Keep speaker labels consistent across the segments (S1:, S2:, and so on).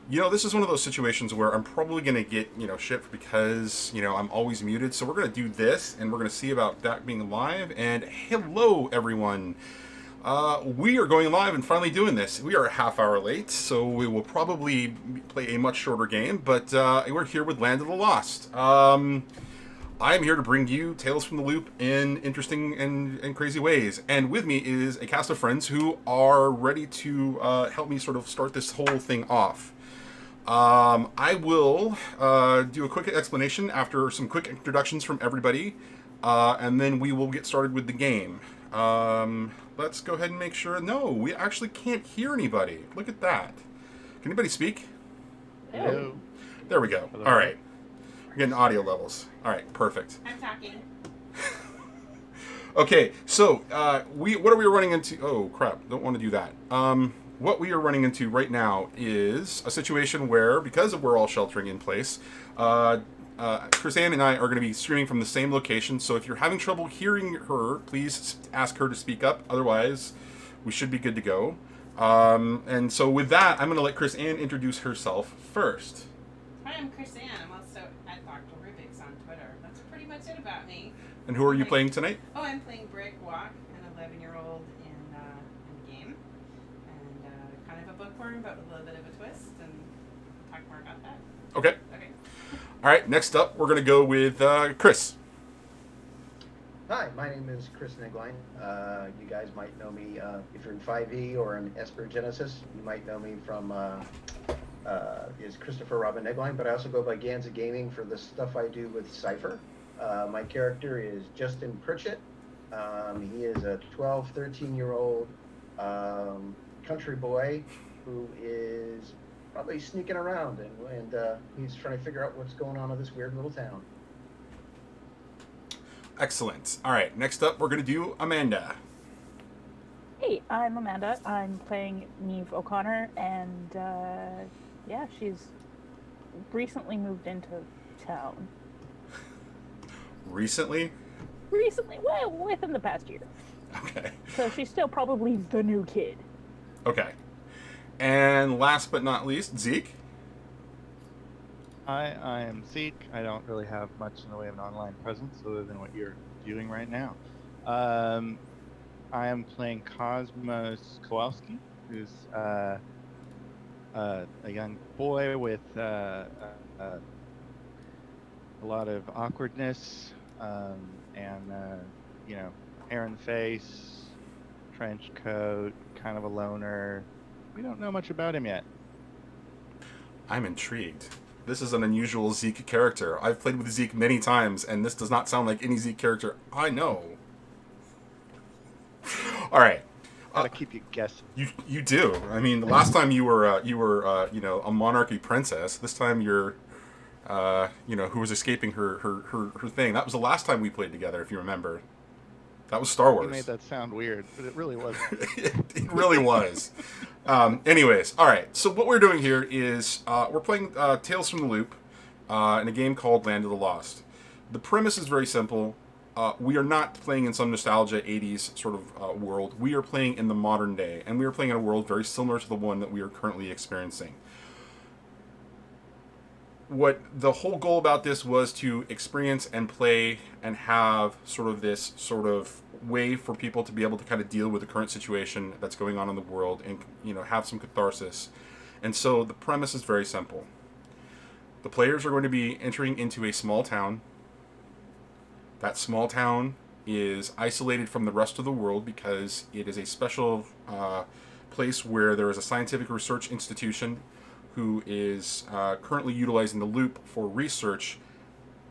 S1: This is one of those situations where I'm probably going to get, shit because, I'm always muted. So we're going to do this and we're going to see about that being live. And hello, everyone. We are going live and finally doing this. We are a half hour late, so we will probably play a much shorter game, but we're here with Land of the Lost. I am here to bring you Tales from the Loop in interesting and crazy ways. And with me is a cast of friends who are ready to help me sort of start this whole thing off. I will do a quick explanation after some quick introductions from everybody, and then we will get started with the game. Let's go ahead and make sure. No, we actually can't hear anybody. Look at that. Can anybody speak?
S2: No.
S3: Hello.
S1: There we go.
S3: Hello.
S1: All right. We're getting audio levels. All right, perfect.
S2: I'm talking.
S1: Okay, so what are we running into? Oh crap! Don't want to do that. What we are running into right now is a situation where, because we're all sheltering in place, Chris Ann and I are going to be streaming from the same location. So if you're having trouble hearing her, please ask her to speak up. Otherwise, we should be good to go. And so with that, I'm going to let Chris Ann introduce herself first.
S2: Hi, I'm Chris Ann. I'm also at Dr. Rubik's on Twitter. That's pretty much it about me.
S1: And who are you playing tonight?
S2: Oh, I'm playing Brick Walk, an 11-year-old in the game. And kind of a bookworm, but with a little bit of a twist. And we'll talk more about that.
S1: Okay.
S2: Okay.
S1: All right, next up, we're going to go with Chris.
S4: Hi, my name is Chris Nigline. You guys might know me if you're in 5e or in Esper Genesis. You might know me from is Christopher Robin Nigline, but I also go by Ganza Gaming for the stuff I do with Cypher. My character is Justin Pritchett. He is a 12, 13-year-old country boy who is probably sneaking around, and he's trying to figure out what's going on in this weird little town.
S1: Excellent. All right, next up, we're going to do Amanda.
S5: Hey, I'm Amanda. I'm playing Neve O'Connor, and yeah, she's recently moved into town.
S1: Recently?
S5: Recently? Well, within the past year.
S1: Okay.
S5: So she's still probably the new kid.
S1: Okay. And last but not least, Zeke.
S3: Hi, I am Zeke. I don't really have much in the way of an online presence other than what you're viewing right now. I am playing Cosmos Kowalski, who's a young boy with a lot of awkwardness and hair and face, trench coat, kind of a loner. We don't know much about him yet.
S1: I'm intrigued. This is an unusual Zeke character. I've played with Zeke many times, and this does not sound like any Zeke character I know. All right.
S3: Gotta keep you guessing.
S1: You do. I mean, the last time you were a monarchy princess. This time you're who was escaping her thing. That was the last time we played together, if you remember. That was Star Wars.
S3: You made that sound weird, but it really wasn't.
S1: It really was. Anyways, all right. So what we're doing here is we're playing Tales from the Loop in a game called Land of the Lost. The premise is very simple. We are not playing in some nostalgia 80s sort of world. We are playing in the modern day, and we are playing in a world very similar to the one that we are currently experiencing. What the whole goal about this was to experience and play and have sort of this sort of way for people to be able to kind of deal with the current situation that's going on in the world and have some catharsis. And so the premise is very simple. The players are going to be entering into a small town. That small town is isolated from the rest of the world because it is a special place where there is a scientific research institution who is currently utilizing the loop for research.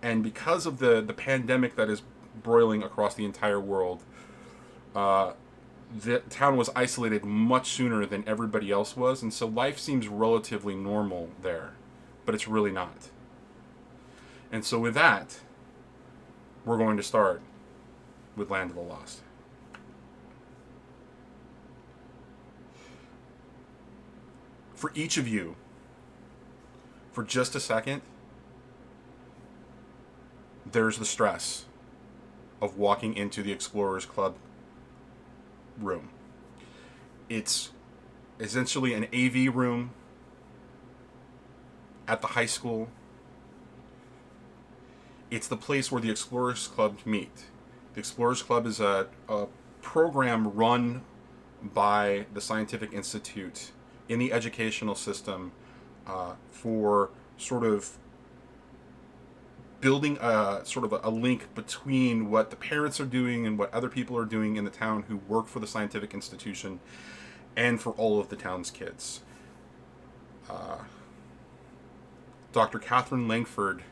S1: And because of the pandemic that is broiling across the entire world, the town was isolated much sooner than everybody else was. And so life seems relatively normal there, but it's really not. And so with that, we're going to start with Land of the Lost. For each of you, for just a second, there's the stress of walking into the Explorers Club room. It's essentially an AV room at the high school. It's the place where the Explorers Club meet. The Explorers Club is a program run by the Scientific Institute in the educational system for sort of building a sort of a link between what the parents are doing and what other people are doing in the town who work for the scientific institution and for all of the town's kids. Dr. Catherine Langford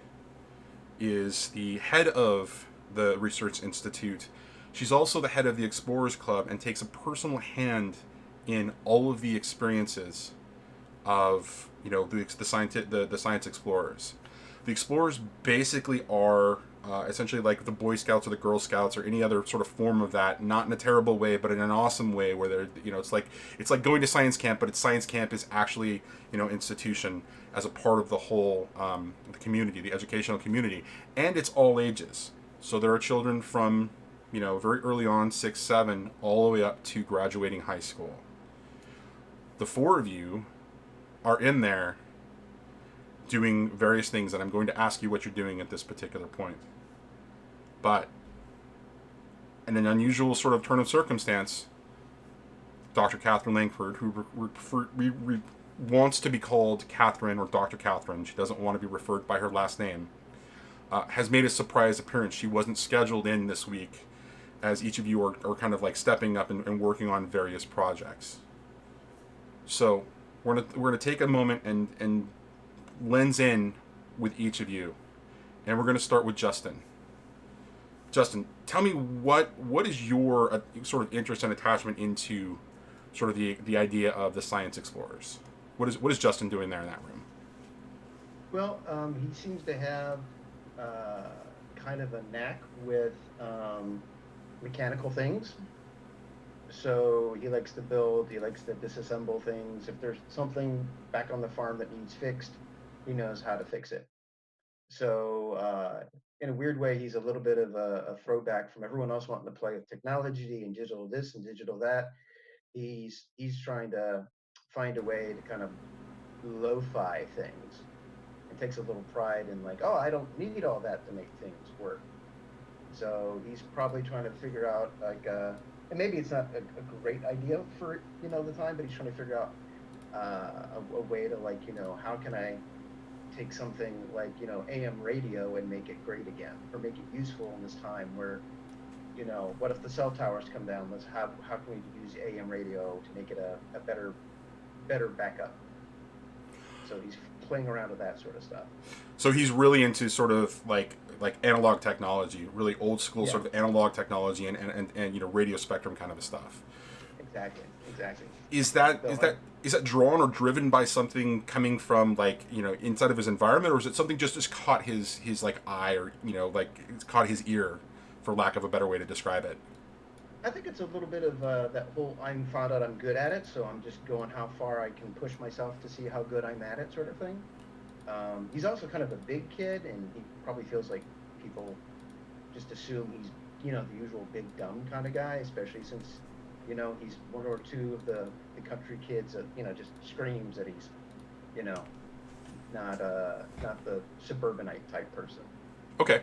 S1: is the head of the Research Institute. She's also the head of the Explorers Club and takes a personal hand in all of the experiences of the science explorers. The explorers basically are essentially like the Boy Scouts or the Girl Scouts or any other sort of form of that, not in a terrible way, but in an awesome way, where they're it's like going to science camp, but it's science camp is actually institution as a part of the whole the community, the educational community, and it's all ages. So there are children from very early on, 6, 7, all the way up to graduating high school. The four of you are in there doing various things, and I'm going to ask you what you're doing at this particular point. But in an unusual sort of turn of circumstance, Dr. Catherine Langford, who wants to be called Catherine or Dr. Catherine, she doesn't want to be referred by her last name, has made a surprise appearance. She wasn't scheduled in this week, as each of you are kind of like stepping up and working on various projects. So we're gonna take a moment and lens in with each of you, and we're gonna start with Justin. Justin, tell me what is your sort of interest and attachment into sort of the idea of the science explorers? What is Justin doing there in that room?
S4: Well, he seems to have kind of a knack with mechanical things. So he likes to build, he likes to disassemble things. If there's something back on the farm that needs fixed, he knows how to fix it. So in a weird way, he's a little bit of a throwback from everyone else wanting to play with technology and digital this and digital that. He's trying to find a way to kind of lo-fi things and takes a little pride in like, oh, I don't need all that to make things work. So he's probably trying to figure out like, and maybe it's not a great idea for the time, but he's trying to figure out a way to like how can I take something like AM radio and make it great again, or make it useful in this time where what if the cell towers come down? How can we use AM radio to make it a better backup? So he's playing around with that sort of stuff.
S1: So he's really into sort of like analog technology, really old school
S4: Yeah.
S1: sort of analog technology and radio spectrum kind of stuff.
S4: Exactly.
S1: Is that drawn or driven by something coming from like inside of his environment, or is it something just caught his like eye, or like it's caught his ear, for lack of a better way to describe it?
S4: I think it's a little bit of that whole I'm found out I'm good at it, so I'm just going how far I can push myself to see how good I'm at it sort of thing. He's also kind of a big kid, and he probably feels like people just assume he's, the usual big dumb kind of guy, especially since, he's one or two of the country kids that, just screams that he's, not the suburbanite type person.
S1: Okay.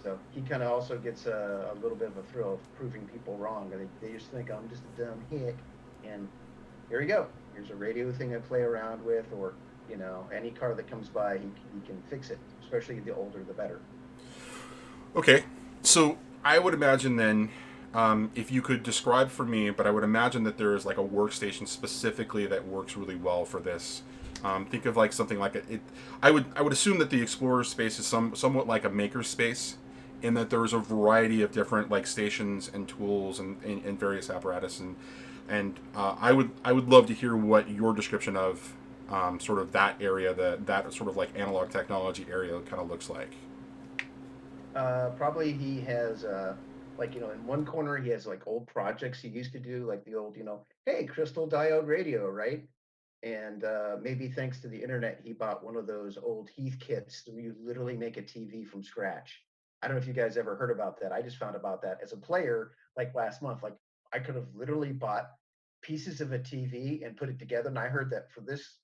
S4: So he kind of also gets a little bit of a thrill of proving people wrong. They just think I'm just a dumb hick, and here you go. Here's a radio thing I play around with, or any car that comes by, he can fix it. Especially the older, the better.
S1: Okay. So I would imagine then, if you could describe for me, but I would imagine that there is like a workstation specifically that works really well for this. Think of like something like it. I would assume that the Explorer space is somewhat like a maker space, in that there's a variety of different like stations and tools and various apparatus, and I would love to hear what your description of sort of that area, that sort of like analog technology area kind of looks like.
S4: Probably he has like in one corner he has like old projects he used to do, like the old hey, crystal diode radio, right? And maybe thanks to the internet, he bought one of those old Heath kits where you literally make a TV from scratch. I don't know if you guys ever heard about that. I just found about that as a player like last month. Like I could have literally bought pieces of a TV and put it together. And I heard that for this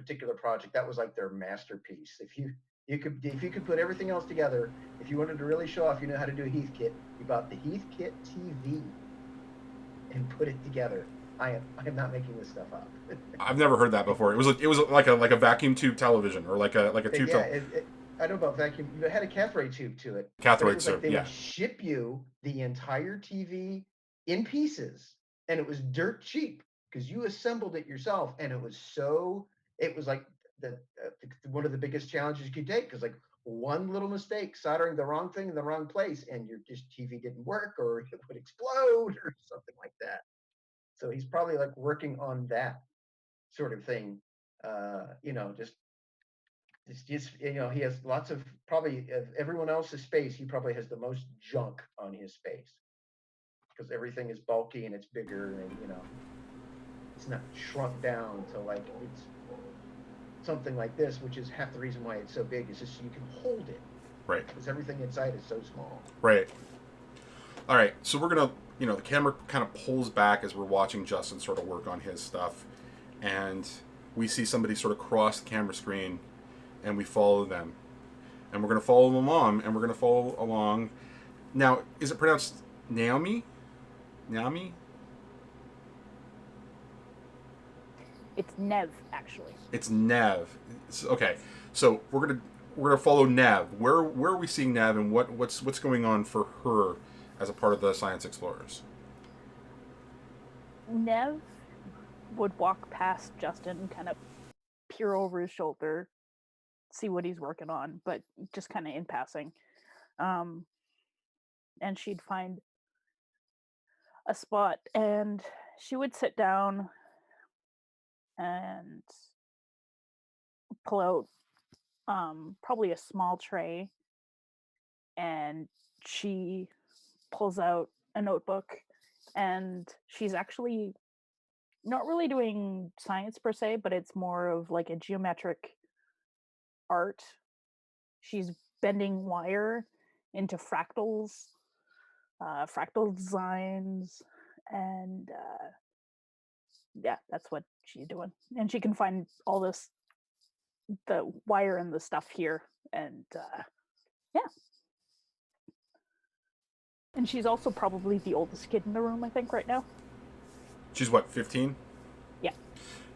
S4: particular project, that was like their masterpiece. If you could put everything else together, if you wanted to really show off, you know how to do a Heathkit. You bought the Heathkit TV and put it together. I am not making this stuff up.
S1: I've never heard that before. It was like a vacuum tube television or like a tube.
S4: Yeah, I know about vacuum. You had a cathode tube to it.
S1: Cathode
S4: But it was like
S1: tube,
S4: they
S1: yeah.
S4: would ship you the entire TV in pieces, and it was dirt cheap because you assembled it yourself, and it was like one of the biggest challenges you could take, because like one little mistake, soldering the wrong thing in the wrong place, and your just TV didn't work, or it would explode or something like that. So he's probably like working on that sort of thing. Just he has lots of, probably of everyone else's space, he probably has the most junk on his space because everything is bulky and it's bigger, and it's not shrunk down to like it's something like this, which is half the reason why it's so big, is just so you can hold it,
S1: Right.
S4: because everything inside is so small.
S1: Right. All right. So we're gonna, the camera kind of pulls back as we're watching Justin sort of work on his stuff, and we see somebody sort of cross the camera screen, and we follow them, and we're gonna follow them along, and we're gonna follow along. Now, is it pronounced Naomi? Naomi?
S5: It's Nev, actually.
S1: It's Nev. Okay, so we're gonna follow Nev. Where are we seeing Nev, and what's going on for her as a part of the Science Explorers?
S5: Nev would walk past Justin, kind of peer over his shoulder, see what he's working on, but just kind of in passing. And she'd find a spot, and she would sit down and pull out probably a small tray, and she pulls out a notebook, and she's actually not really doing science per se, but it's more of like a geometric art. She's bending wire into fractals, fractal designs, and yeah, that's what she's doing. And she can find all the wire and the stuff here, and yeah. And she's also probably the oldest kid in the room, I think, right now.
S1: She's what, 15?
S5: Yeah.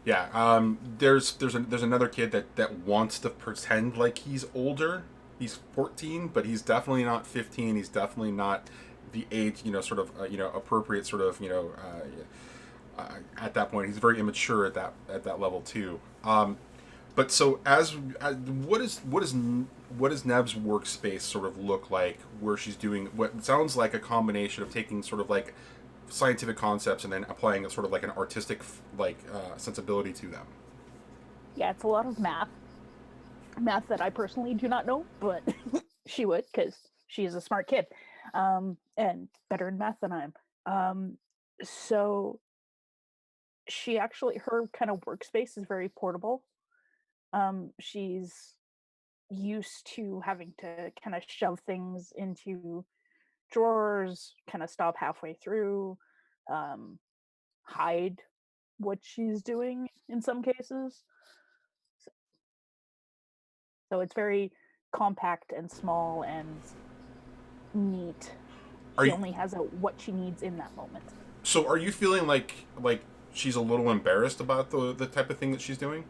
S1: Yeah. There's another kid that wants to pretend like he's older. He's 14, but he's definitely not 15. He's definitely not the age, sort of, appropriate, sort of, at that point. He's very immature at that level too. But so what is Nev's workspace sort of look like, where she's doing what sounds like a combination of taking sort of like scientific concepts and then applying a sort of like an artistic sensibility to them?
S5: Yeah, it's a lot of math that I personally do not know, but she would, because she is a smart kid, and better in math than I am. So she actually, her kind of workspace is very portable. She's used to having to kind of shove things into drawers, kind of stop halfway through, um, hide what she's doing in some cases. So it's very compact and small and neat. She only has what she needs in that moment.
S1: So are you feeling like she's a little embarrassed about the type of thing that she's doing?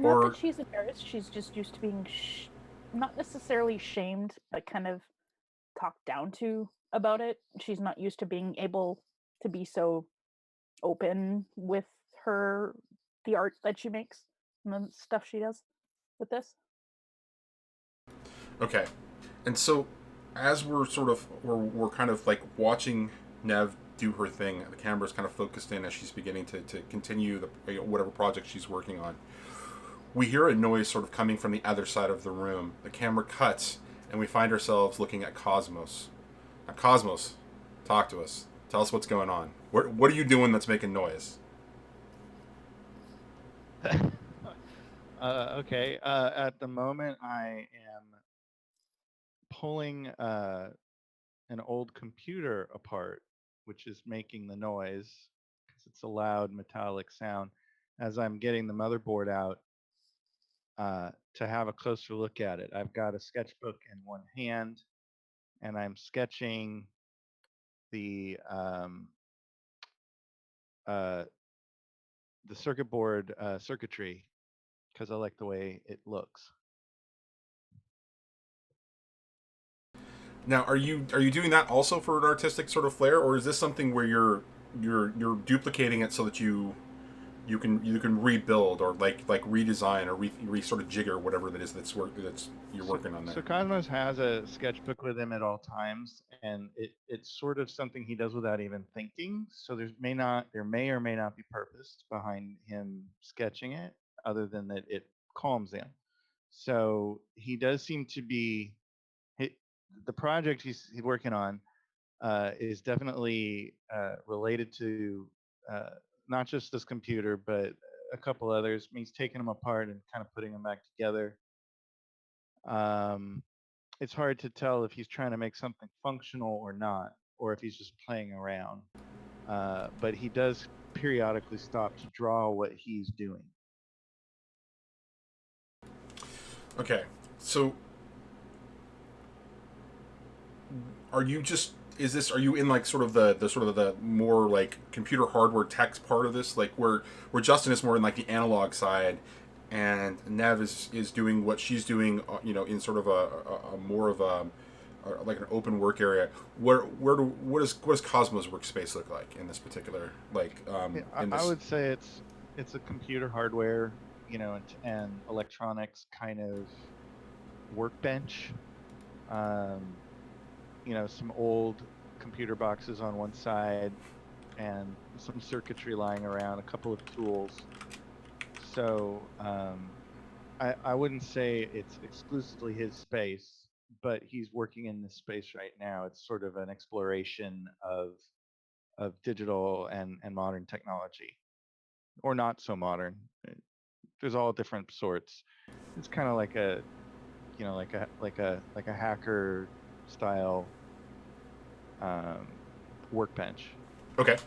S5: Not that she's embarrassed. She's just used to being not necessarily shamed, but kind of talked down to about it. She's not used to being able to be so open with the art that she makes and the stuff she does with this.
S1: Okay. And so as we're kind of like watching Nev do her thing, the camera's kind of focused in as she's beginning to continue whatever project she's working on. We hear a noise sort of coming from the other side of the room. The camera cuts, and we find ourselves looking at Cosmos. Now, Cosmos, talk to us. Tell us what's going on. What are you doing that's making noise?
S3: Okay. At the moment, I am pulling an old computer apart, which is making the noise because it's a loud metallic sound. as I'm getting the motherboard out to have a closer look at it. I've got a sketchbook in one hand, and I'm sketching the uh, the circuit board circuitry because I like the way it looks.
S1: Now, are you doing that also for an artistic sort of flair, or is this something where you're duplicating it so that you can rebuild or like redesign or sort of jigger whatever that is that's you're
S3: So,
S1: working on there?
S3: so Cosmos has a sketchbook with him at all times, and it's sort of something he does without even thinking. So there may or may not be purpose behind him sketching it, other than that it calms him. So he does seem to be he, the project he's working on is definitely related to uh, not just this computer, but a couple others. I mean, he's taking them apart and kind of putting them back together. Um, it's hard to tell if he's trying to make something functional or not, or if he's just playing around. But he does periodically stop to draw what he's doing.
S1: Okay, so are you just are you in like sort of the sort of the more like computer hardware tech part of this, like where Justin is more in like the analog side, and Nev is doing what she's doing, in sort of a more of a like an open work area. What does Cosmos workspace look like in this particular
S3: Yeah,
S1: in
S3: I
S1: this?
S3: would say it's a computer hardware, and electronics kind of workbench. Um, some old computer boxes on one side and some circuitry lying around, a couple of tools. So I wouldn't say it's exclusively his space, but he's working in this space right now. It's sort of an exploration of digital and modern technology, or not so modern. There's all different sorts. It's kind of like a like a hacker style workbench.
S1: Okay,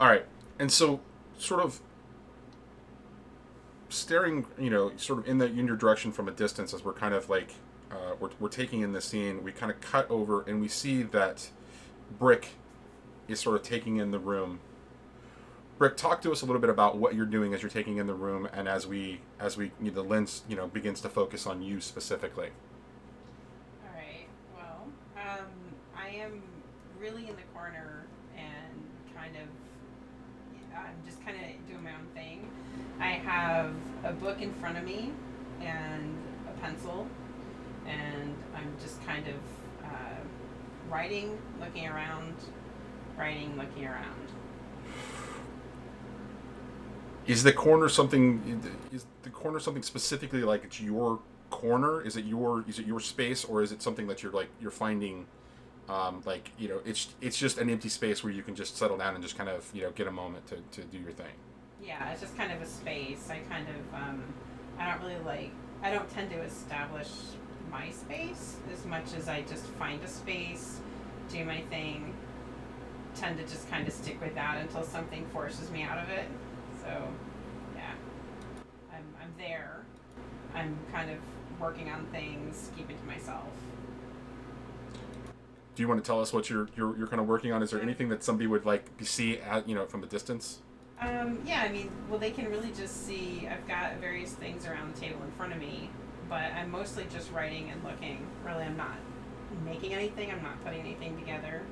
S1: all right, and so sort of staring, sort of in your direction from a distance as we're kind of like we're taking in this scene. We kind of cut over and we see that Brick is sort of taking in the room. Brick, talk to us a little bit about what you're doing as you're taking in the room, and as we the lens begins to focus on you specifically.
S2: All right. Well, I am really in the corner and I'm just kind of doing my own thing. I have a book in front of me and a pencil, and I'm just kind of writing, looking around, writing, looking around.
S1: Is the corner something specifically like it's your corner? Is it your space, or is it something that you're finding it's just an empty space where you can just settle down and just kind of get a moment to do your thing?
S2: Yeah, it's just kind of a space. I don't really I don't tend to establish my space as much as I just find a space, do my thing, tend to just kind of stick with that until something forces me out of it. So, yeah, I'm there. I'm kind of working on things, keeping to myself.
S1: Do you want to tell us what you're kind of working on? Is there anything that somebody would like see at from a distance?
S2: Yeah, I mean, well, they can really just see I've got various things around the table in front of me, but I'm mostly just writing and looking. Really, I'm not making anything. I'm not putting anything together.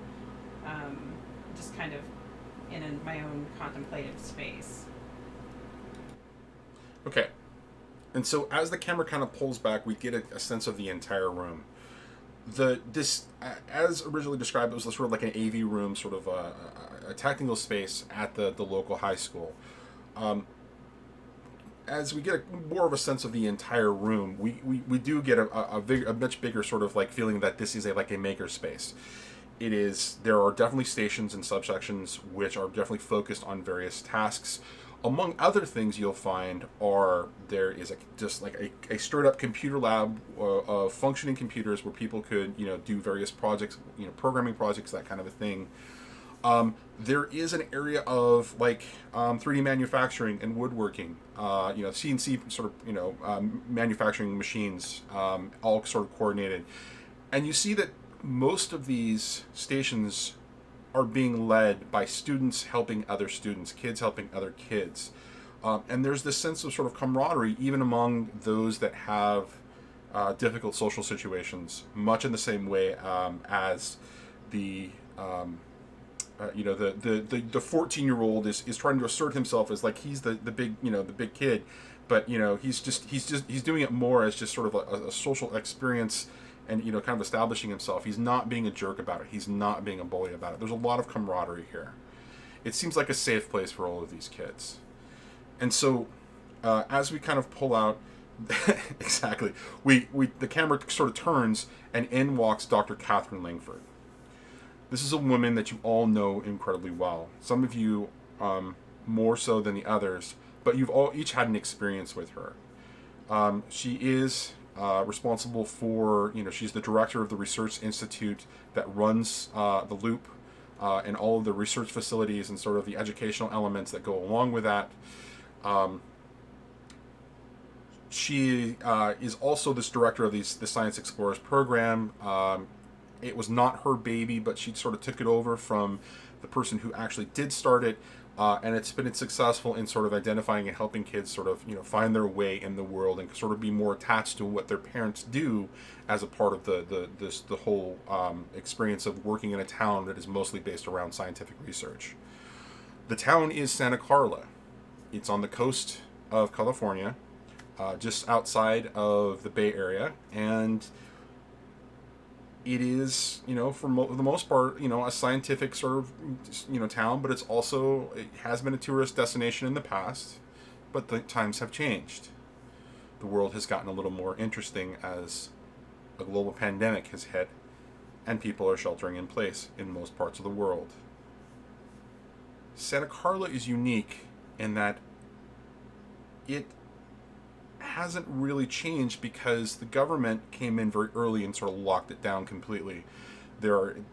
S2: Just kind of my own contemplative space.
S1: Okay. And so as the camera kind of pulls back, we get a sense of the entire room. This as originally described, it was sort of like an AV room, sort of a technical space at the local high school. Um, as we get more of a sense of the entire room, we do get a much bigger sort of like feeling that this is like a maker space. There are definitely stations and subsections which are definitely focused on various tasks. Among other things you'll find there is just like a straight up computer lab of functioning computers where people could do various projects, programming projects, that kind of a thing. There is an area of like 3D manufacturing and woodworking, CNC sort of manufacturing machines, all sort of coordinated, and you see that most of these stations are being led by students helping other students, kids helping other kids, and there's this sense of sort of camaraderie even among those that have difficult social situations, much in the same way as the the 14-year-old is trying to assert himself as like he's the big the big kid, but he's doing it more as just sort of a social experience, and kind of establishing himself. He's not being a jerk about it. He's not being a bully about it. There's a lot of camaraderie here. It seems like a safe place for all of these kids, and so as we kind of pull out. Exactly. We the camera sort of turns, and in walks Dr. Catherine Langford. This is a woman that you all know incredibly well. Some of you more so than the others, but you've all each had an experience with her. She is responsible for, she's the director of the research institute that runs the Loop and all of the research facilities and sort of the educational elements that go along with that. She is also this director of the Science Explorers program. It was not her baby, but she sort of took it over from the person who actually did start it, and it's been successful in sort of identifying and helping kids sort of find their way in the world and sort of be more attached to what their parents do as a part of the whole experience of working in a town that is mostly based around scientific research. The town is Santa Carla. It's on the coast of California. Just outside of the Bay Area, and it is, for the most part, a scientific sort of, town, but it has been a tourist destination in the past, but the times have changed. The world has gotten a little more interesting as a global pandemic has hit, and people are sheltering in place in most parts of the world. Santa Carla is unique in that it hasn't really changed because the government came in very early and sort of locked it down completely.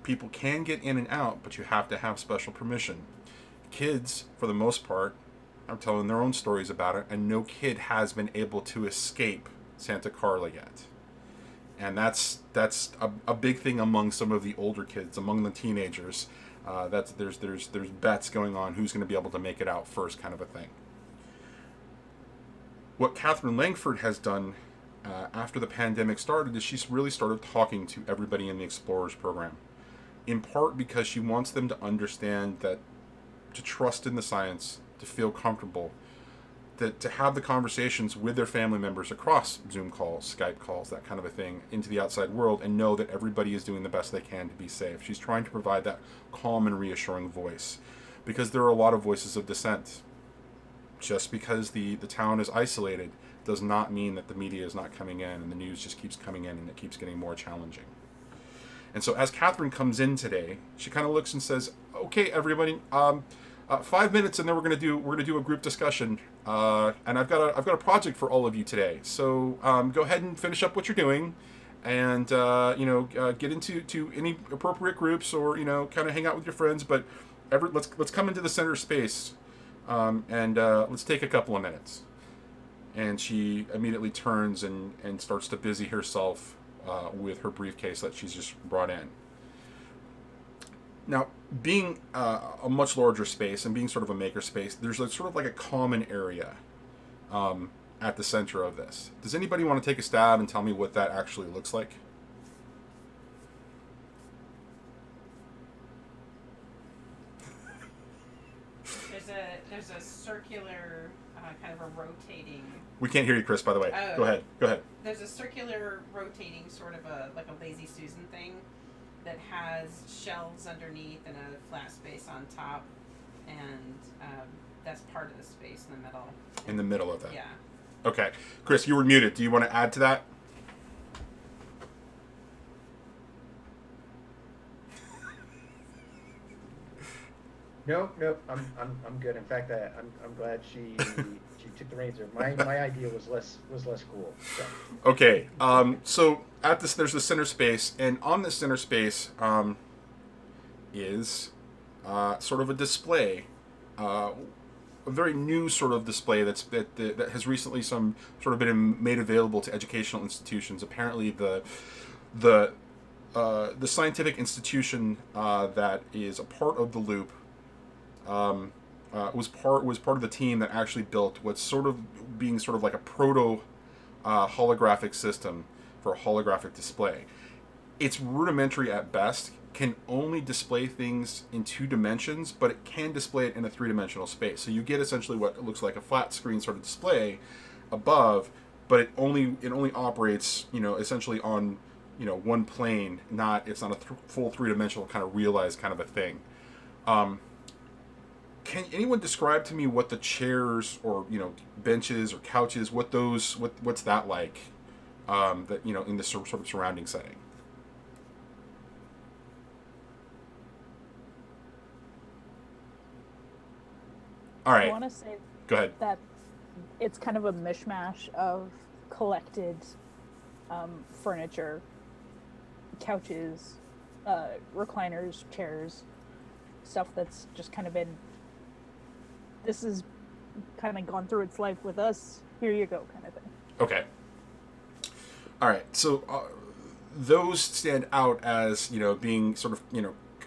S1: People can get in and out, but you have to have special permission. Kids, for the most part, are telling their own stories about it, and no kid has been able to escape Santa Carla yet. And that's a big thing among some of the older kids, among the teenagers. There's bets going on who's going to be able to make it out first, kind of a thing. What Catherine Langford has done after the pandemic started is she's really started talking to everybody in the Explorers program, in part because she wants them to understand that to trust in the science, to feel comfortable, that to have the conversations with their family members across Zoom calls, Skype calls, that kind of a thing, into the outside world, and know that everybody is doing the best they can to be safe. She's trying to provide that calm and reassuring voice, because there are a lot of voices of dissent. Just because the town is isolated does not mean that the media is not coming in, and the news just keeps coming in, and it keeps getting more challenging. And so as Catherine comes in today, she kind of looks and says, "Okay, everybody, 5 minutes, and then we're gonna do a group discussion. And I've got a project for all of you today. So go ahead and finish up what you're doing, and get into any appropriate groups, or kind of hang out with your friends. But let's come into the center space." And let's take a couple of minutes. And she immediately turns and starts to busy herself with her briefcase that she's just brought in. Now, being a much larger space and being sort of a maker space, there's sort of like a common area at the center of this. Does anybody want to take a stab and tell me what that actually looks like?
S2: There's a circular, kind of a rotating.
S1: We can't hear you, Chris, by the way.
S2: Oh.
S1: Go ahead.
S2: There's a circular rotating sort of like a lazy Susan thing that has shelves underneath and a flat space on top, and that's part of the space in the middle.
S1: In the middle of that.
S2: Yeah.
S1: Okay. Chris, you were muted. Do you want to add to that?
S4: No, I'm good. In fact, I'm glad she took the reins there. My idea was less cool. So.
S1: Okay. So at this, there's the center space, and on the center space is sort of a display, a very new sort of display that has recently some sort of been made available to educational institutions. Apparently, the scientific institution that is a part of the loop was part of the team that actually built what's sort of being sort of like a proto holographic system for a holographic display. It's rudimentary at best, can only display things in 2 dimensions, but it can display it in a 3-dimensional space. So you get essentially what looks like a flat screen sort of display above, but it only operates, essentially on, one plane. It's not a full 3-dimensional kind of realized kind of a thing. Can anyone describe to me what the chairs or benches or couches, what's that like? That in this sort of surrounding setting. All
S5: I
S1: right,
S5: want to say
S1: go ahead.
S5: that it's kind of a mishmash of collected furniture, couches, recliners, chairs, stuff that's just kind of been. This is kind of gone through its life with us. Here you go, kind of thing.
S1: Okay. All right. So those stand out as being sort of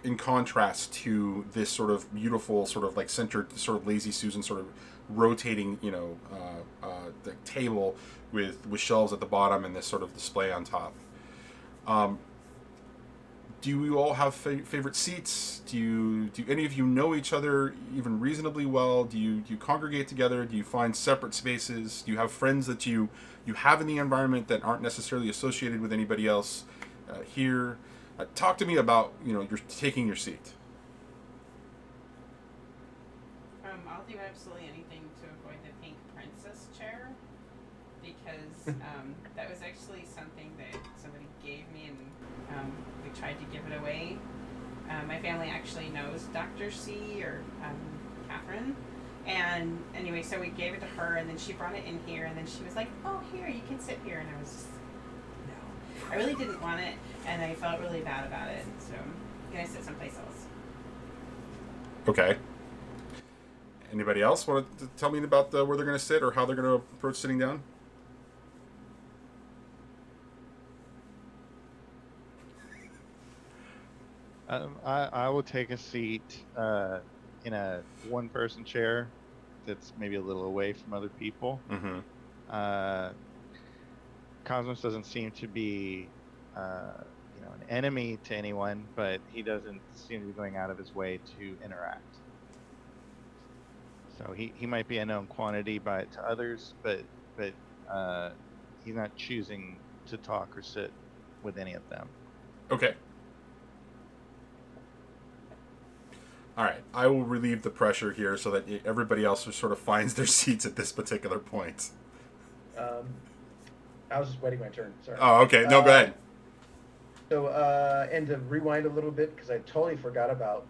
S1: in contrast to this sort of beautiful sort of like centered sort of lazy Susan sort of rotating the table with shelves at the bottom and this sort of display on top. Do you all have favorite seats? Do any of you know each other even reasonably well? Do you congregate together? Do you find separate spaces? Do you have friends that you have in the environment that aren't necessarily associated with anybody else here? Talk to me about you're taking your seat.
S2: I'll do absolutely anything to avoid the pink princess chair because that was actually something that somebody gave me and we tried to give it away. My family actually knows Dr. C or Catherine. And anyway, so we gave it to her and then she brought it in here and then she was like, oh, here, you can sit here. And I was just, no. I really didn't want it and I felt really bad about it. So I'm going to sit someplace else.
S1: Okay. Anybody else want to tell me about where they're going to sit or how they're going to approach sitting down?
S3: I will take a seat in a one-person chair that's maybe a little away from other people.
S1: Mm-hmm.
S3: Cosmos doesn't seem to be, an enemy to anyone, but he doesn't seem to be going out of his way to interact. So he might be a known quantity to others, but he's not choosing to talk or sit with any of them.
S1: Okay. All right. I will relieve the pressure here so that everybody else sort of finds their seats at this particular point.
S4: I was just waiting my turn. Sorry.
S1: Oh, okay. No, go ahead.
S4: So, and to rewind a little bit, because I totally forgot about,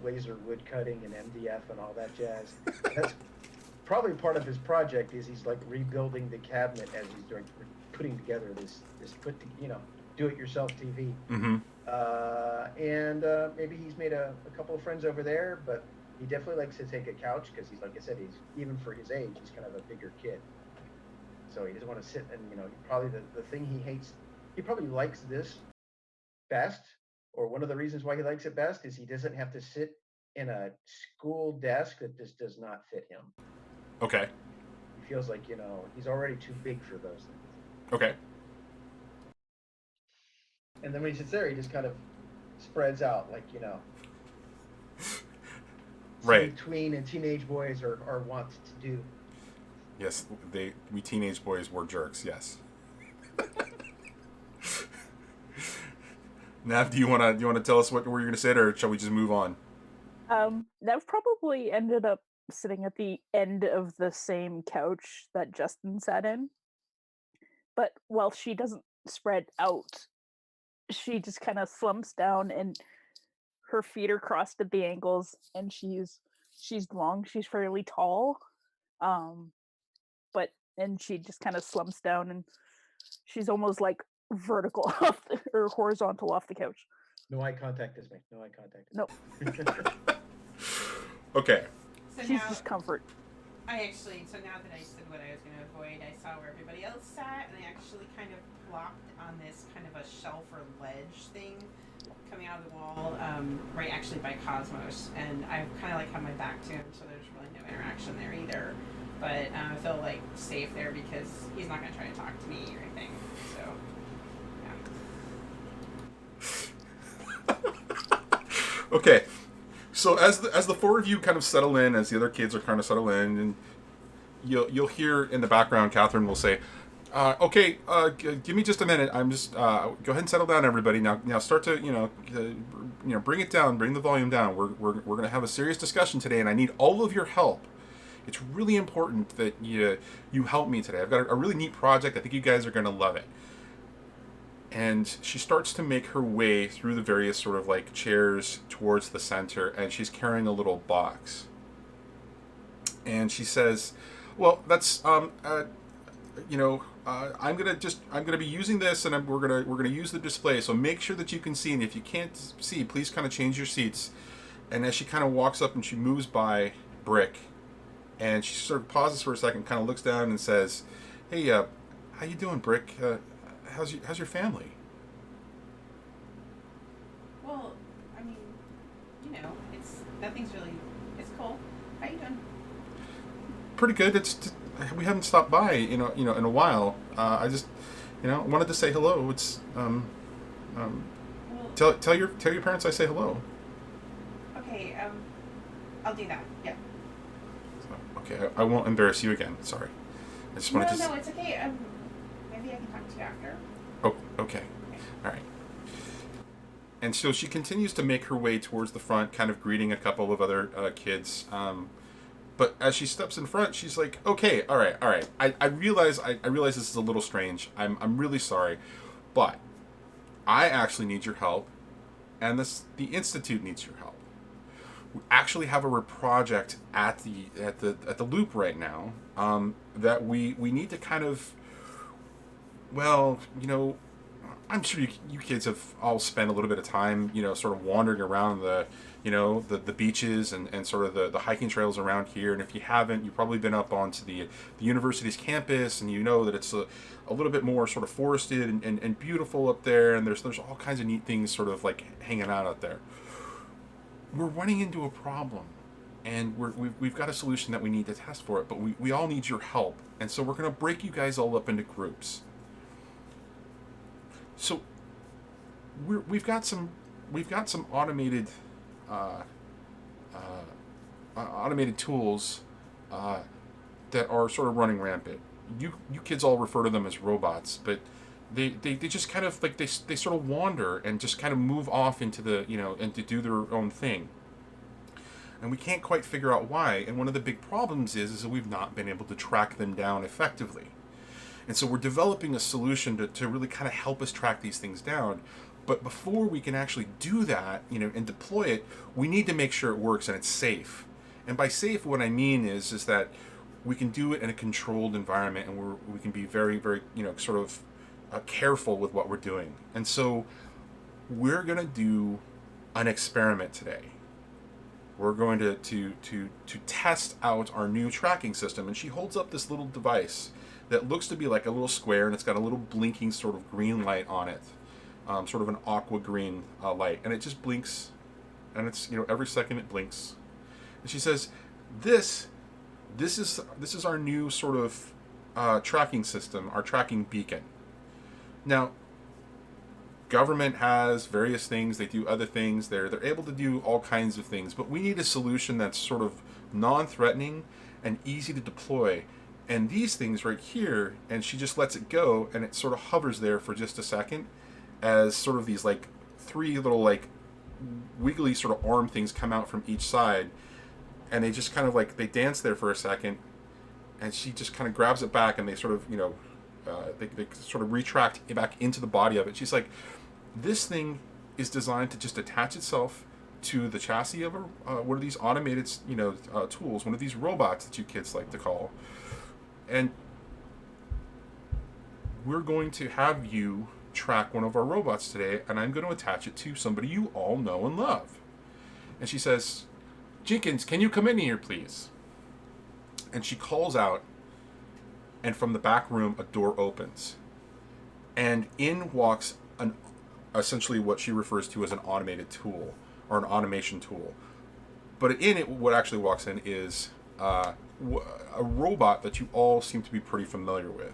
S4: laser wood cutting and MDF and all that jazz. That's probably part of his project is he's like rebuilding the cabinet as he's putting together this do-it-yourself TV.
S1: Mm-hmm.
S4: And maybe he's made a couple of friends over there, but he definitely likes to take a couch because he's, like I said, he's even for his age, he's kind of a bigger kid. So he doesn't want to sit and, probably the thing he hates, he probably likes this best, or one of the reasons why he likes it best is he doesn't have to sit in a school desk that just does not fit him.
S1: Okay.
S4: He feels like, he's already too big for those things.
S1: Okay.
S4: And then when he sits there, he just kind of spreads out, like,
S1: Right.
S4: tween and teenage boys are wont to do.
S1: Yes, we teenage boys were jerks. Yes. Nav, do you want to tell us where you're going to sit, or shall we just move on?
S5: Nav probably ended up sitting at the end of the same couch that Justin sat in, but while she doesn't spread out, she just kind of slumps down and her feet are crossed at the ankles and she's long, she's fairly tall, and she just kind of slumps down and she's almost like vertical or horizontal off the couch.
S4: No eye contact is me. No eye contact.
S5: Nope.
S1: Okay.
S2: So
S5: She's
S2: now,
S5: just comfort.
S2: so now that I said what I was going to avoid, I saw where everybody else sat, and I actually kind of plopped on this kind of a shelf or ledge thing coming out of the wall, right actually by Cosmos, and I kind of like have my back to him, so there's really no interaction there either. But I feel like safe there because he's not going to try to talk to me or anything. So, yeah.
S1: Okay. So as the four of you kind of settle in, as the other kids are kind of settle in, and you'll hear in the background, Catherine will say, "Okay, give me just a minute. I'm just go ahead and settle down, everybody. Now start to bring it down, bring the volume down. We're going to have a serious discussion today, and I need all of your help. It's really important that you help me today. I've got a really neat project. I think you guys are going to love it." And she starts to make her way through the various sort of like chairs towards the center, and she's carrying a little box. And she says, "Well, that's I'm gonna be using this, and we're gonna use the display. So make sure that you can see, and if you can't see, please kind of change your seats." And as she kind of walks up and she moves by Brick, and she sort of pauses for a second, kind of looks down and says, "Hey, how you doing, Brick? How's your family?"
S2: Well, I mean, nothing's really, it's cool. How you doing?
S1: Pretty good. We haven't stopped by, in a while. I just, wanted to say hello. It's
S2: Well,
S1: tell your parents I say hello.
S2: okay, I'll do that. Yeah.
S1: So, okay, I won't embarrass you again. Sorry. I just wanted to.
S2: No, it's okay. Maybe I can talk to you after.
S1: Oh, okay. All right. And so she continues to make her way towards the front, kind of greeting a couple of other kids. But as she steps in front, she's like, "Okay, all right. I realize this is a little strange. I'm really sorry, but I actually need your help, and the institute needs your help. We actually have a project at the loop right now that we need to kind of, well, I'm sure you kids have all spent a little bit of time, sort of wandering around the beaches and sort of the hiking trails around here. And if you haven't, you've probably been up onto the university's campus, and you know that it's a little bit more sort of forested and beautiful up there. And there's all kinds of neat things sort of like hanging out there. We're running into a problem, and we've got a solution that we need to test for it, but we all need your help. And so we're going to break you guys all up into groups. So we've got some automated automated tools that are sort of running rampant. You kids all refer to them as robots, but they just kind of like they sort of wander and just kind of move off into and to do their own thing. And we can't quite figure out why. And one of the big problems is that we've not been able to track them down effectively. And so we're developing a solution to really kind of help us track these things down. But before we can actually do that, and deploy it, we need to make sure it works and it's safe. And by safe, what I mean is that we can do it in a controlled environment, and we can be very, very, sort of careful with what we're doing. And so we're going to do an experiment today. We're going to test out our new tracking system. And she holds up this little device that looks to be like a little square, and it's got a little blinking sort of green light on it, sort of an aqua green light, and it just blinks, and it's every second it blinks. And she says, "This is our new sort of tracking system, our tracking beacon. Now, government has various things; they do other things. They're able to do all kinds of things, but we need a solution that's sort of non-threatening and easy to deploy." And these things right here, and she just lets it go, and it sort of hovers there for just a second, as sort of these like three little like wiggly sort of arm things come out from each side, and they just kind of like they dance there for a second, and she just kind of grabs it back, and they sort of they sort of retract back into the body of it. She's like, "This thing is designed to just attach itself to the chassis of one of these automated tools, one of these robots that you kids like to call. And we're going to have you track one of our robots today, and I'm going to attach it to somebody you all know and love. And she says, Jenkins, can you come in here, please? And she calls out, and from the back room, a door opens. And in walks essentially what she refers to as an automated tool, or an automation tool. But in it, what actually walks in is a robot that you all seem to be pretty familiar with.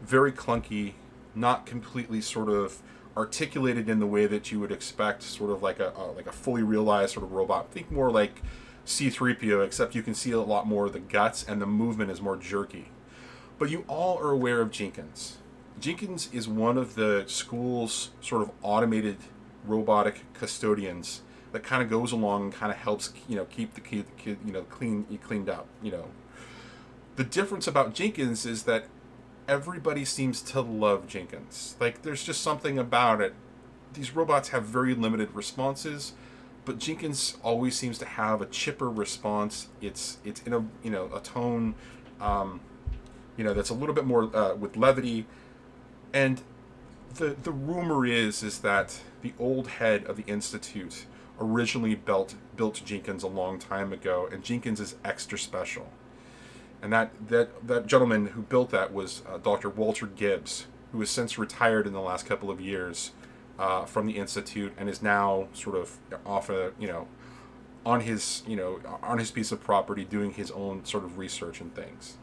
S1: Very clunky, not completely sort of articulated in the way that you would expect, sort of like a fully realized sort of robot. Think more like C-3PO, except you can see a lot more of the guts and the movement is more jerky. But you all are aware of Jenkins. Jenkins is one of the school's sort of automated robotic custodians that kind of goes along and kind of helps, keep the kid, cleaned up, The difference about Jenkins is that everybody seems to love Jenkins. Like, there's just something about it. These robots have very limited responses, but Jenkins always seems to have a chipper response. It's in a tone, that's a little bit more with levity. And the rumor is that the old head of the Institute originally built Jenkins a long time ago, and Jenkins is extra special. And that gentleman who built that was Dr. Walter Gibbs, who has since retired in the last couple of years from the Institute and is now sort of off on his piece of property doing his own sort of research and things.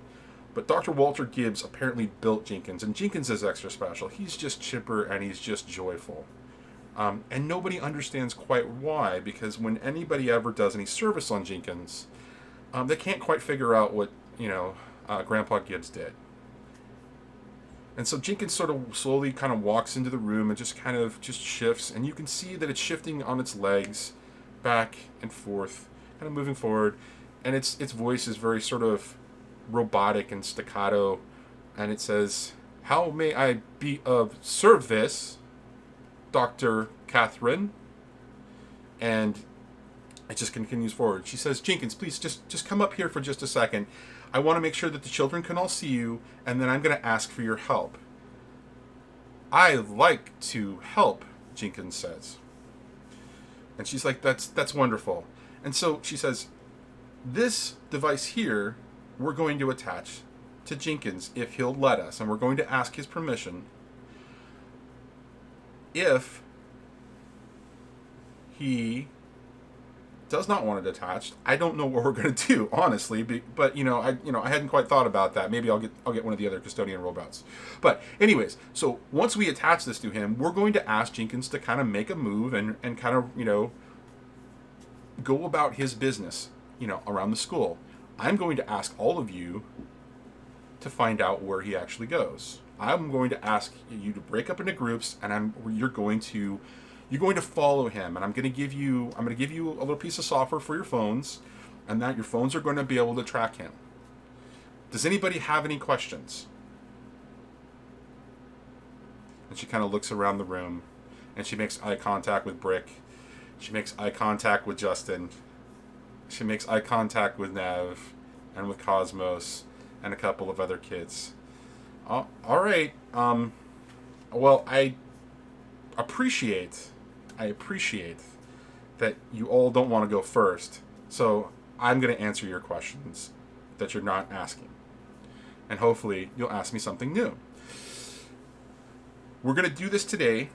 S1: But Dr. Walter Gibbs apparently built Jenkins, and Jenkins is extra special. He's just chipper and he's just joyful. And nobody understands quite why, because when anybody ever does any service on Jenkins, they can't quite figure out what, Grandpa Gibbs did. And so Jenkins sort of slowly kind of walks into the room and just shifts, and you can see that it's shifting on its legs back and forth, kind of moving forward, and its voice is very sort of robotic and staccato, and it says, "How may I be of service, Dr. Catherine?" And it just continues forward. She says, "Jenkins, please just come up here for just a second. I want to make sure that the children can all see you, and then I'm going to ask for your help." "I like to help," Jenkins says. And she's like, that's wonderful. And so she says, "This device here, we're going to attach to Jenkins if he'll let us, and we're going to ask his permission. If he does not want it attached, I don't know what we're going to do, honestly. But I hadn't quite thought about that. Maybe I'll get one of the other custodian robots. But anyways, so once we attach this to him, we're going to ask Jenkins to kind of make a move and kind of go about his business, around the school. I'm going to ask all of you to find out where he actually goes. I'm going to ask you to break up into groups, and you're going to follow him, and I'm going to give you a little piece of software for your phones, and that your phones are going to be able to track him. Does anybody have any questions?" And she kind of looks around the room, and she makes eye contact with Brick. She makes eye contact with Justin. She makes eye contact with Nev and with Cosmos and a couple of other kids. All right. Well, I appreciate that you all don't want to go first. So I'm going to answer your questions that you're not asking. And hopefully you'll ask me something new. We're going to do this today.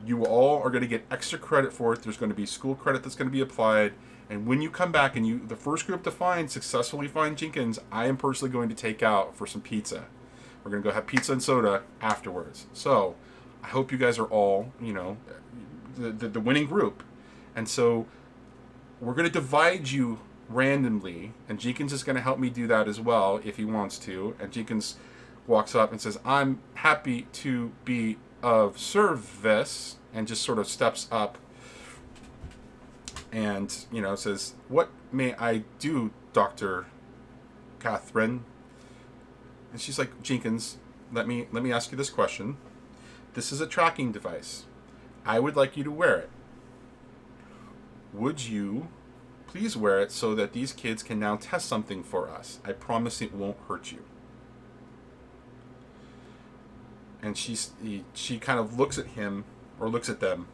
S1: You all are going to get extra credit for it. There's going to be school credit that's going to be applied. And when you come back and the first group to successfully find Jenkins, I am personally going to take out for some pizza. We're going to go have pizza and soda afterwards. So I hope you guys are all, the winning group. And so we're going to divide you randomly, and Jenkins is going to help me do that as well if he wants to. And Jenkins walks up and says, "I'm happy to be of service," and just sort of steps up and, says, "What may I do, Dr. Catherine?" And she's like, "Jenkins, let me ask you this question. This is a tracking device. I would like you to wear it. Would you please wear it so that these kids can now test something for us? I promise it won't hurt you." And she kind of looks at him, or looks at them,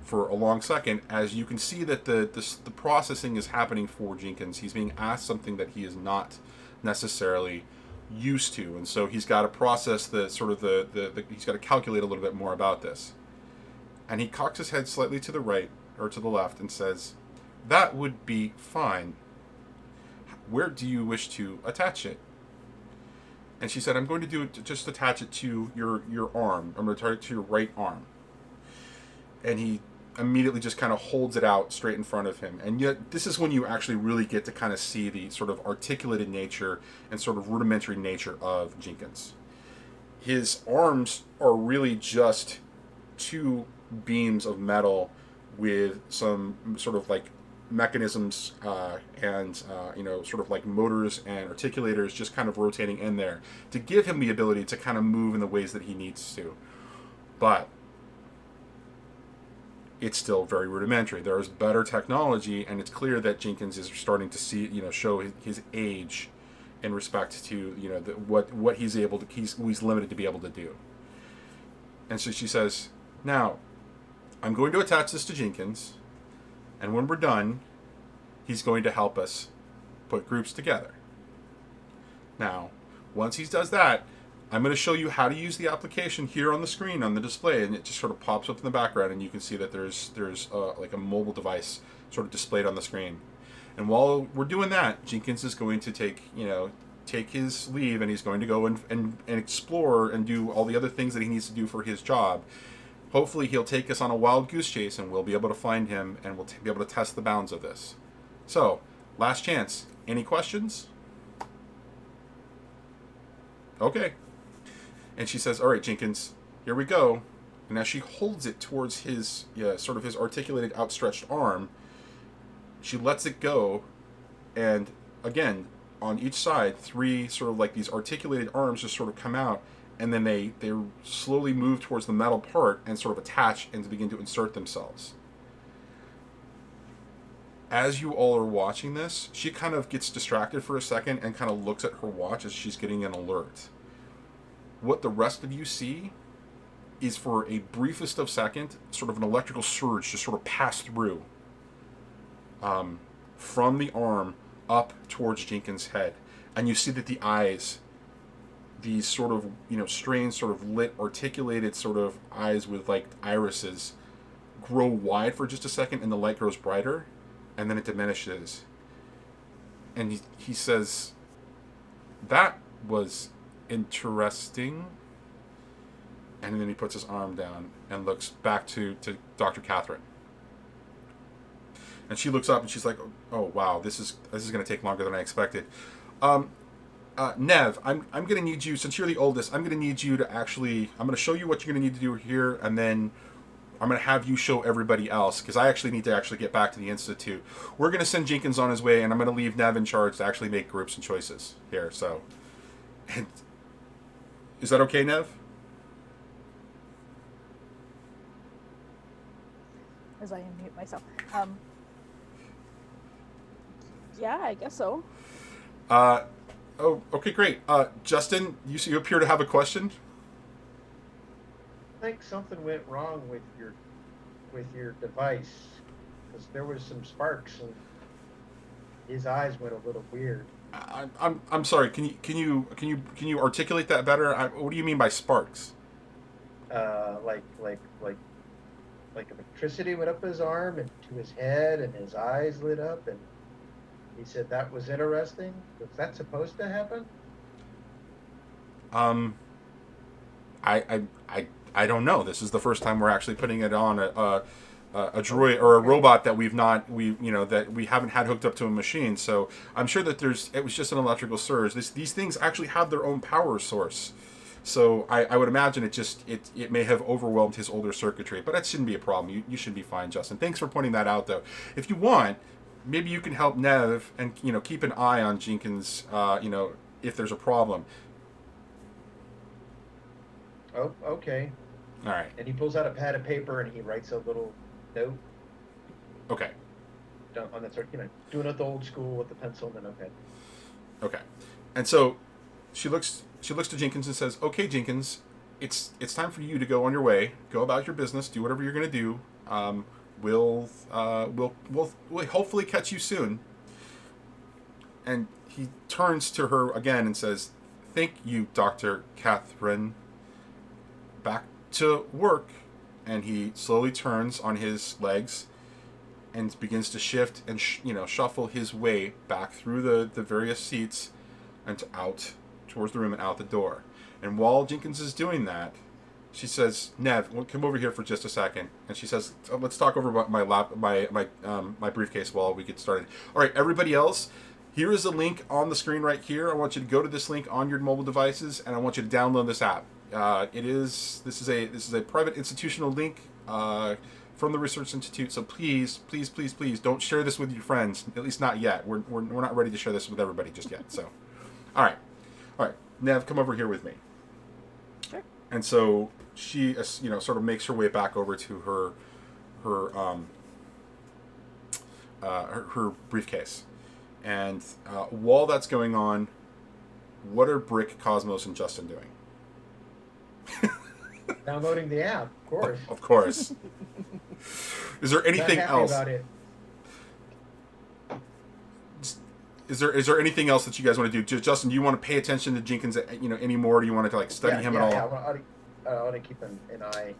S1: for a long second, as you can see that the processing is happening for Jenkins. He's being asked something that he is not necessarily used to, and so he's got to process the sort of the he's got to calculate a little bit more about this. And he cocks his head slightly to the right or to the left and says, "That would be fine. Where do you wish to attach it?" And she said, "I'm going to just attach it to your arm. I'm going to attach it to your right arm." And he immediately just kind of holds it out straight in front of him. And yet, this is when you actually really get to kind of see the sort of articulated nature and sort of rudimentary nature of Jenkins. His arms are really just two beams of metal with some sort of like mechanisms and sort of like motors and articulators just kind of rotating in there to give him the ability to kind of move in the ways that he needs to. But it's still very rudimentary. There is better technology, and it's clear that Jenkins is starting to see, show his age in respect to, what he's able to, he's limited to be able to do. And so she says, "Now, I'm going to attach this to Jenkins, and when we're done, he's going to help us put groups together. Now, once he does that, I'm going to show you how to use the application here on the screen, on the display," and it just sort of pops up in the background, and you can see that there's like a mobile device sort of displayed on the screen. And while we're doing that, Jenkins is going to take his leave, and he's going to go and explore and do all the other things that he needs to do for his job. Hopefully he'll take us on a wild goose chase, and we'll be able to find him, and we'll be able to test the bounds of this. So, last chance. Any questions? Okay. And she says, "All right, Jenkins, here we go." And as she holds it towards his, sort of his articulated, outstretched arm, she lets it go, and again, on each side, three sort of like these articulated arms just sort of come out, and then they slowly move towards the metal part and sort of attach and begin to insert themselves. As you all are watching this, she kind of gets distracted for a second and kind of looks at her watch as she's getting an alert. What the rest of you see is, for a briefest of second, sort of an electrical surge just sort of pass through from the arm up towards Jenkins' head. And you see that the eyes, these sort of, strange sort of lit, articulated sort of eyes with like irises, grow wide for just a second, and the light grows brighter, and then it diminishes. And he says, "That was interesting." And then he puts his arm down and looks back to Dr. Catherine. And she looks up and she's like, "Oh wow, this is going to take longer than I expected." Nev, I'm going to need you, since you're the oldest, I'm going to need you to I'm going to show you what you're going to need to do here, and then I'm going to have you show everybody else, because I actually need to get back to the Institute. We're going to send Jenkins on his way, and I'm going to leave Nev in charge to actually make groups and choices here. So, and is that okay, Nev?
S5: As I unmute myself. Yeah, I guess so.
S1: Oh, okay, great. Justin, you appear to have a question.
S4: I think something went wrong with your device, because there was some sparks and his eyes went a little weird.
S1: I'm sorry. Can you articulate that better? What do you mean by sparks?
S4: Like electricity went up his arm and to his head, and his eyes lit up, and he said that was interesting. Was that supposed to happen?
S1: I don't know. This is the first time we're actually putting it on a droid or a robot that that we haven't had hooked up to a machine. So I'm sure that it was just an electrical surge. These things actually have their own power source. So I would imagine it may have overwhelmed his older circuitry, but that shouldn't be a problem. You should be fine, Justin. Thanks for pointing that out, though. If you want, maybe you can help Nev and keep an eye on Jenkins. If there's a problem.
S4: Oh, okay.
S1: All right.
S4: And he pulls out a pad of paper and he writes a little note.
S1: Okay.
S4: On that sort, doing it the old school with the pencil and the notepad.
S1: Okay. And so she looks to Jenkins and says, "Okay, Jenkins, it's time for you to go on your way. Go about your business. Do whatever you're gonna do. We'll hopefully catch you soon. And he turns to her again and says, "Thank you, Dr. Catherine. Back to work." And he slowly turns on his legs and begins to shift and shuffle his way back through the various seats and out towards the room and out the door. And while Jenkins is doing that, she says, "Nev, come over here for just a second." And she says, "Let's talk over about my briefcase while we get started." All right, everybody else, here is a link on the screen right here. I want you to go to this link on your mobile devices, and I want you to download this app. This is a private institutional link from the Research Institute. So please don't share this with your friends. At least not yet. We're not ready to share this with everybody just yet. So, all right, Nev, come over here with me.
S5: Sure.
S1: And so she, sort of makes her way back over to her briefcase. And while that's going on, what are Brick, Cosmos, and Justin doing?
S4: Downloading the app, of course.
S1: Of course. Is there anything
S4: Not happy
S1: else?
S4: about it.
S1: Is there anything else that you guys want to do? Justin, do you want to pay attention to Jenkins, anymore? Do you want to study him at all?
S4: Yeah, I ought to keep an eye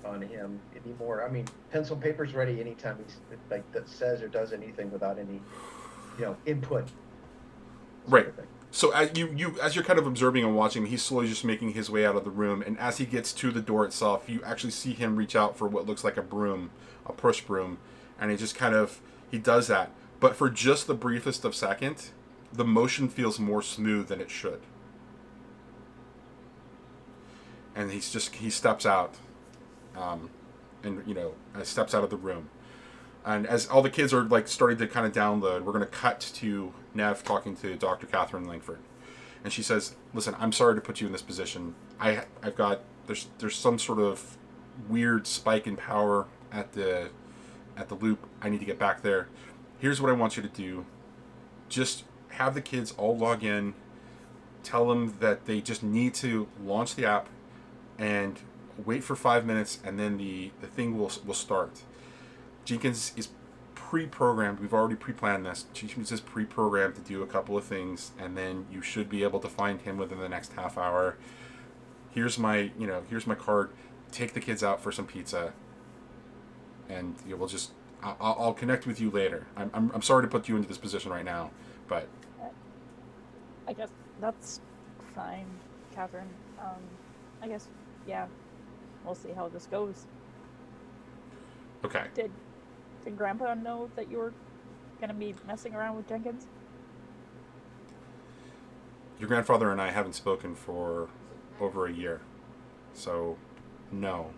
S4: on him anymore. I mean, pencil paper's ready anytime he's that says or does anything without any, input.
S1: Right. So as you're kind of observing and watching, he's slowly just making his way out of the room, and as he gets to the door itself, you actually see him reach out for what looks like a broom, a push broom, and he does that. But for just the briefest of second, the motion feels more smooth than it should. And he steps out, steps out of the room. And as all the kids are starting to kind of download, we're going to cut to Nev talking to Dr. Catherine Langford. And she says, "Listen, I'm sorry to put you in this position. There's some sort of weird spike in power at the loop. I need to get back there. Here's what I want you to do. Just have the kids all log in. Tell them that they just need to launch the app and wait for 5 minutes, and then the thing will start." Jenkins is pre-programmed. We've already pre-planned this. Jenkins is pre-programmed to do a couple of things, and then you should be able to find him within the next half hour. Here's my card. Take the kids out for some pizza, and I'll connect with you later. I'm sorry to put you into this position right now, but
S5: I guess that's fine, Catherine. I guess, yeah, we'll see how this goes.
S1: okay.
S5: Did Grandpa know that you were gonna be messing around with Jenkins?
S1: Your grandfather and I haven't spoken for over a year, so no.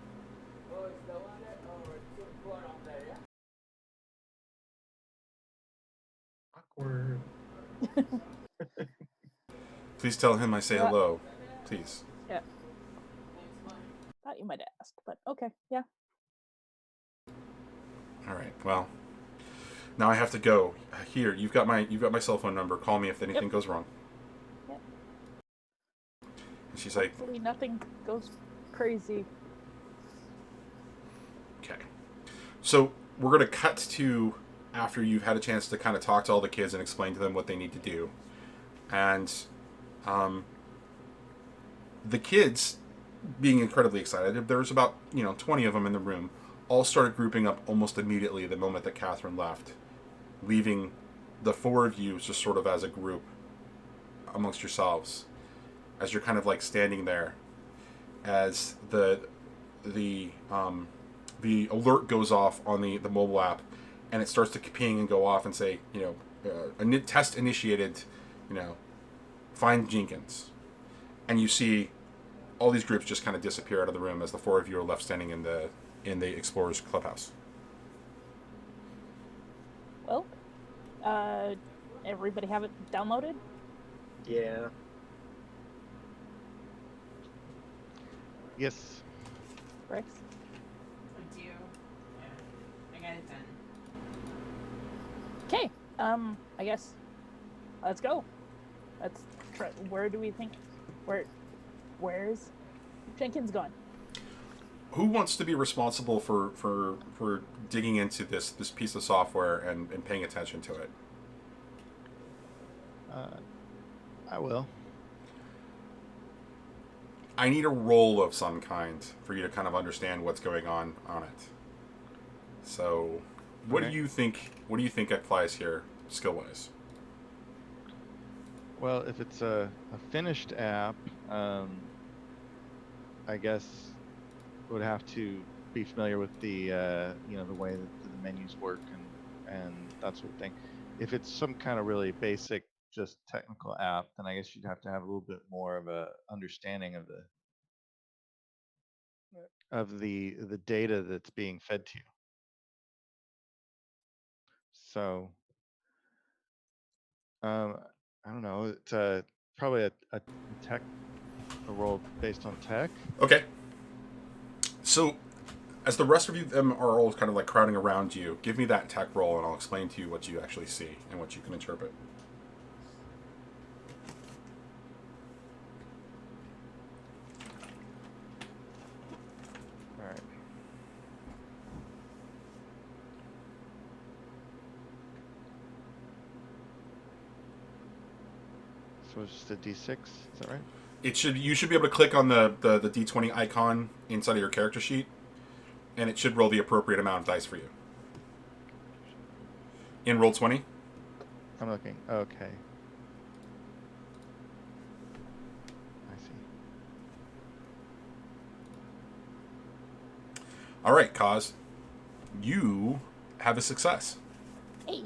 S4: Awkward.
S1: Please tell him I say
S5: Yeah.
S1: hello, please.
S5: Yeah. Thought you might have asked, but okay, yeah.
S1: All right. Well, now I have to go. Here, you've got my cell phone number. Call me if anything goes wrong.
S5: Yep.
S1: And she's like,
S5: Hopefully nothing goes crazy.
S1: okay. So we're gonna cut to after you've had a chance to kind of talk to all the kids and explain to them what they need to do, and the kids, being incredibly excited, there's about 20 of them in the room, all started grouping up almost immediately the moment that Catherine left, leaving the four of you just sort of as a group amongst yourselves, as you're kind of standing there, as the alert goes off on the mobile app, and it starts to ping and go off and say, a test initiated, find Jenkins, and you see all these groups just kind of disappear out of the room as the four of you are left standing in the Explorers Clubhouse.
S5: Well, everybody have it downloaded?
S4: Yeah.
S3: Yes.
S5: Rex?
S2: I do. Yeah. I got it done.
S5: Okay, I guess let's go. Let's try. Where do we think? Where's Jenkins gone.
S1: Who wants to be responsible for digging into this piece of software and paying attention to it?
S3: I will.
S1: I need a roll of some kind for you to kind of understand what's going on it. So, what
S3: Okay.
S1: do you think? What do you think applies here, skill wise?
S3: Well, if it's a finished app, I guess would have to be familiar with the the way that the menus work and that sort of thing. If it's some kind of really basic, just technical app, then I guess you'd have to have a little bit more of a understanding of the data that's being fed to you. So I don't know. It's probably a tech a role based on tech.
S1: Okay. So, as the rest of you them are all kind of like crowding around you, give me that tech roll, and I'll explain to you what you actually see and what you can interpret.
S3: All right. So it's just a D6, is that right?
S1: You should be able to click on the D20 icon inside of your character sheet, and it should roll the appropriate amount of dice for you. In roll 20.
S3: I'm looking. Okay. I see.
S1: All right, Cos, you have a success.
S5: Hey.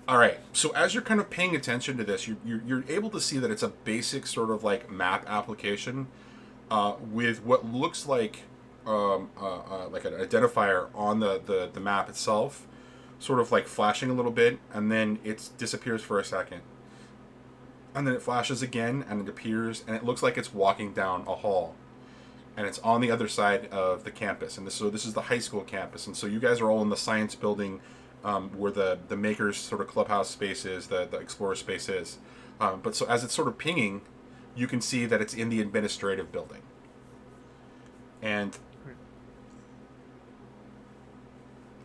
S1: All right. So as you're kind of paying attention to this, you're able to see that it's a basic sort of like map application with what looks like an identifier on the map itself, sort of like flashing a little bit, and then it disappears for a second. And then it flashes again, and it appears, and it looks like it's walking down a hall. And it's on the other side of the campus. And so this is the high school campus. And so you guys are all in the science building where the maker's sort of clubhouse space is, the explorer space is. But so as it's sort of pinging, you can see that it's in the administrative building. And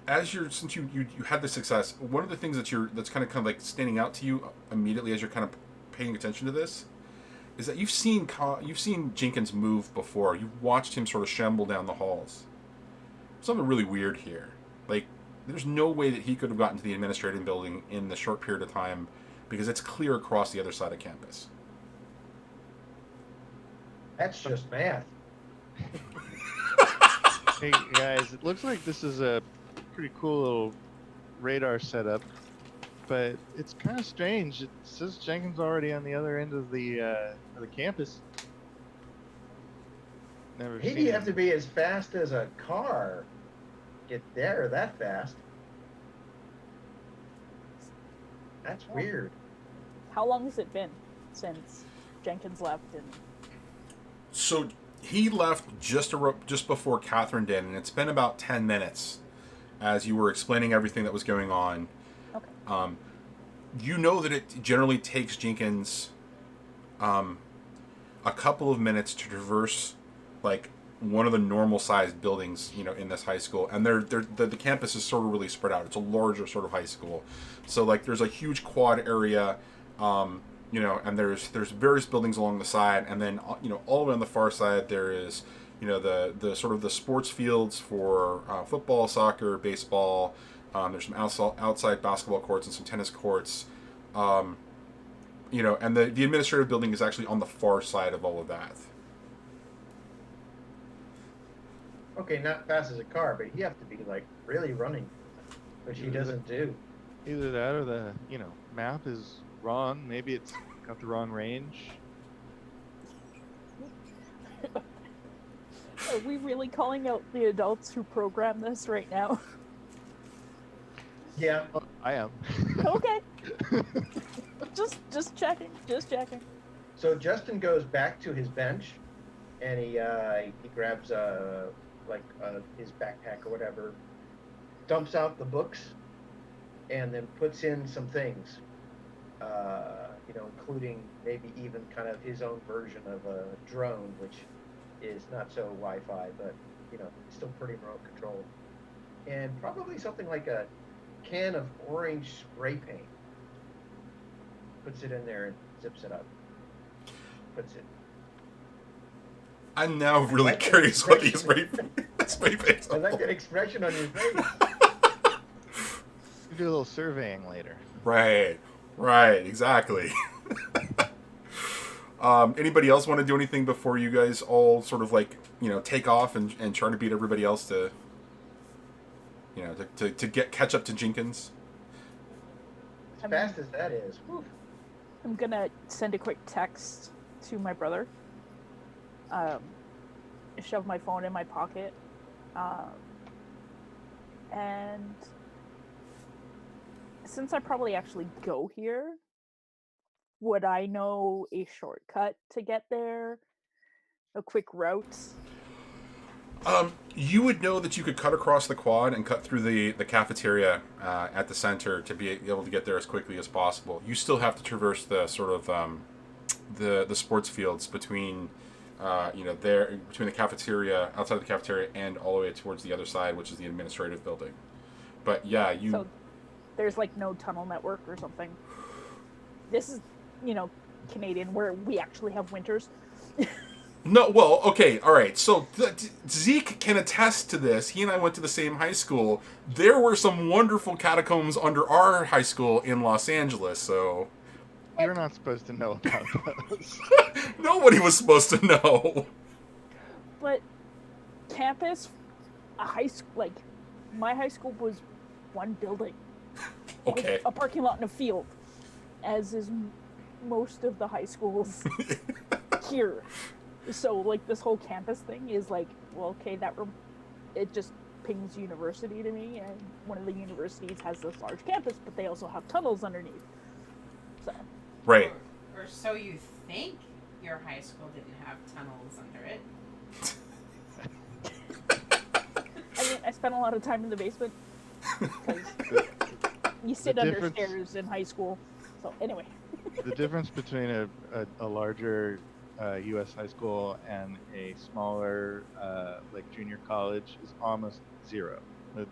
S1: since you had the success, one of the things that's kind of like standing out to you immediately as you're kind of paying attention to this is that you've seen Jenkins move before. You've watched him sort of shamble down the halls. Something really weird here. Like, there's no way that he could have gotten to the administrative building in the short period of time because it's clear across the other side of campus.
S4: That's just math.
S3: Hey guys, it looks like this is a pretty cool little radar setup, but it's kind of strange. It says Jenkins already on the other end of the campus. Never
S4: Maybe
S3: seen
S4: you have
S3: him.
S4: to be as fast as a car. Get there that fast. That's weird.
S5: How long has it been since Jenkins left? And
S1: So he left just before Catherine did, and it's been about 10 minutes as you were explaining everything that was going on.
S5: okay.
S1: You know that it generally takes Jenkins a couple of minutes to traverse like one of the normal sized buildings, in this high school, and the campus is sort of really spread out. It's a larger sort of high school, so like there's a huge quad area, and there's various buildings along the side, and then all the way on the far side there is the sort of the sports fields for football, soccer, baseball. There's some outside basketball courts and some tennis courts. And the administrative building is actually on the far side of all of that.
S4: Okay, not fast as a car, but you have to be like really running, which he doesn't do.
S3: Either that or the map is wrong. Maybe it's got the wrong range.
S5: Are we really calling out the adults who program this right now?
S4: Yeah.
S3: Oh, I am.
S5: Okay. Just checking.
S4: So Justin goes back to his bench, and he grabs his backpack or whatever, dumps out the books, and then puts in some things, including maybe even kind of his own version of a drone, which is not so Wi-Fi, but still pretty remote controlled. And probably something like a can of orange spray paint. Puts it in there and zips it up. Puts it.
S1: I'm now
S4: I
S1: really
S4: like that
S1: curious what these
S4: expression.
S1: spray paints
S4: I
S1: are.
S4: like that expression on your face.
S3: You do a little surveying later.
S1: Right, exactly. Anybody else want to do anything before you guys all sort of like, take off and try to beat everybody else to, to catch up to Jenkins?
S4: As fast as that is. Whew.
S5: I'm gonna send a quick text to my brother. Shove my phone in my pocket, and since I probably actually go here, would I know a shortcut to get there? A quick route?
S1: You would know that you could cut across the quad and cut through the cafeteria at the center to be able to get there as quickly as possible. You still have to traverse the sort of the sports fields between between the cafeteria, outside of the cafeteria, and all the way towards the other side, which is the administrative building. But yeah,
S5: So there's like no tunnel network or something. This is, Canadian, where we actually have winters.
S1: No, well, okay, all right. So Zeke can attest to this. He and I went to the same high school. There were some wonderful catacombs under our high school in Los Angeles. So
S3: You're not supposed to know about those.
S1: nobody was supposed to know.
S5: But campus, a high school, like my high school was one building. It was
S1: Okay.
S5: a parking lot and a field, as is most of the high schools here. So like this whole campus thing is like, well, okay, it just pings university to me, and one of the universities has this large campus, but they also have tunnels underneath. So
S1: Right.
S2: Or so you think your high school didn't have tunnels under it.
S5: I mean, I spent a lot of time in the basement because you sit
S3: The
S5: under
S3: difference-
S5: stairs in high school. So anyway,
S3: The difference between a larger U.S. high school and a smaller, like junior college, is almost zero.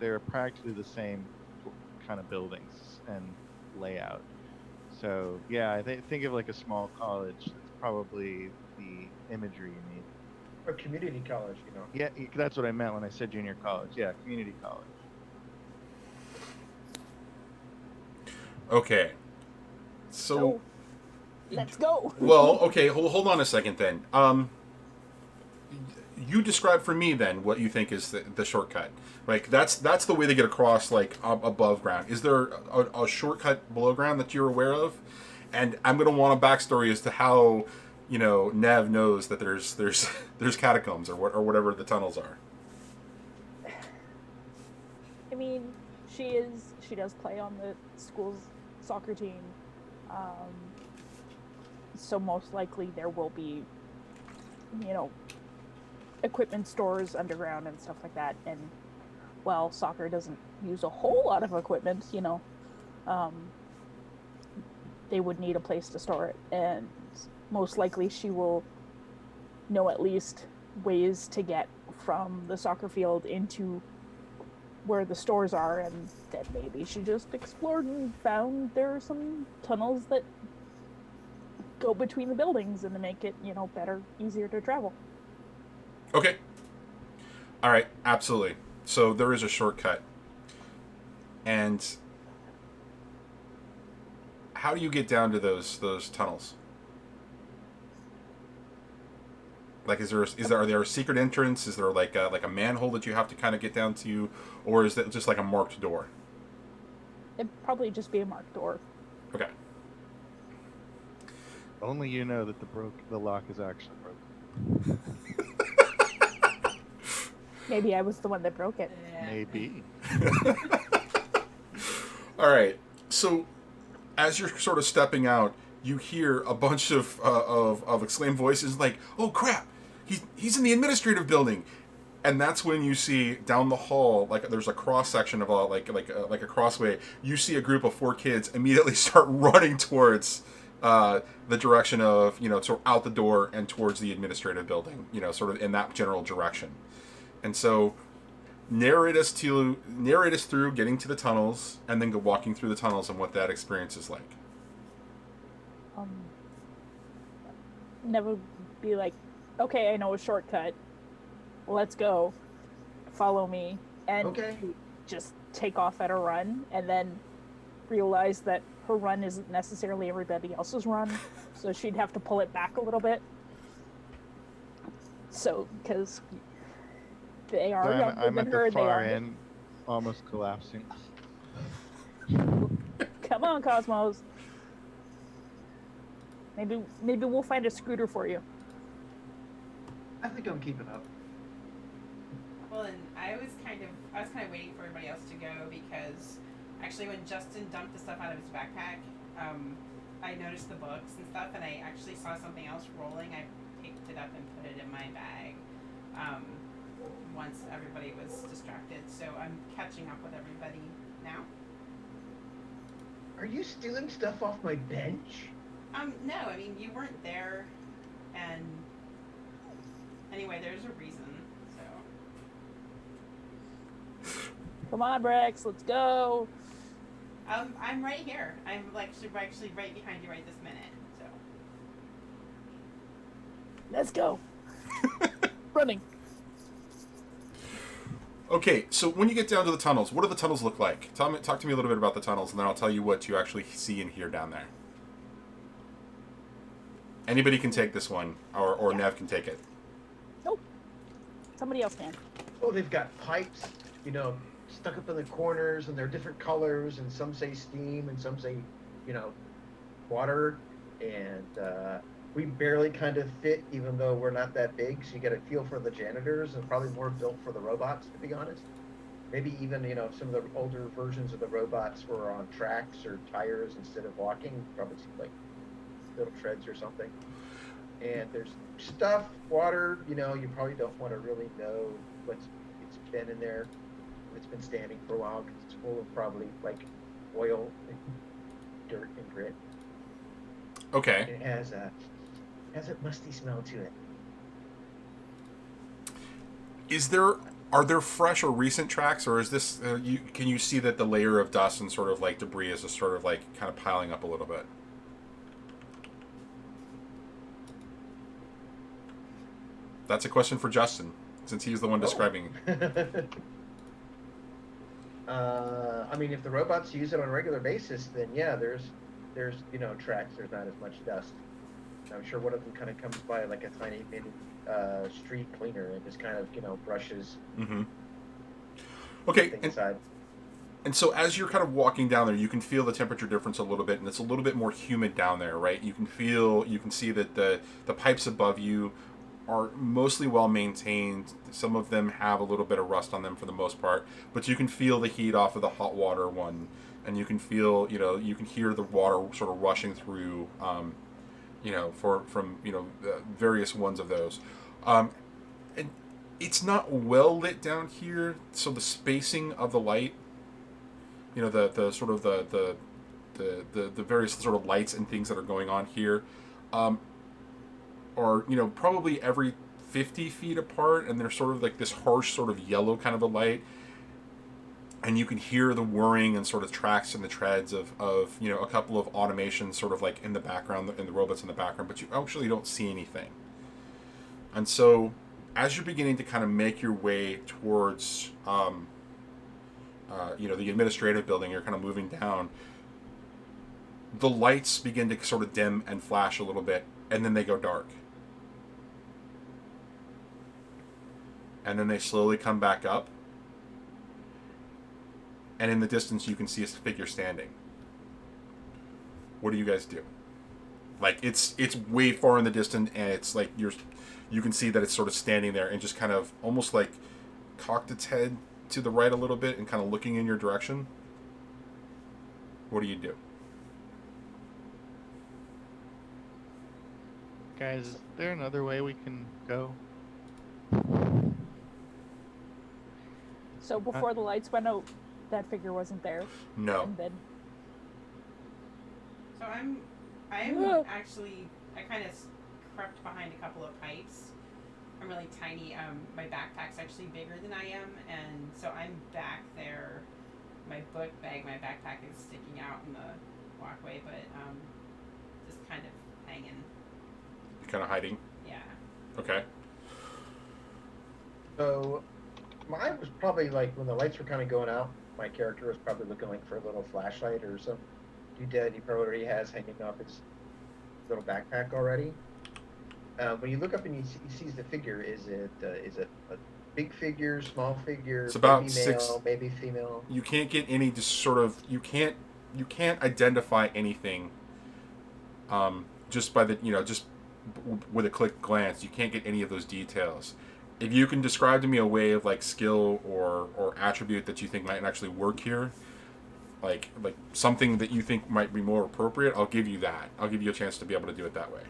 S3: They're practically the same kind of buildings and layout. So yeah, think of like a small college. It's probably the imagery you need.
S4: Or community college,
S3: Yeah, that's what I meant when I said junior college. Yeah, community college.
S1: Okay. So
S5: let's go.
S1: well, okay, hold on a second then. You describe for me then what you think is the shortcut. Like that's the way they get across like above ground. Is there a shortcut below ground that you're aware of? And I'm gonna want a backstory as to how Nev knows that there's catacombs or whatever the tunnels are.
S5: I mean, she does play on the school's soccer team, so most likely there will be, equipment stores underground and stuff like that. And while soccer doesn't use a whole lot of equipment, they would need a place to store it, and most likely she will know at least ways to get from the soccer field into where the stores are, and then maybe she just explored and found there are some tunnels that go between the buildings and to make it, better, easier to travel.
S1: Okay. All right. Absolutely. So there is a shortcut. And how do you get down to those tunnels? Like, are there a secret entrance? Is there like a manhole that you have to kind of get down to, or is that just like a marked door?
S5: It'd probably just be a marked door.
S1: Okay.
S3: Only you know that the lock is actually broken.
S5: Maybe I was the one that broke it.
S2: Yeah.
S3: Maybe.
S1: All right. So, as you're sort of stepping out, you hear a bunch of exclaimed voices like, "Oh crap! He's in the administrative building," and that's when you see down the hall, like there's a cross section of like a crossway. You see a group of 4 kids immediately start running towards the direction of, sort of out the door and towards the administrative building, sort of in that general direction. And so narrate us through getting to the tunnels and then go walking through the tunnels and what that experience is like.
S5: Never be like, okay, I know a shortcut. Let's go. Follow me. And
S4: Okay.
S5: just take off at a run and then realize that her run isn't necessarily everybody else's run. So she'd have to pull it back a little bit. So, because they are
S3: So
S5: younger
S3: I'm
S5: than
S3: at
S5: her,
S3: the
S5: they
S3: far
S5: are.
S3: end, almost collapsing.
S5: Come on, Cosmos. Maybe we'll find a scooter for you.
S4: I think I'm keeping up.
S2: Well, and I was kind of waiting for everybody else to go because actually when Justin dumped the stuff out of his backpack, I noticed the books and stuff, and I actually saw something else rolling. I picked it up and put it in my bag. Once everybody was distracted, so I'm catching up with everybody now.
S4: Are you stealing stuff off my bench?
S2: No, I mean you weren't there, and anyway, there's a reason. So.
S5: Come on, Brex, let's go.
S2: I'm right here. I'm actually right behind you right this minute. So.
S5: Let's go. Running.
S1: Okay, so when you get down to the tunnels, what do the tunnels look like? Talk to me a little bit about the tunnels, and then I'll tell you what you actually see and hear down there. Anybody can take this one, or Nev can take it.
S5: Nope. Somebody else can.
S4: Oh, they've got pipes, stuck up in the corners, and they're different colors, and some say steam, and some say, water, and we barely kind of fit, even though we're not that big, so you get a feel for the janitors, and probably more built for the robots, to be honest. Maybe even, some of the older versions of the robots were on tracks or tires instead of walking, probably seemed like little treads or something. And there's stuff, water, you probably don't want to really know it's been in there. It's been standing for a while because it's full of probably like oil and dirt and grit.
S1: Okay.
S4: It has a musty smell to it.
S1: Are there fresh or recent tracks, or is this can you see that the layer of dust and sort of like debris is just sort of like kind of piling up a little bit? That's a question for Justin, since he's the one describing it.
S4: I mean, if the robots use it on a regular basis, then yeah, there's tracks. There's not as much dust. I'm sure one of them kind of comes by like a tiny mini street cleaner and just kind of brushes.
S1: Mm-hmm. Okay.
S4: Inside.
S1: And so as you're kind of walking down there, you can feel the temperature difference a little bit, and it's a little bit more humid down there, right? You can see that the pipes above you are mostly well maintained. Some of them have a little bit of rust on them for the most part, but you can feel the heat off of the hot water one, and you can feel, you can hear the water sort of rushing through, from various ones of those. And it's not well lit down here, so the spacing of the light, the sort of the various sort of lights and things that are going on here, are probably every 50 feet apart, and they're sort of like this harsh sort of yellow kind of a light, and you can hear the whirring and sort of tracks and the treads of a couple of automations sort of like in the background, and the robots in the background, but you actually don't see anything. And so as you're beginning to kind of make your way towards the administrative building, you're kind of moving down, the lights begin to sort of dim and flash a little bit, and then they go dark. And then they slowly come back up. And in the distance, you can see a figure standing. What do you guys do? Like, it's way far in the distance, and it's like you can see that it's sort of standing there and just kind of almost like cocked its head to the right a little bit and kind of looking in your direction. What do you do?
S3: Guys, is there another way we can go?
S5: So before the lights went out, that figure wasn't there.
S1: No.
S5: And then
S2: So I'm I'm
S5: Ugh.
S2: actually, I kind of crept behind a couple of pipes. I'm really tiny. My backpack's actually bigger than I am, and so I'm back there. My book bag, my backpack is sticking out in the walkway, but just kind of hanging.
S1: You're kind of hiding.
S2: Yeah.
S1: Okay.
S4: So mine was probably like when the lights were kind of going out. My character was probably looking like for a little flashlight or some doodad he probably already has hanging off his little backpack already. When you look up and he sees the figure, is it a big figure, small figure,
S1: It's about
S4: maybe
S1: six.
S4: male, maybe female?
S1: You can't get any just sort of. You can't identify anything. Just by the just with a quick glance, you can't get any of those details. If you can describe to me a way of like skill or attribute that you think might actually work here, like something that you think might be more appropriate, I'll give you that. I'll give you a chance to be able to do it that way.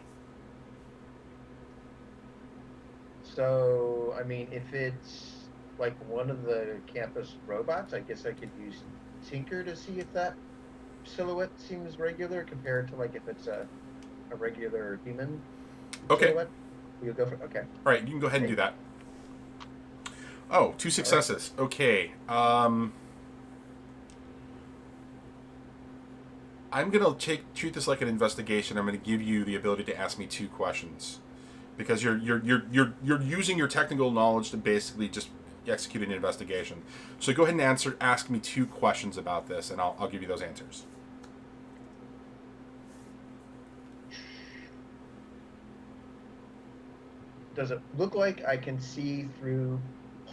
S4: So, I mean, if it's like one of the campus robots, I guess I could use Tinker to see if that silhouette seems regular compared to like if it's a regular human
S1: Okay.
S4: silhouette. You'll go for okay.
S1: All right, you can go ahead and do that. Oh, 2 successes. Okay. I'm gonna treat this like an investigation. I'm gonna give you the ability to ask me 2 questions because you're using your technical knowledge to basically just execute an investigation. So go ahead and ask me 2 questions about this, and I'll give you those answers.
S4: Does it look like I can see through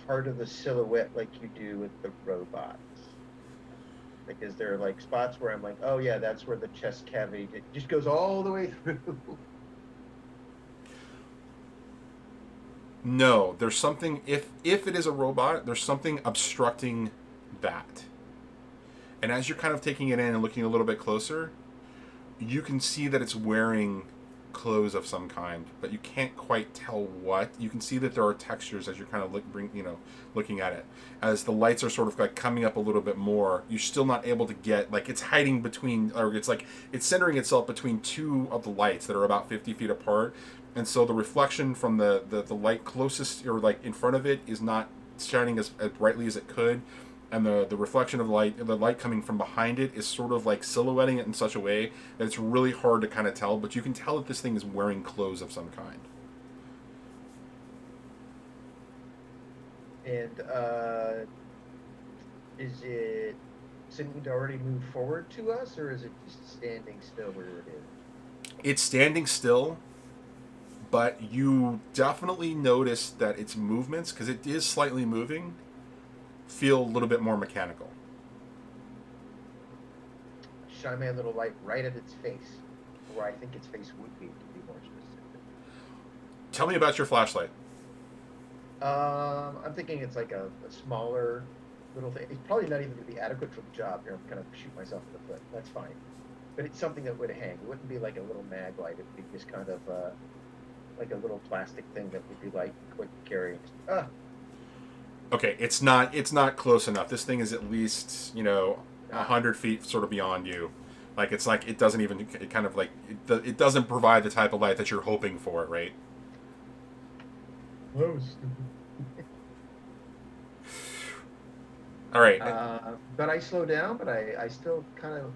S4: part of the silhouette like you do with the robots? Like, is there like spots where I'm like, oh yeah, that's where the chest cavity it just goes all the way through?
S1: No, there's something. If it is a robot, there's something obstructing that. And as you're kind of taking it in and looking a little bit closer, you can see that it's wearing clothes of some kind, but you can't quite tell what. You can see that there are textures as you're kind of looking at it. As the lights are sort of like coming up a little bit more, you're still not able to get, like, it's hiding between, or it's like it's centering itself between 2 of the lights that are about 50 feet apart, and so the reflection from the light closest or like in front of it is not shining as brightly as it could, and the reflection of the light coming from behind it is sort of like silhouetting it in such a way that it's really hard to kind of tell, but you can tell that this thing is wearing clothes of some kind.
S4: And is it seeming to already move forward to us, or is it just standing still where it is?
S1: It's standing still, but you definitely notice that its movements, because it is slightly moving, feel a little bit more mechanical.
S4: Shine my little light right at its face, where I think its face would be, to be more specific.
S1: Tell me about your flashlight.
S4: I'm thinking it's like a smaller little thing. It's probably not even going to be adequate for the job. I'm kind of shoot myself in the foot. That's fine. But it's something that would hang. It wouldn't be like a little mag light. It would be just kind of like a little plastic thing that would be light, quick carrying.
S1: Okay, it's not close enough. This thing is at least 100 feet sort of beyond you. Like it doesn't even, it kind of like it doesn't provide the type of light that you're hoping for, right? All right.
S4: But I slow down, but I still kind of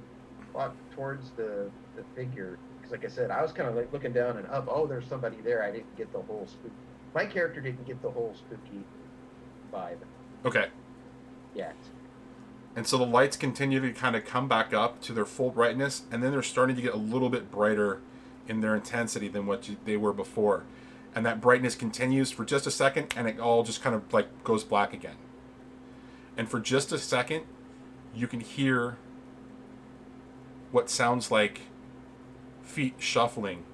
S4: walk towards the figure. Because like I said, I was kind of like looking down and up. Oh, there's somebody there. I didn't get the whole spooky. My character didn't get the whole spooky vibe
S1: Okay.
S4: yet.
S1: And so the lights continue to kind of come back up to their full brightness, and then they're starting to get a little bit brighter in their intensity than what they were before. And that brightness continues for just a second, and it all just kind of like goes black again. And for just a second, you can hear what sounds like feet shuffling,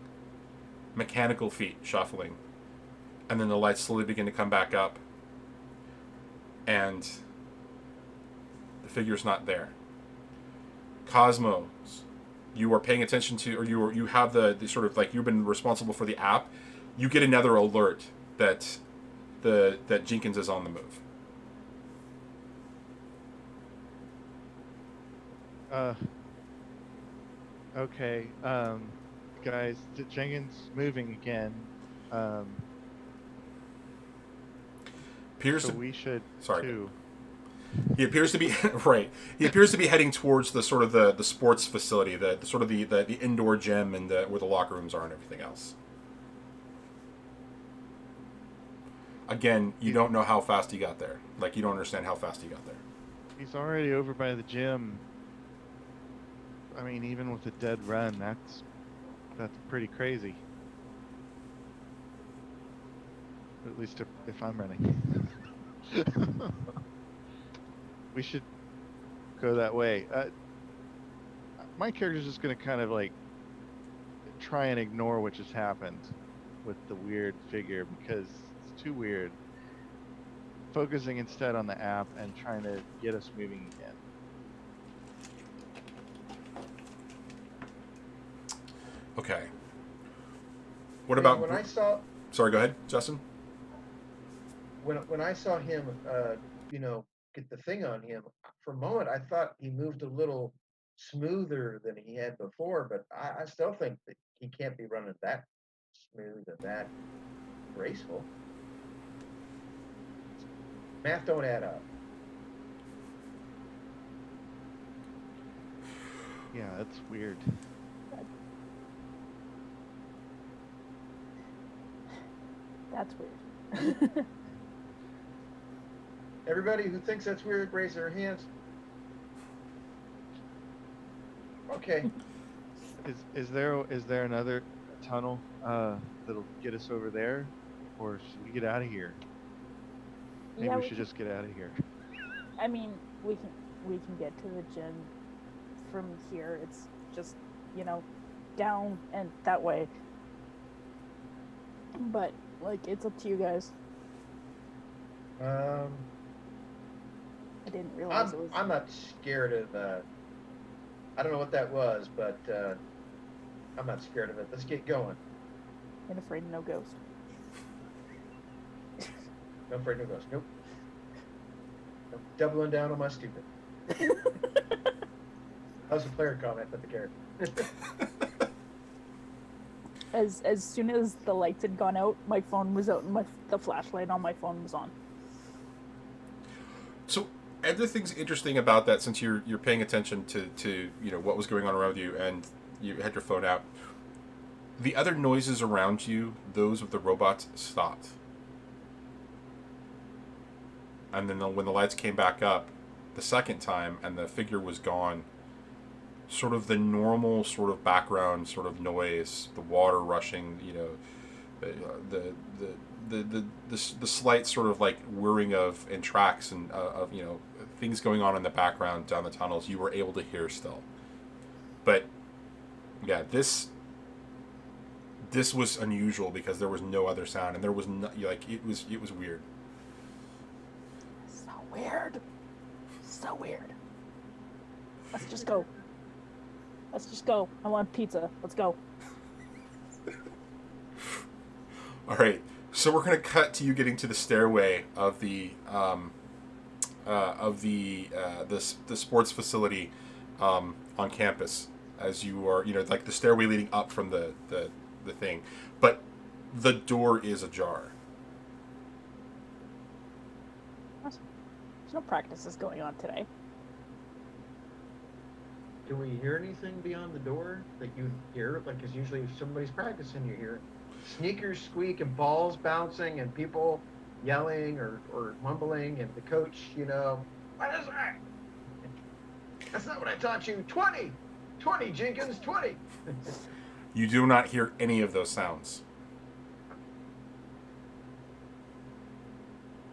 S1: mechanical feet shuffling. And then the lights slowly begin to come back up, and the figure's not there. Cosmo, you are paying attention to, or you have the sort of like, you've been responsible for the app. You get another alert that that Jenkins is on the move.
S3: Okay. guys. Jenkins moving again. So
S1: Pierson,
S3: we should
S1: sorry.
S3: too.
S1: He appears to be right. He appears to be heading towards the sort of the sports facility, the sort of the indoor gym and where the locker rooms are and everything else. Again, you don't know how fast he got there. Like, you don't understand how fast he got there.
S3: He's already over by the gym. I mean, even with a dead run, that's pretty crazy. At least if I'm running. We should go that way. My character's just gonna kind of like try and ignore what just happened with the weird figure because it's too weird. Focusing instead on the app and trying to get us moving again.
S1: Okay. What about
S4: when I saw?
S1: Sorry, go ahead, Justin.
S4: When I saw him, get the thing on him, for a moment I thought he moved a little smoother than he had before, but I still think that he can't be running that smooth and that graceful. Math don't add up.
S3: Yeah, that's weird.
S5: That's weird.
S4: Everybody who thinks that's weird, raise their hands. Okay.
S3: Is there another tunnel that'll get us over there, or should we get out of here? Maybe
S5: Yeah,
S3: we should just get out of here.
S5: I mean, we can get to the gym from here. It's just, down and that way. But like, it's up to you guys. I didn't realize it was.
S4: I'm not scared of. I don't know what that was, but I'm not scared of it. Let's get going.
S5: And afraid of no ghost.
S4: No afraid no ghost. Nope. I'm doubling down on my stupid. That was a player comment, not the character.
S5: As soon as the lights had gone out, my phone was out and the flashlight on my phone was on.
S1: So, other things interesting about that, since you're paying attention to what was going on around you and you had your phone out, the other noises around you, those of the robots, stopped. And then when the lights came back up the second time and the figure was gone, sort of the normal sort of background sort of noise, the water rushing, the slight sort of like whirring of and tracks and of things going on in the background down the tunnels, you were able to hear still. But yeah, this was unusual because there was no other sound and there was no, it was weird.
S5: So weird. So weird. Let's just go. I want pizza. Let's go.
S1: All right. So we're gonna cut to you getting to the stairway of the sports facility on campus, as you are like the stairway leading up from the thing, but the door is ajar.
S5: Awesome. There's no practices going on today.
S4: Do we hear anything beyond the door that you hear? Like, because usually if somebody's practicing, you hear sneakers squeak and balls bouncing and people yelling or mumbling, and the coach, what is that? That's not what I taught you. 20, Jenkins, 20.
S1: You do not hear any of those sounds.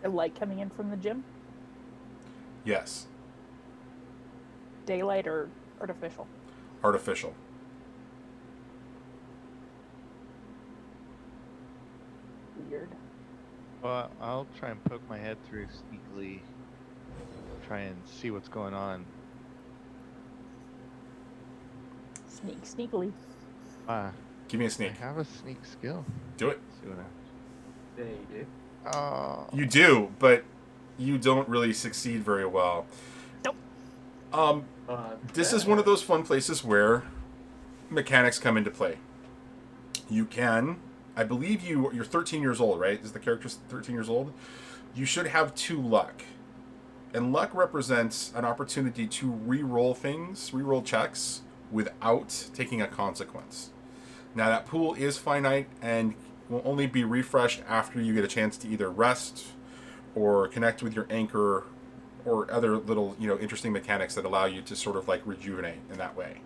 S5: A light coming in from the gym?
S1: Yes.
S5: Daylight or artificial?
S1: Artificial.
S5: Weird.
S3: Well, I'll try and poke my head through sneakily, try and see what's going on.
S5: Sneakily.
S1: Give me a sneak.
S3: I have a sneak skill.
S1: Do it.
S3: Let's see what happens.
S4: They do.
S3: Oh.
S1: You do, but you don't really succeed very well.
S5: Nope.
S1: This is one of those fun places where mechanics come into play. you can, I believe you're 13 years old, right? Is the character 13 years old? You should have 2 luck. And luck represents an opportunity to re-roll things, re-roll checks, without taking a consequence. Now, that pool is finite and will only be refreshed after you get a chance to either rest or connect with your anchor or other little, interesting mechanics that allow you to sort of like rejuvenate in that way.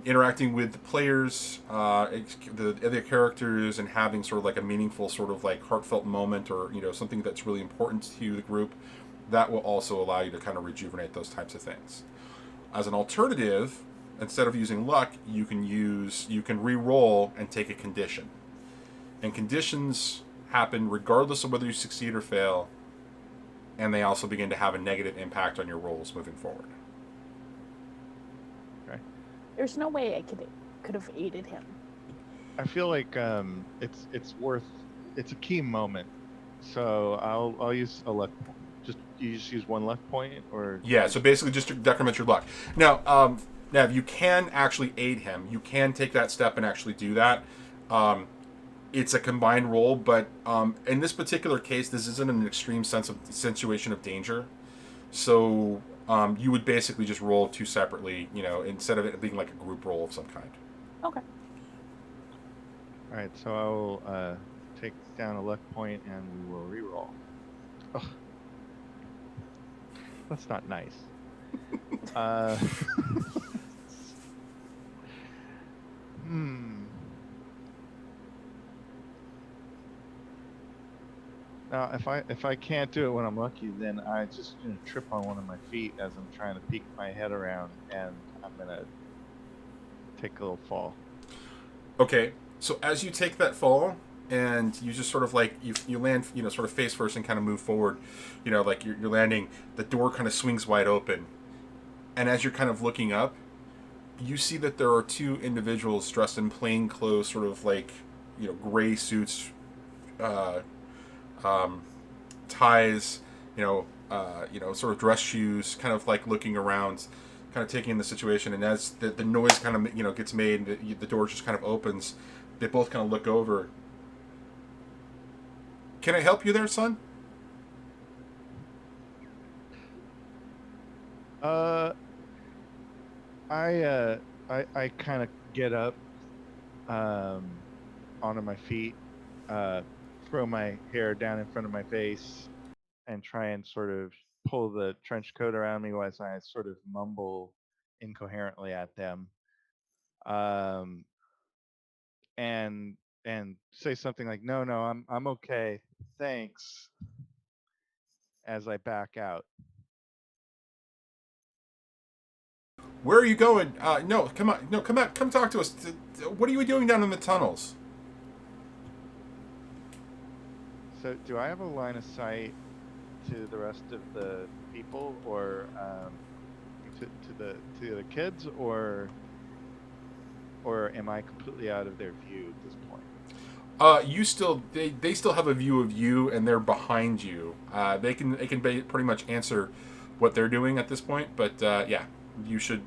S1: Interacting with the players, the other characters, and having sort of like a meaningful, sort of like heartfelt moment, or something that's really important to the group, that will also allow you to kind of rejuvenate those types of things. As an alternative, instead of using luck, you can re-roll and take a condition. And conditions happen regardless of whether you succeed or fail, and they also begin to have a negative impact on your rolls moving forward.
S3: Okay.
S5: There's no way I could have aided him.
S3: I feel like it's a key moment. So I'll use a luck point. You just use 1 luck point, or
S1: Yeah, so basically just to decrement your luck. Now, if you can actually aid him, you can take that step and actually do that. It's a combined roll, but in this particular case, this isn't an extreme situation of danger. So you would basically just roll 2 separately, instead of it being like a group roll of some kind.
S5: Okay.
S3: All right, so I'll take down a luck point and we will re-roll. Ugh. That's not nice. Now, if I can't do it when I'm lucky, then I just trip on one of my feet as I'm trying to peek my head around, and I'm gonna take a little fall.
S1: Okay, so as you take that fall, and you just sort of like you land, sort of face first and kind of move forward, like you're landing. The door kind of swings wide open, and as you're kind of looking up, you see that there are 2 individuals dressed in plain clothes, sort of like gray suits, ties, sort of dress shoes, kind of like looking around, kind of taking in the situation. And as the noise kind of gets made, the door just kind of opens. They both kind of look over. Can I help you there, son?
S3: I kind of get up onto my feet, throw my hair down in front of my face, and try and sort of pull the trench coat around me as I sort of mumble incoherently at them, and say something like, "No, I'm okay, thanks," as I back out.
S1: Where are you going? No, come on. No, come out. Come talk to us. What are you doing down in the tunnels?
S3: So, do I have a line of sight to the rest of the people, or to the other kids, or am I completely out of their view at this point?
S1: They still have a view of you, and they're behind you. They can pretty much answer what they're doing at this point. But yeah, you should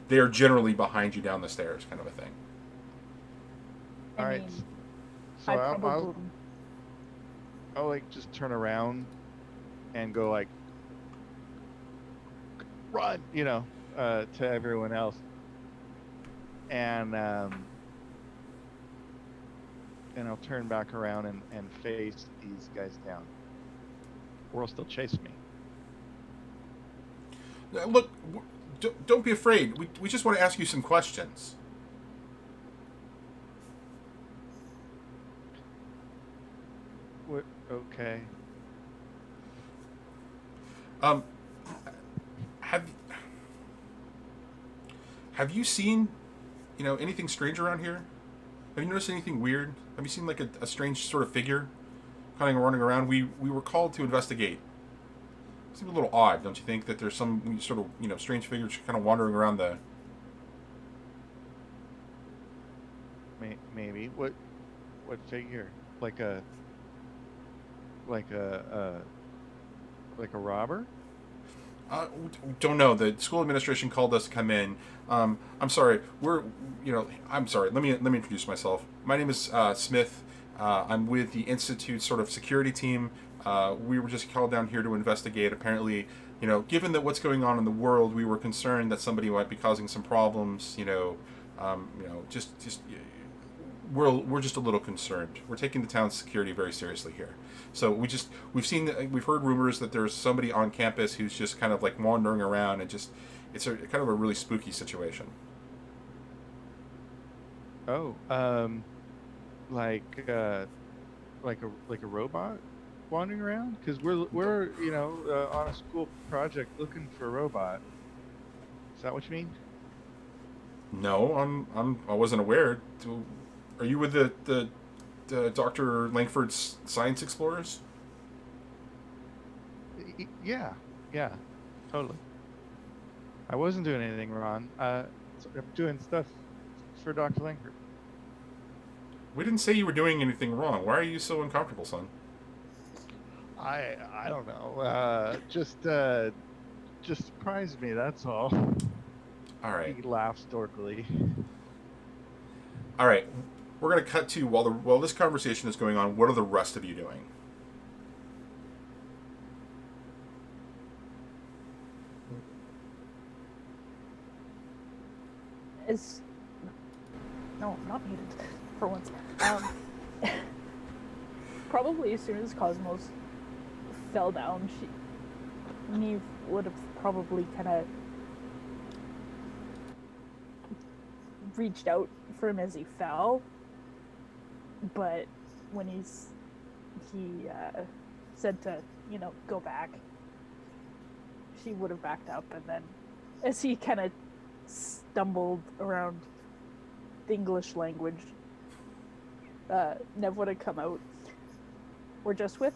S1: they are generally behind you down the stairs, kind of a thing.
S3: All right. So I'll like just turn around and go like, run, to everyone else, and I'll turn back around and face these guys down, or else they'll chase me.
S1: Look, don't be afraid. We just want to ask you some questions.
S3: What? Okay.
S1: Have you seen, anything strange around here? Have you noticed anything weird? Have you seen like a strange sort of figure kind of running around? We were called to investigate. It seems a little odd, don't you think, that there's some sort of strange figure kind of wandering around the...
S3: Maybe. What figure? Like a robber?
S1: Don't know. The school administration called us to come in. I'm sorry. I'm sorry. Let me introduce myself. My name is Smith. I'm with the Institute's sort of security team. We were just called down here to investigate. Apparently, given that what's going on in the world, we were concerned that somebody might be causing some problems. Just we're just a little concerned. We're taking the town's security very seriously here. So we've heard rumors that there's somebody on campus who's just kind of like wandering around and just it's kind of a really spooky situation.
S3: Oh, like a robot wandering around? Because we're on a school project looking for a robot. Is that what you mean?
S1: No, I wasn't aware. Are you with the Dr. Langford's Science Explorers?
S3: Yeah, totally. I wasn't doing anything wrong. I'm doing stuff for Dr. Langford.
S1: We didn't say you were doing anything wrong. Why are you so uncomfortable, son?
S3: I don't know. Just surprised me. That's all.
S1: All right.
S3: He laughs dorkily.
S1: All right. We're gonna cut to while this conversation is going on. What are the rest of you doing?
S5: No, not muted for once. Probably as soon as Cosmos fell down, Neve would have probably kind of reached out for him as he fell, but when he said to go back, she would have backed up, and then as he kind of stumbled around the English language, Nev would have come out. We're just with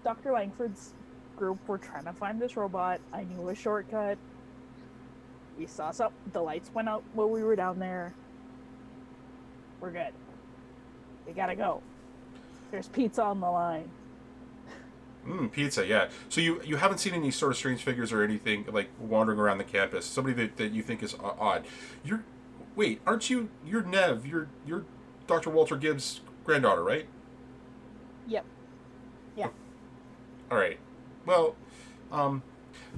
S5: Dr. Langford's group. We're trying to find this robot. I knew a shortcut. We saw the lights went out while we were down there. We're good. We gotta go. There's pizza on the line.
S1: Pizza, yeah. So you haven't seen any sort of strange figures or anything like wandering around the campus? Somebody that you think is odd. Aren't you? You're Nev. You're Dr. Walter Gibbs' granddaughter, right?
S5: Yep. Yeah.
S1: All right. Well,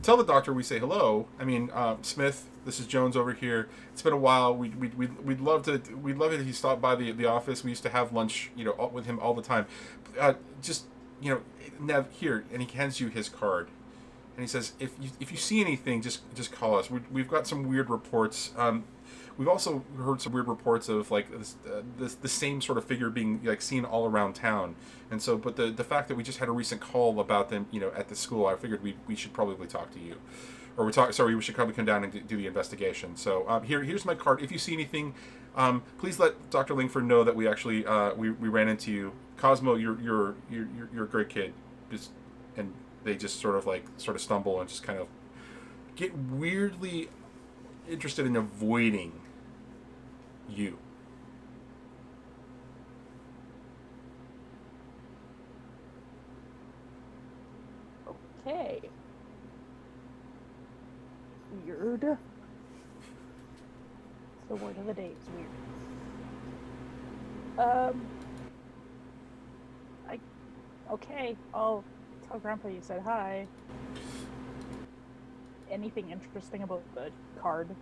S1: tell the doctor we say hello. I mean, Smith. This is Jones over here. It's been a while. We'd love it if he stopped by the office. We used to have lunch, with him all the time. Nev, here, and he hands you his card, and he says, if you see anything, just call us. We've got some weird reports. We've also heard some weird reports of like the same sort of figure being like seen all around town, and so. But the fact that we just had a recent call about them, at the school, I figured we should probably talk to you, or we should probably come down and do the investigation. So here's my card. If you see anything, please let Dr. Langford know that we actually we ran into you. Cosmo, you're a great kid. And they just sort of stumble and just kind of get weirdly interested in avoiding you.
S5: Okay. Weird. It's the word of the day. It's weird. Okay, I'll tell Grandpa you said hi. Anything interesting about the card?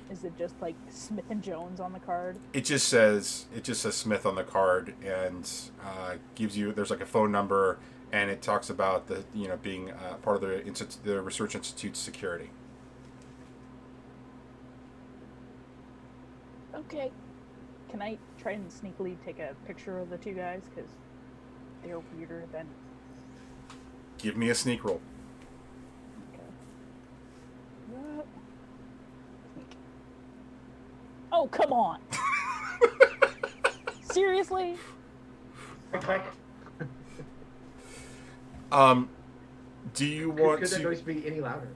S5: Is it just like Smith and Jones on the card?
S1: It just says Smith on the card, and gives you, there's like a phone number, and it talks about the being part of the Research Institute's security.
S5: Okay. Can I try and sneakily take a picture of the two guys? Because they're weirder than...
S1: Give me a sneak roll.
S5: Okay. Sneak. Oh, come on! Seriously?
S4: Quick.
S1: Do you want
S4: Could that
S1: to...
S4: noise be any louder?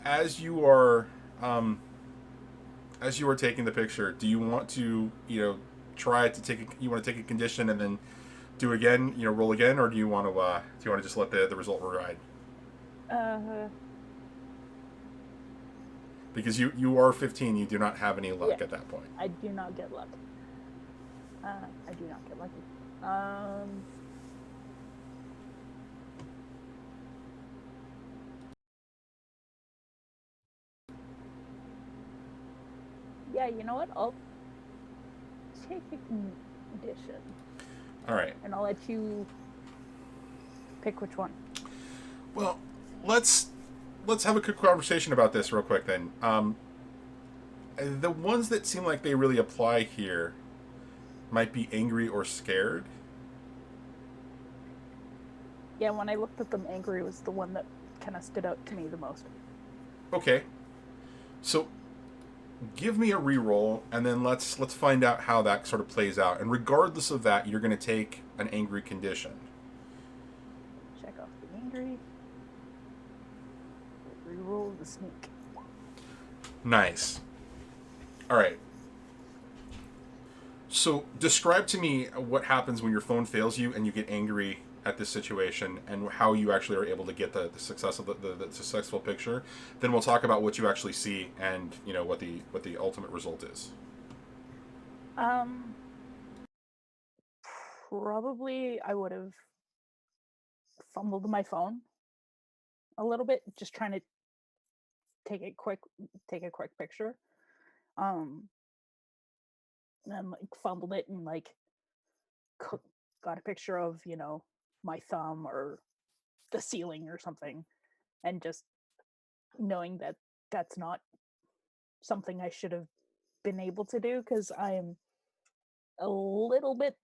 S1: As you are taking the picture, do you want to try to take a condition and then do again? Roll again, or do you want to just let the result ride?
S5: Uh,
S1: Because you are 15, you do not have any luck
S5: Yeah.
S1: at that point.
S5: I do not get luck. I do not get lucky. Yeah, you know what? I'll take a condition,
S1: All right.
S5: and I'll let you pick which one.
S1: Well, let's have a quick conversation about this real quick then. The ones that seem like they really apply here might be angry or scared.
S5: Yeah, when I looked at them, angry was the one that kind of stood out to me the most.
S1: Okay. So give me a reroll, and then let's find out how that sort of plays out. And regardless of that, you're going to take an angry condition.
S5: Check off the angry. Reroll the sneak.
S1: Nice. All right. So describe to me what happens when your phone fails you and you get angry at this situation, and how you actually are able to get the success of the successful picture. Then we'll talk about what you actually see, and what the ultimate result is.
S5: Probably I would have fumbled my phone a little bit, just trying to take a quick picture. Um, and like fumbled it and like got a picture of my thumb or the ceiling or something, and just knowing that that's not something I should have been able to do, because I am a little bit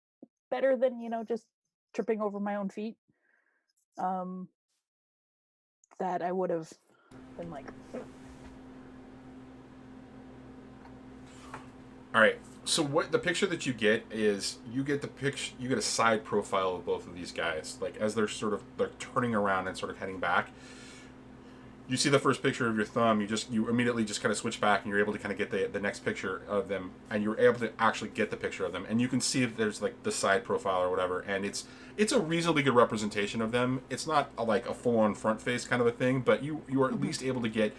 S5: better than just tripping over my own feet. Um, that I would have been like,
S1: All right. So what the picture that you get is you get a side profile of both of these guys, like as they're turning around and sort of heading back. You see the first picture of your thumb, you immediately just kind of switch back, and you're able to kind of get the next picture of them, and you're able to actually get the picture of them, and you can see if there's like the side profile or whatever, and it's a reasonably good representation of them. It's not like a full on front face kind of a thing, but you are at least able to get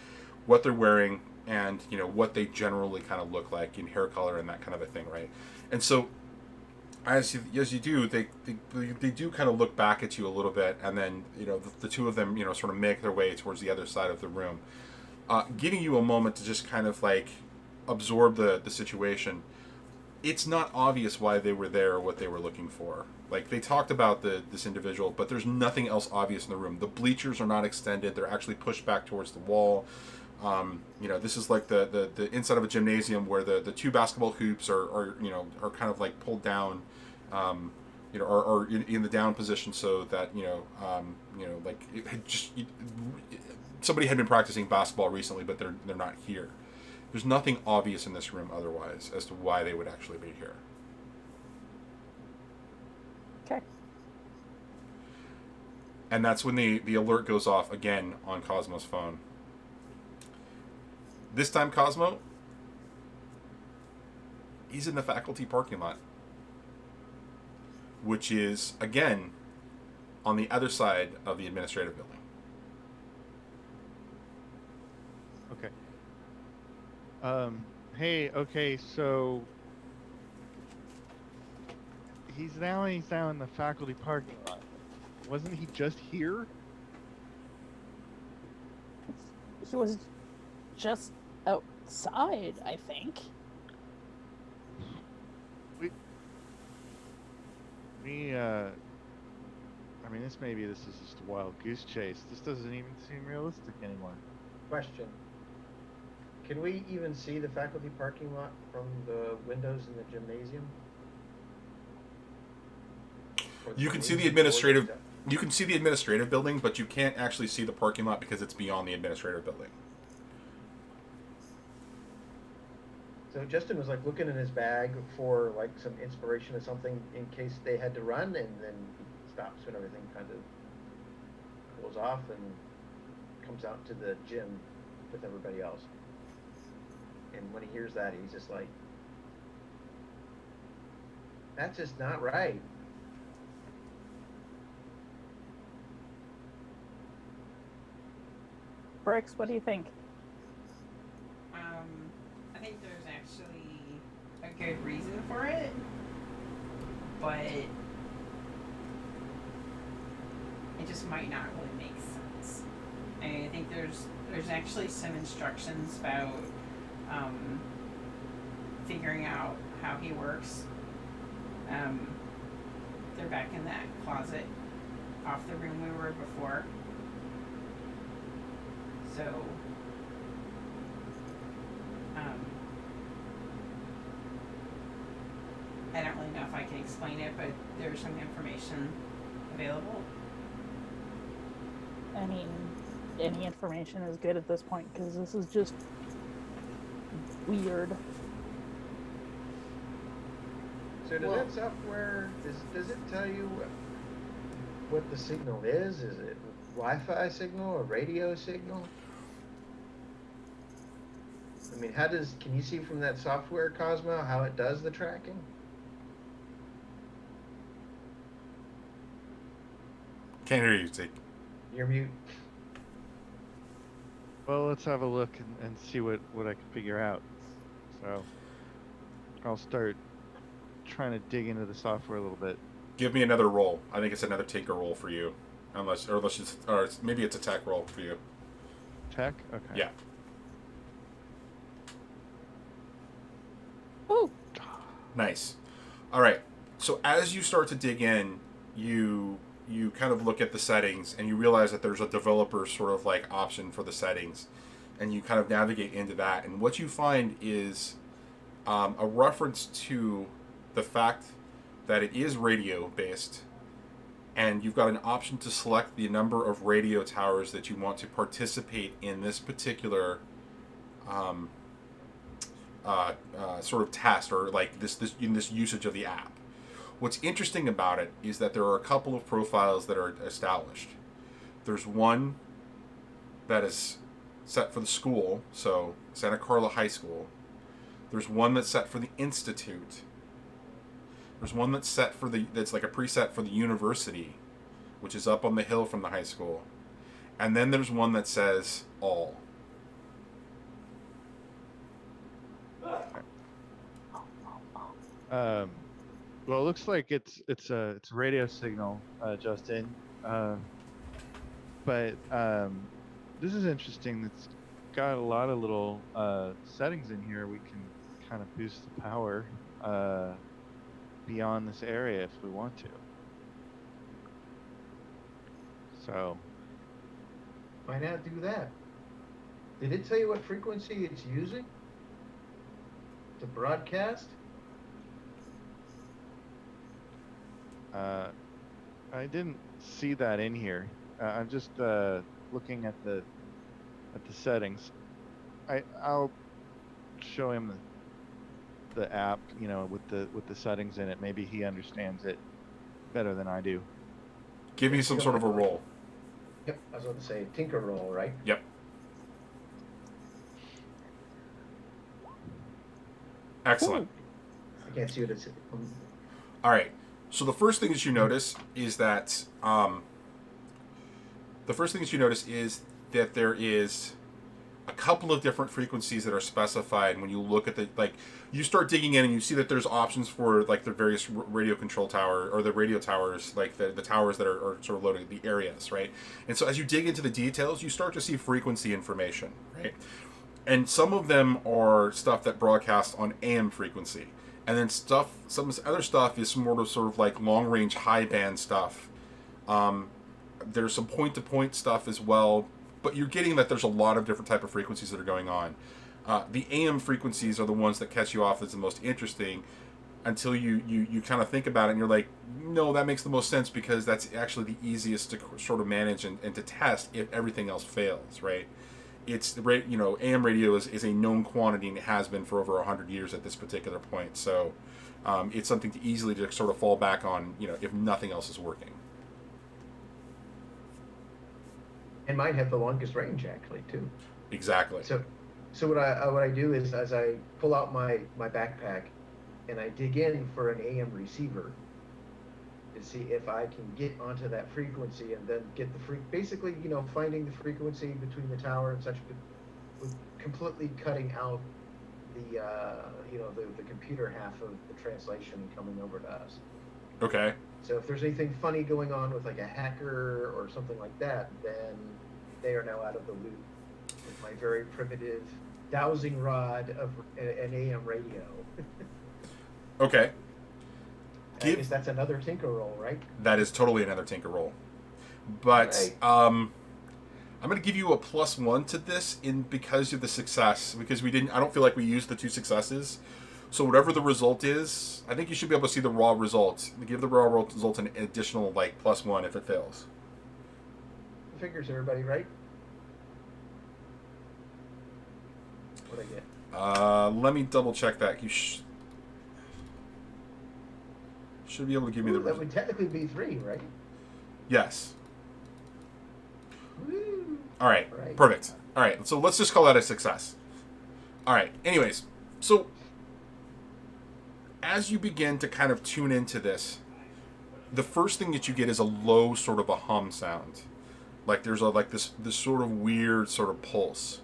S1: what they're wearing, and what they generally kind of look like in hair color and that kind of a thing, right? And so as you do, they do kind of look back at you a little bit, and then the two of them sort of make their way towards the other side of the room, giving you a moment to just kind of like absorb the situation. It's not obvious why they were there or what they were looking for. Like, they talked about this individual, but there's nothing else obvious in the room. The bleachers are not extended; they're actually pushed back towards the wall. This is like the inside of a gymnasium where the two basketball hoops are kind of like pulled down, or in the down position, so that like it had somebody had been practicing basketball recently, but they're not here. There's nothing obvious in this room otherwise as to why they would actually be here.
S5: okay.
S1: And that's when the alert goes off again on Cosmo's phone. This time, Cosmo, he's in the faculty parking lot, which is, again, on the other side of the administrative building.
S3: Okay. Hey, okay, so he's now in the faculty parking lot. Wasn't he just here?
S5: He was just outside, I think.
S3: I mean, this is just a wild goose chase. This doesn't even seem realistic anymore.
S4: Question. Can we even see the faculty parking lot from the windows in the gymnasium?
S1: You can see the administrative. You can see the administrative building, but you can't actually see the parking lot because it's beyond the administrative building.
S4: So Justin was like looking in his bag for like some inspiration or something in case they had to run, and then he stops when everything kind of cools off and comes out to the gym with everybody else. And when he hears that, he's just like, that's just not right.
S5: Bricks, what do you think?
S2: I think there's actually a good reason for it, but it just might not really make sense. I think there's actually some instructions about figuring out how he works. They're back in that closet off the room we were before. So, I don't really know if I can explain it, but there's some information available.
S5: I mean, any information is good at this point because this is just weird.
S4: So does that software, does it tell you what the signal is? Is it Wi-Fi signal or radio signal? I mean, can you see from that software, Cosmo, how it does the tracking?
S1: Can't hear you, Zeke.
S4: You're mute.
S3: Well, let's have a look and see what I can figure out. So I'll start trying to dig into the software a little bit.
S1: Give me another roll. I think it's another tinker roll for you, or maybe it's a tech roll for you.
S3: Tech? Okay.
S1: Yeah.
S5: Ooh.
S1: Nice. All right. So as you start to dig in, you kind of look at the settings and you realize that there's a developer sort of like option for the settings, and you kind of navigate into that. And what you find is a reference to the fact that it is radio based, and you've got an option to select the number of radio towers that you want to participate in this particular sort of test, or like this in this usage of the app. What's interesting about it is that there are a couple of profiles that are established. There's one that is set for the school, so Santa Carla High School. There's one that's set for the institute. There's one that's set for that's like a preset for the university, which is up on the hill from the high school. And then there's one that says all.
S3: Well, it looks like it's a radio signal, Justin. But this is interesting. It's got a lot of little settings in here. We can kind of boost the power beyond this area if we want to. So
S4: Why not do that? Did it tell you what frequency it's using to broadcast?
S3: I didn't see that in here. I'm just looking at the settings. I'll show him the app, you know, with the settings in it. Maybe he understands it better than I do.
S1: Give me some sort of a roll.
S4: Yep, I was about to say tinker roll, right?
S1: Yep. Excellent.
S4: I can't see what it's.
S1: All right. So the first thing that you notice is that there is a couple of different frequencies that are specified when you look at you start digging in and you see that there's options for like the various radio control tower, or the radio towers, like the towers that are sort of loaded, the areas, right? And so as you dig into the details, you start to see frequency information, right? And some of them are stuff that broadcasts on AM frequency. And then some other stuff is sort of like long-range high-band stuff. There's some point-to-point stuff as well, but you're getting that there's a lot of different type of frequencies that are going on. The AM frequencies are the ones that catch you off as the most interesting, until you kind of think about it and you're like, no, that makes the most sense, because that's actually the easiest to sort of manage and to test if everything else fails, right? It's AM radio is a known quantity, and it has been for over 100 years at this particular point. So it's something to easily to sort of fall back on, if nothing else is working.
S4: And mine have the longest range actually too.
S1: Exactly.
S4: So what I do is, as I pull out my backpack and I dig in for an AM receiver, to see if I can get onto that frequency and then get the basically, finding the frequency between the tower and such, with completely cutting out the the computer half of the translation coming over to us.
S1: Okay.
S4: So if there's anything funny going on with like a hacker or something like that, then they are now out of the loop with my very primitive dowsing rod of an AM radio.
S1: Okay.
S4: I guess that's another tinker roll, right?
S1: That is totally another tinker roll. But
S4: Right.
S1: I'm going to give you a +1 to this because of the success. Because I don't feel like we used the 2 successes. So whatever the result is, I think you should be able to see the raw result. Give the raw result an additional +1 if it fails.
S4: Figures, everybody, right? What'd I get?
S1: Let me double check that. You should be able to give me the
S4: That
S1: result.
S4: would technically be 3, right?
S1: Yes.
S4: Woo!
S1: All right.
S4: Right.
S1: Perfect. All right. So let's just call that a success. All right. Anyways, so as you begin to kind of tune into this, the first thing that you get is a low sort of a hum sound. Like there's this sort of weird sort of pulse.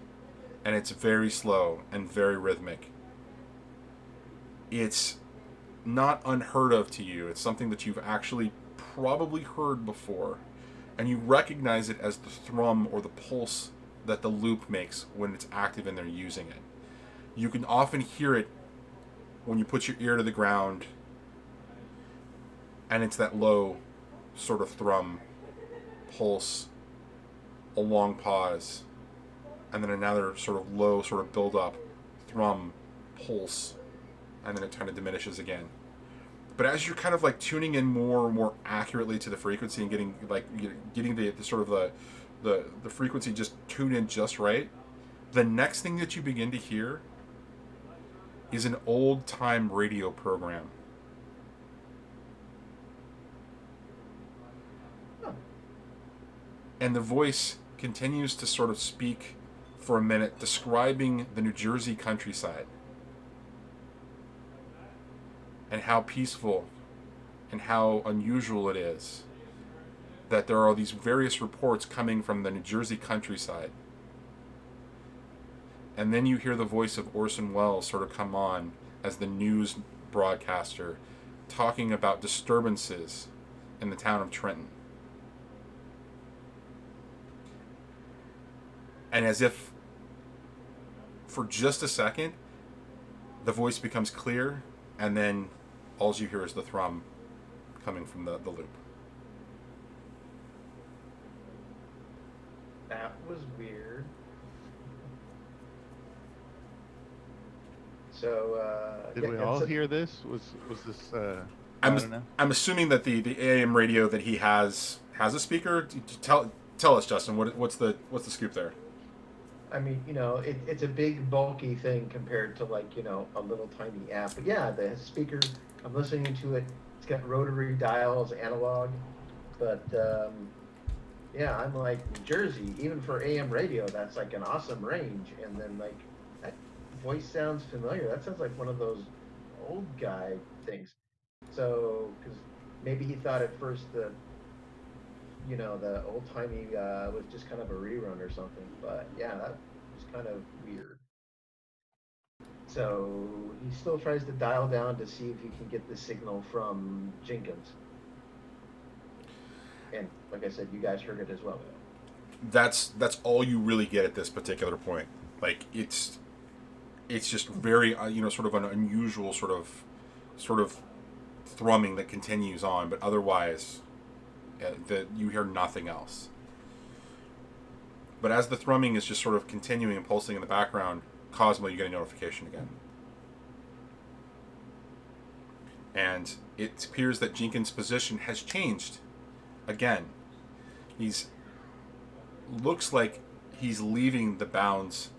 S1: And it's very slow and very rhythmic. It's not unheard of to you. It's something that you've actually probably heard before. And you recognize it as the thrum or the pulse that the loop makes when it's active and they're using it. You can often hear it when you put your ear to the ground, and it's that low sort of thrum, pulse, a long pause, and then another sort of low sort of build up, thrum, pulse, and then it kind of diminishes again. But as you're kind of tuning in more and more accurately to the frequency and getting the sort of the frequency just tuned in just right, the next thing that you begin to hear is an old time radio program.
S4: Huh.
S1: And the voice continues to sort of speak for a minute, describing the New Jersey countryside and how peaceful and how unusual it is that there are these various reports coming from the New Jersey countryside. And then you hear the voice of Orson Welles sort of come on as the news broadcaster, talking about disturbances in the town of Trenton. And as if for just a second, the voice becomes clear, and then all you hear is the thrum coming from the loop.
S4: That was weird. So,
S3: Did we all hear this? Was this? I don't know.
S1: I'm assuming that the AM radio that he has a speaker. Tell us, Justin. What's the scoop there?
S4: I mean, it's a big bulky thing compared to a little tiny app. But yeah, the speaker, I'm listening to it. It's got rotary dials, analog. But yeah, I'm like, New Jersey, even for AM radio, that's like an awesome range. And then that voice sounds familiar. That sounds like one of those old guy things. So, because maybe he thought at first the old timey was just kind of a rerun or something. But yeah, that was kind of weird. So he still tries to dial down to see if he can get the signal from Jenkins. And like I said, you guys heard it as well.
S1: That's all you really get at this particular point. It's just very sort of an unusual sort of thrumming that continues on, but otherwise that you hear nothing else. But as the thrumming is just sort of continuing and pulsing in the background, Cosmo, you get a notification again. And it appears that Jenkins' position has changed again. Looks like he's leaving the bounds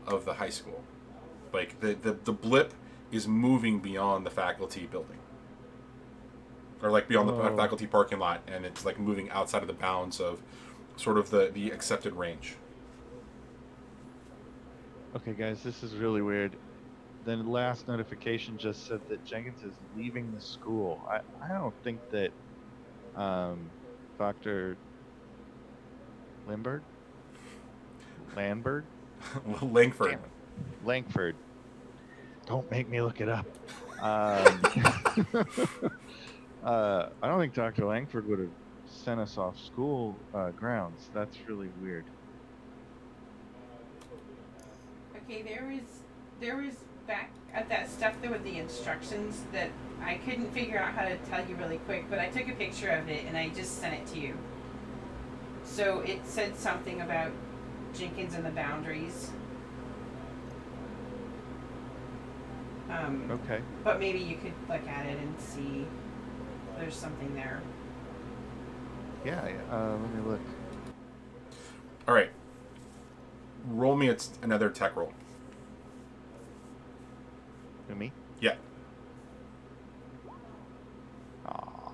S1: of the high school. The blip is moving beyond the faculty building. Or beyond the faculty parking lot, and it's moving outside of the bounds of sort of the accepted range.
S3: Okay, guys, this is really weird. the last notification just said that Jenkins is leaving the school. I don't think that Dr. Limberg? Landberg?
S1: Langford.
S3: Damn it. Langford. Don't make me look it up. I don't think Dr. Langford would have sent us off school grounds. That's really weird.
S2: Okay, there was back at that stuff there with the instructions that I couldn't figure out how to tell you really quick, but I took a picture of it and I just sent it to you. So it said something about Jenkins and the boundaries.
S3: Okay.
S2: But maybe you could look at it and see if there's something there.
S3: Yeah, let me look.
S1: All right. Roll me another tech roll.
S3: To me?
S1: Yeah.
S3: Aw.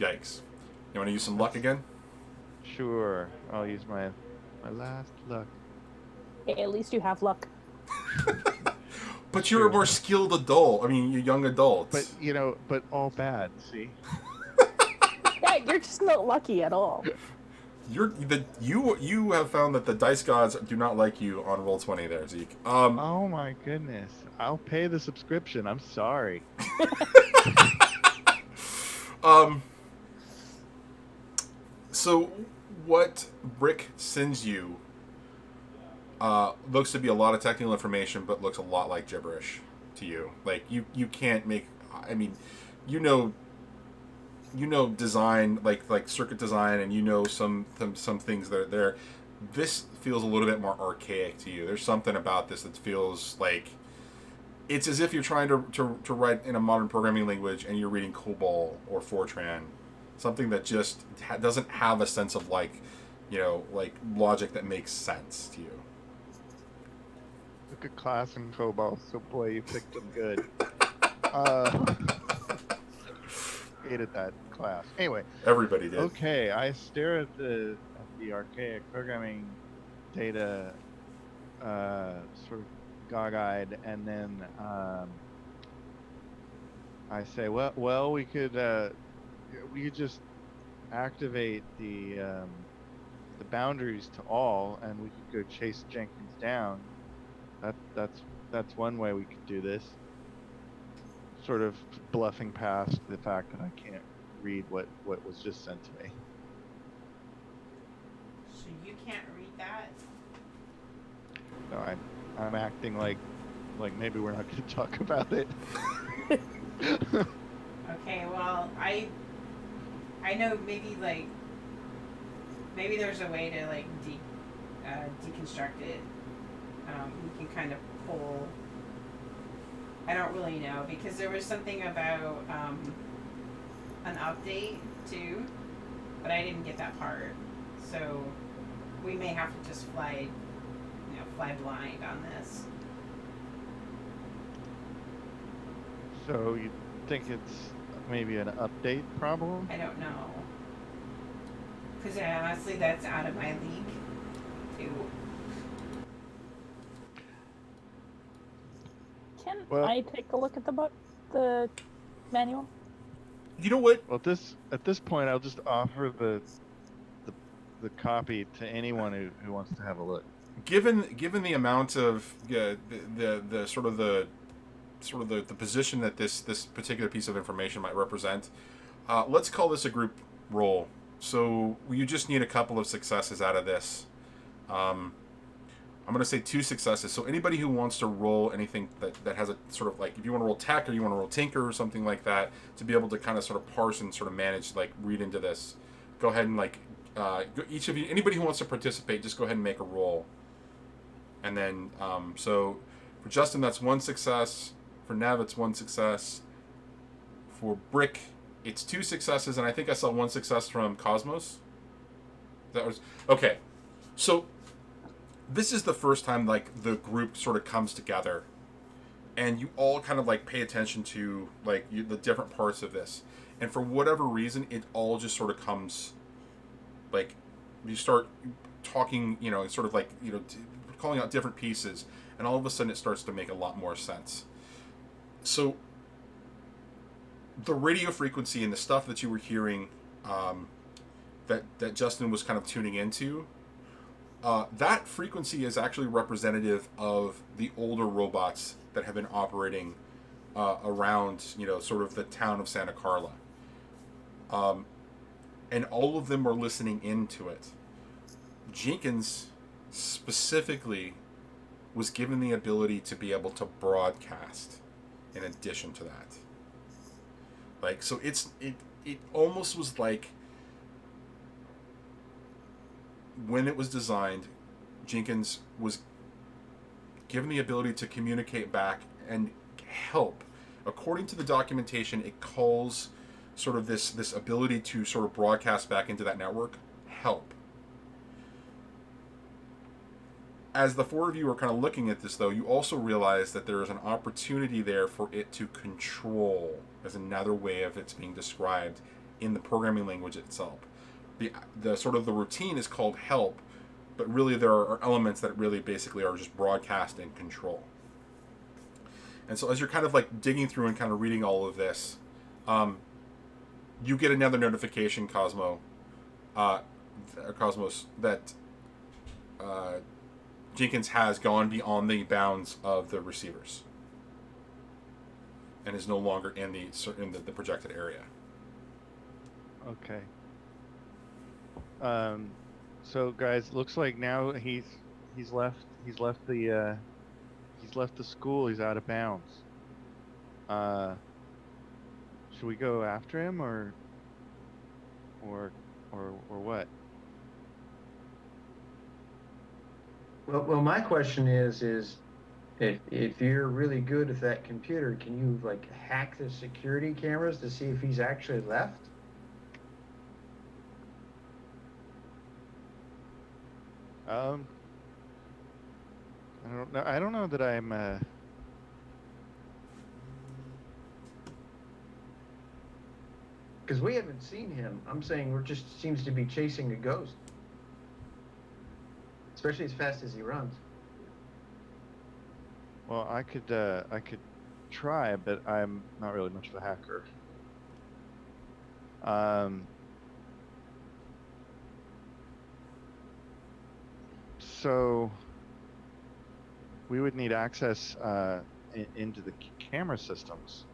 S1: Yikes. You want to use some luck again?
S3: Sure. I'll use my last luck.
S5: Hey, at least you have luck.
S1: But you're a more skilled adult. I mean, you're young adults.
S3: But all bad, see?
S5: Yeah, you're just not lucky at all.
S1: You have found that the dice gods do not like you on Roll20 there, Zeke.
S3: Oh my goodness. I'll pay the subscription. I'm sorry.
S1: So what Brick sends you looks to be a lot of technical information, but looks a lot like gibberish to you. Like you can't make. I mean, you know design like circuit design, and you know some things that are there. This feels a little bit more archaic to you. There's something about this that feels like it's as if you're trying to write in a modern programming language and you're reading COBOL or Fortran, something that just doesn't have a sense of like logic that makes sense to you.
S3: Took a class in COBOL, so boy, you picked them good. Hated that class. Anyway.
S1: Everybody did.
S3: Okay, I stare at the archaic programming data, sort of gog-eyed, and then I say, well, we could just activate the boundaries to all, and we could go chase Jenkins down. That's one way we could do this. Sort of bluffing past the fact that I can't read what was just sent to me.
S2: So you can't read that?
S3: No, I'm acting like maybe we're not going to talk about it.
S2: Okay, well, I know maybe there's a way to deconstruct it. You can kind of pull. I don't really know, because there was something about an update too, but I didn't get that part. So we may have to just fly blind on this.
S3: So you think it's maybe an update problem?
S2: I don't know. Because honestly, that's out of my league too.
S5: Can
S3: Well-
S5: I take a look at the manual?
S1: You know what?
S3: Well, at this point, I'll just offer the copy to anyone who wants to have a look.
S1: Given the amount of the position that this particular piece of information might represent, let's call this a group roll. So you just need a couple of successes out of this. I'm going to say 2 successes. So anybody who wants to roll anything that has a sort of like, if you want to roll tech or you want to roll tinker or something like that, to be able to kind of sort of parse and sort of manage, like read into this, go ahead and each of you, anybody who wants to participate, just go ahead and make a roll. And then, so for Justin, that's 1 success. For Nev, it's 1 success. For Brick, it's 2 successes, and I think I saw 1 success from Cosmos. That was okay. So this is the first time the group sort of comes together, and you all kind of pay attention to the different parts of this, and for whatever reason, it all just sort of comes you start talking, sort of calling out different pieces, and all of a sudden it starts to make a lot more sense. So the radio frequency and the stuff that you were hearing, that Justin was kind of tuning into, that frequency is actually representative of the older robots that have been operating around, sort of the town of Santa Carla. And all of them were listening into it. Jenkins specifically was given the ability to be able to broadcast in addition to that. Like, so it almost was like, when it was designed, Jenkins was given the ability to communicate back and help. According to the documentation, it calls sort of this ability to sort of broadcast back into that network help. As the four of you are kind of looking at this, though, you also realize that there is an opportunity there for it to control, as another way of it's being described in the programming language itself. The sort of the routine is called help, but really there are elements that really basically are just broadcast and control. And so as you're kind of like digging through and kind of reading all of this, you get another notification, Cosmos, that Jenkins has gone beyond the bounds of the receivers and is no longer in the projected area.
S3: Okay. So guys, looks like now he's left the school. He's out of bounds. Should we go after him or what?
S4: Well, my question is if you're really good at that computer, can you like hack the security cameras to see if he's actually left?
S3: I don't know that I'm.
S4: Because we haven't seen him. I'm saying we're just seems to be chasing a ghost, especially as fast as he runs.
S3: Well, I could try, but I'm not really much of a hacker. So we would need access into the camera systems,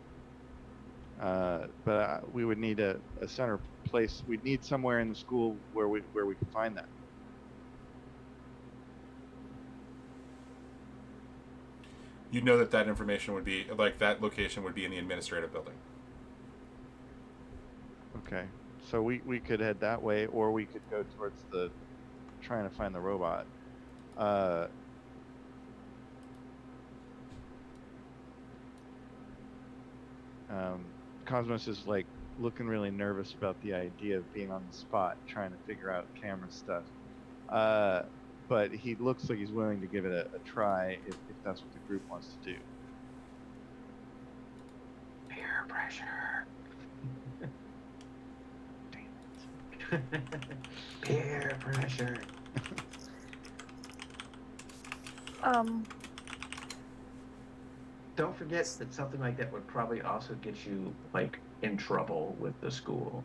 S3: but we would need a center place. We'd need somewhere in the school where we can find that.
S1: You know that information would be like that location would be in the administrative building.
S3: Okay, so we could head that way, or we could go towards trying to find the robot. Cosmos is like looking really nervous about the idea of being on the spot trying to figure out camera stuff. But he looks like he's willing to give it a try if that's what the group wants to do.
S4: Peer pressure. Damn it. Peer pressure. Don't forget that something like that would probably also get you like in trouble with the school.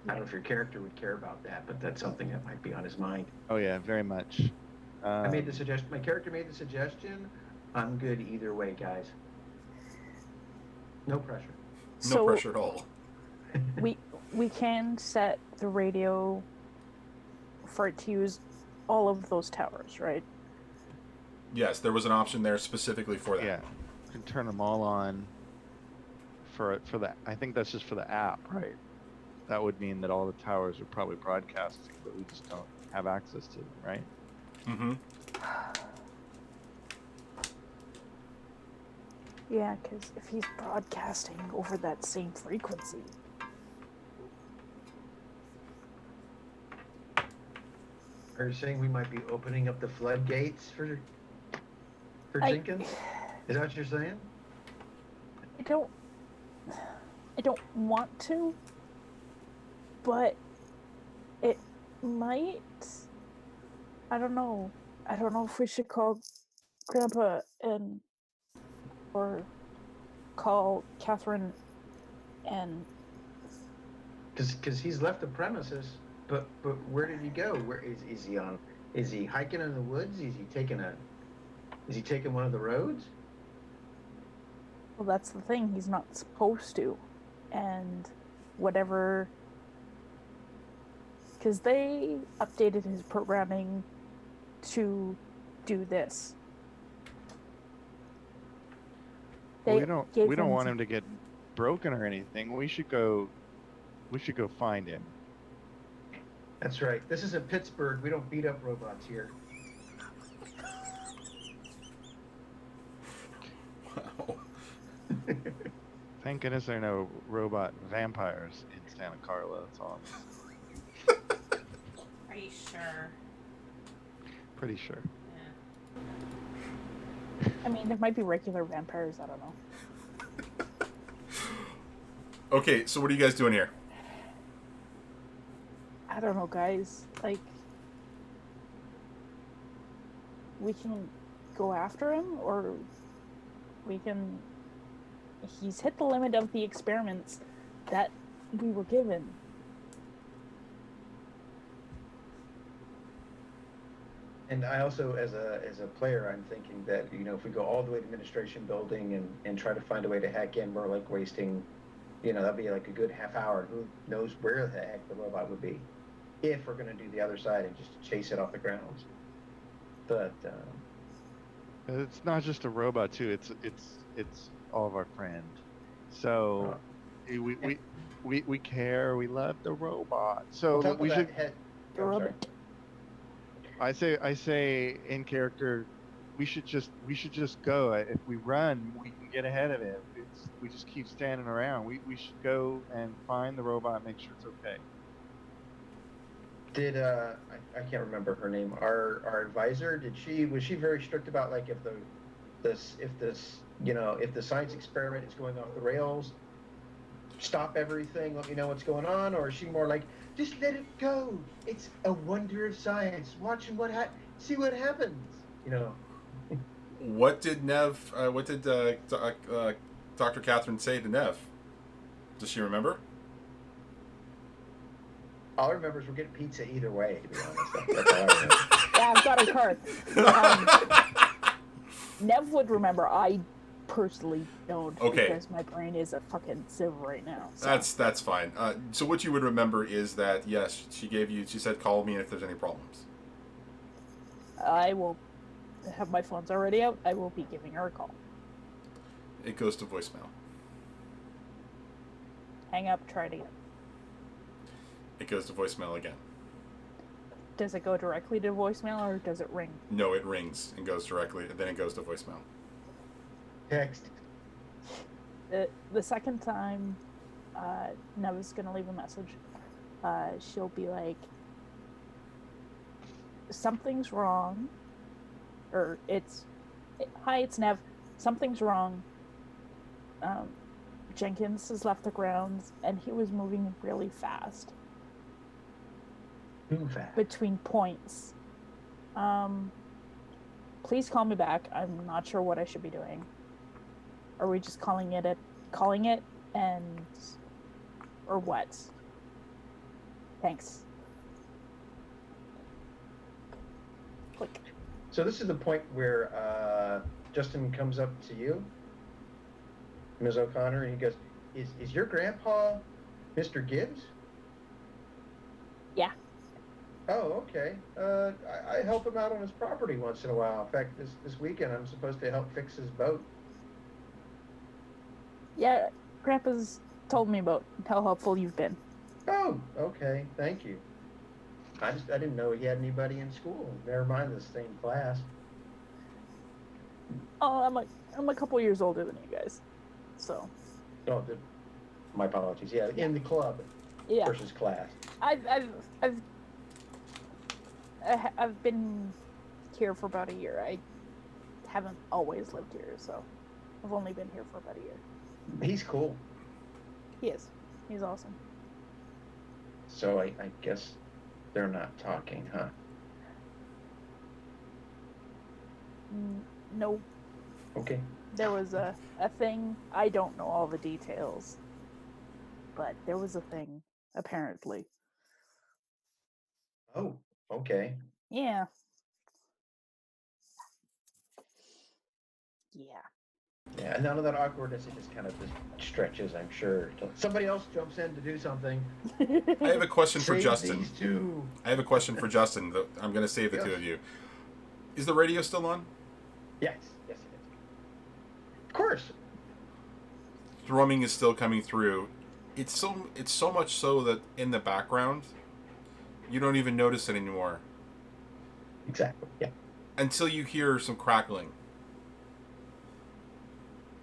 S4: I don't know if your character would care about that, but that's something that might be on his mind.
S3: Oh yeah, very much.
S4: I made the suggestion. My character made the suggestion. I'm good either way, guys. No pressure.
S1: No pressure at all.
S5: we can set the radio for it to use all of those towers, right?
S1: Yes, there was an option there specifically for that.
S3: Yeah, you can turn them all on for that. I think that's just for the app, right? That would mean that all the towers are probably broadcasting, but we just don't have access to them, right?
S1: Mm-hmm.
S5: Yeah, because if he's broadcasting over that same frequency.
S4: Are you saying we might be opening up the floodgates for Jenkins? Is that what you're saying?
S5: I don't want to, but it might. I don't know if we should call Grandpa and or call Catherine and
S4: Because he's left the premises, but where did he go? Where is he on? Is he hiking in the woods? Is he taking one of the roads?
S5: well, that's the thing. He's not supposed to, and whatever. Because they updated his programming to do this.
S3: Well,
S5: They
S3: we
S5: gave
S3: don't want
S5: some-
S3: him to get broken or anything. We should go find him.
S4: That's right. This isn't Pittsburgh. We don't beat up robots here.
S1: Wow.
S3: Thank goodness there are no robot vampires in Santa Carla. That's all.
S2: Are you sure?
S3: Pretty sure.
S2: Yeah.
S5: I mean, there might be regular vampires. I don't know.
S1: Okay, so what are you guys doing here?
S5: I don't know, guys. Like, we can go after him, or we can. He's hit the limit of the experiments that we were given.
S4: And I also, as a player, I'm thinking that, you know, if we go all the way to administration building and try to find a way to hack in, we're like wasting, you know, that'd be like a good half hour. Who knows where the heck the robot would be if we're going to do the other side and just chase it off the grounds. But
S3: It's not just a robot too. It's all of our friend. So we care. We love the robot. So
S4: on top
S3: we
S4: of
S3: should.
S4: that, head.
S5: The
S4: I'm sorry.
S5: robot.
S3: I say in character, we should just go. If we run, we can get ahead of it. We just keep standing around. We should go and find the robot, make sure it's okay.
S4: Did I can't remember her name. Our advisor, was she very strict about, like, if the science experiment is going off the rails, stop everything, let me know what's going on? Or is she more like, just let it go, it's a wonder of science, watching see what happens, you know?
S1: What did Dr. Catherine say to Nev? Does she remember?
S4: All I remember is we're getting pizza either way, to be honest. That's all I remember.
S5: Yeah, I've got her card. Nev would remember. I personally don't.
S1: Okay.
S5: Because my brain is a fucking sieve right now. So.
S1: That's fine. So what you would remember is that, yes, she said call me if there's any problems.
S5: I will have my phone's already out. I will be giving her a call.
S1: It goes to voicemail.
S5: Hang up. Try it again.
S1: It goes to voicemail again.
S5: Does it go directly to voicemail or does it ring?
S1: No, it rings and goes directly, then it goes to voicemail.
S4: Text.
S5: The second time Nev's gonna leave a message, she'll be like, something's wrong, or hi, it's Nev, something's wrong. Jenkins has left the grounds and he was moving really fast between points. Please call me back. I'm not sure what I should be doing. Are we just calling it and or what? Thanks. Click.
S4: So this is the point where Justin comes up to you, Ms. O'Connor, and he goes, is your grandpa Mr. Gibbs?
S5: Yeah.
S4: Oh, okay. I help him out on his property once in a while. In fact, this weekend I'm supposed to help fix his boat.
S5: Yeah, Grandpa's told me about how helpful you've been.
S4: Oh, okay. Thank you. I didn't know he had anybody in school. Never mind the same class.
S5: Oh, I'm a couple years older than you guys, so.
S4: Oh, my apologies. Yeah, in the club
S5: Yeah.
S4: versus class.
S5: I've been here for about a year. I haven't always lived here, so I've only been here for about a year.
S4: He's cool.
S5: He is. He's awesome.
S4: So I guess they're not talking, huh?
S5: No,
S4: Okay.
S5: there was a thing. I don't know all the details, but there was a thing, apparently.
S4: Oh, okay.
S5: Yeah. Yeah.
S4: Yeah, and none of that awkwardness, it just kind of just stretches, I'm sure, till somebody else jumps in to do something.
S1: I have a question for
S4: Save
S1: Justin.
S4: these two.
S1: I have a question for Justin. I'm going to save the
S4: Yes.
S1: two of you. Is the radio still on?
S4: Yes, yes, it is. Of course.
S1: Thrumming is still coming through. It's so much so that in the background, you don't even notice it anymore
S4: Exactly. Yeah.
S1: until you hear some crackling.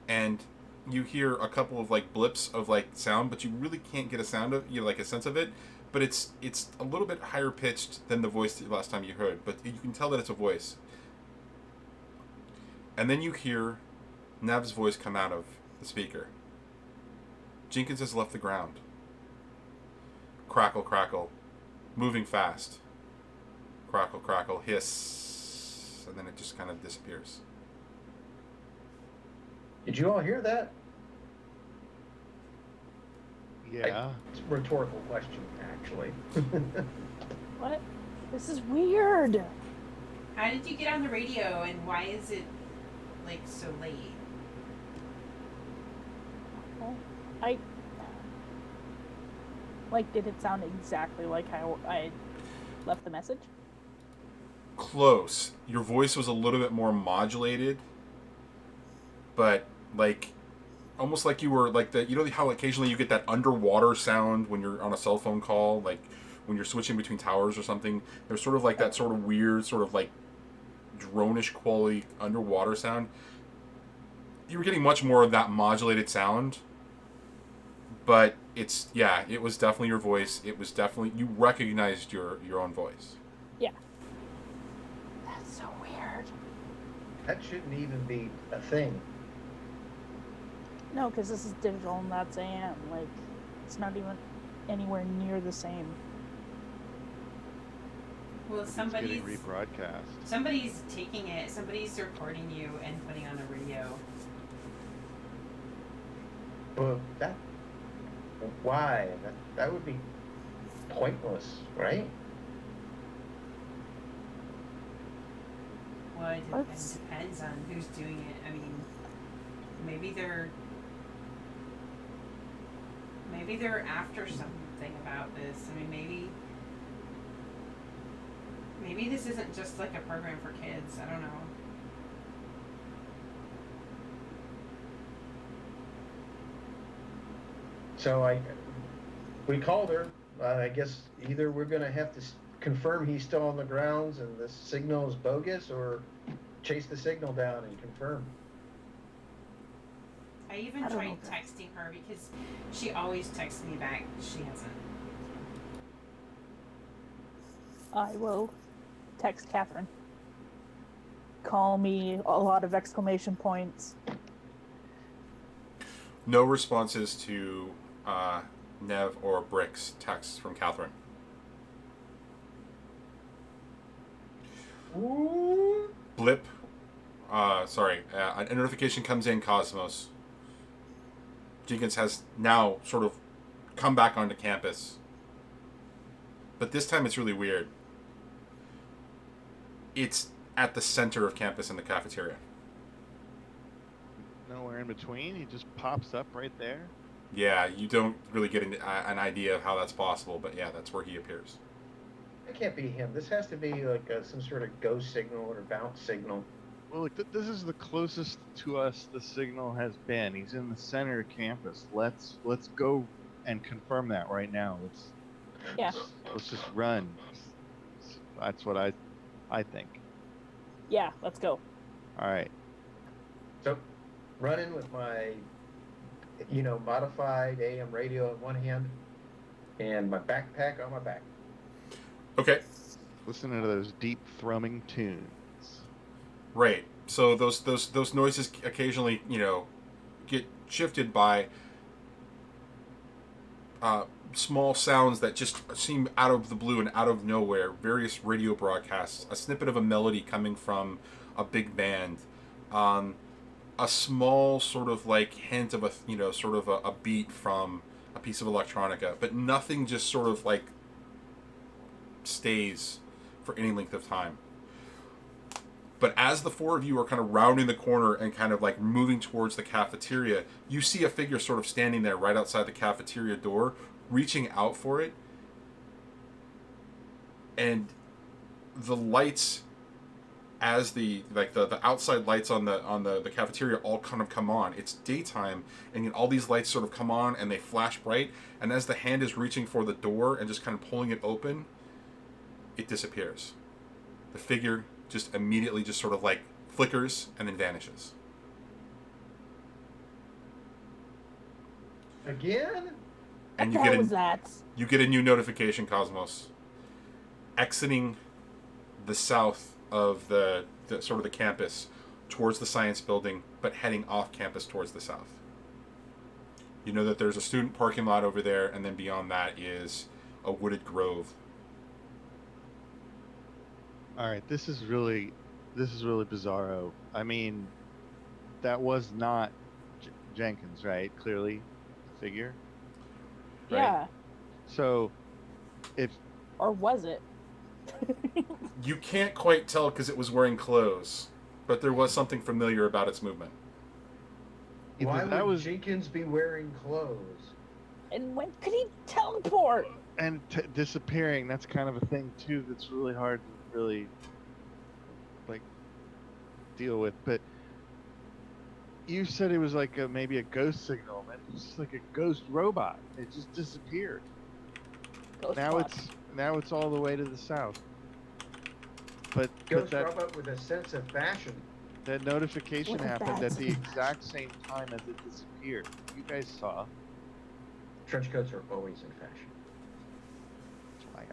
S1: And you hear a couple of like blips of like sound, but you really can't get a sound of like a sense of it. But it's a little bit higher pitched than the voice the last time you heard. But you can tell that it's a voice. And then you hear Nev's voice come out of the speaker. Jenkins has left the ground. Crackle, crackle, moving fast. Crackle, crackle, hiss, and then it just kind of disappears.
S4: Did you all hear that?
S3: Yeah.
S4: It's a rhetorical question, actually.
S5: What? This is weird.
S2: How did you get on the radio, and why is it like so late?
S5: Well, like, did it sound exactly like how I left the message?
S1: Close. Your voice was a little bit more modulated, but like almost like you were like the how occasionally you get that underwater sound when you're on a cell phone call, like when you're switching between towers or something. There's sort of like that sort of weird sort of like drone-ish quality underwater sound. You were getting much more of that modulated sound, but it was definitely your voice. It was definitely, you recognized your own voice.
S5: Yeah. That's so weird.
S4: That shouldn't even be a thing.
S5: No, because this is digital and that's AM. Like, it's not even anywhere near the same.
S2: Well,
S3: It's
S2: somebody's
S3: getting rebroadcast.
S2: somebody's taking it. Somebody's recording you and putting on a radio.
S4: Well, why? That would be pointless, right?
S2: Well, it
S5: Let's-
S2: depends on who's doing it. I mean, maybe they're after something about this. I mean, maybe this isn't just like a program for kids. I don't know.
S4: So we called her. I guess either we're going to have to confirm he's still on the grounds and the signal is bogus, or chase the signal down and confirm.
S2: I even
S5: I don't
S2: tried
S5: know.
S2: texting her because she always texts me back. She hasn't.
S5: I will text Catherine. Call me a lot of exclamation points.
S1: No responses to Nev or Brick's texts from Catherine.
S4: Ooh.
S1: Blip. A notification comes in, Cosmos. Jenkins has now sort of come back onto campus. But this time it's really weird. It's at the center of campus in the cafeteria.
S3: Nowhere in between. He just pops up right there.
S1: Yeah, you don't really get an idea of how that's possible, but yeah, that's where he appears.
S4: It can't be him. This has to be like some sort of go signal or bounce signal.
S3: Well, look, this is the closest to us the signal has been. He's in the center of campus. Let's go and confirm that right now.
S5: Yeah.
S3: Let's just run. That's what I think.
S5: Yeah, let's go.
S3: All right.
S4: So, running with my, modified AM radio in one hand and my backpack on my back.
S1: Okay.
S3: Listening to those deep thrumming tunes.
S1: Right. So those noises occasionally, get shifted by small sounds that just seem out of the blue and out of nowhere. Various radio broadcasts, a snippet of a melody coming from a big band, a small sort of like hint of a sort of a beat from a piece of electronica, but nothing just sort of like stays for any length of time. But as the four of you are kind of rounding the corner and kind of like moving towards the cafeteria, you see a figure sort of standing there right outside the cafeteria door, reaching out for it. And the lights, as the outside lights on the cafeteria all kind of come on. It's daytime, and all these lights sort of come on and they flash bright. And as the hand is reaching for the door and just kind of pulling it open, it disappears. The figure just immediately just sort of like flickers and then vanishes.
S4: Again?
S1: And
S5: What the hell was that?
S1: you get a new notification, Cosmos. Exiting the south of the sort of the campus towards the science building, but heading off campus towards the south. You know that there's a student parking lot over there, and then beyond that is a wooded grove.
S3: All right, this is really bizarro. I mean, that was not Jenkins, right? Clearly, the figure. Right?
S5: Yeah.
S3: So, if
S5: Or was it?
S1: You can't quite tell because it was wearing clothes, but there was something familiar about its movement.
S3: either
S4: Why
S3: that
S4: would
S3: was
S4: Jenkins be wearing clothes?
S5: And when could he teleport?
S3: and disappearing, that's kind of a thing too. That's really hard to really like deal with. But you said it was like maybe a ghost signal, man. It's just like a ghost robot. It just disappeared.
S5: Ghost
S3: Now
S5: bot.
S3: it's all the way to the south. But
S4: Ghost
S3: that
S4: robot with a sense of fashion.
S3: that notification
S5: With a
S3: happened
S5: bad
S3: at the
S5: sense of
S3: exact same time as it disappeared. You guys saw.
S4: Trench coats are always in fashion.
S3: That's why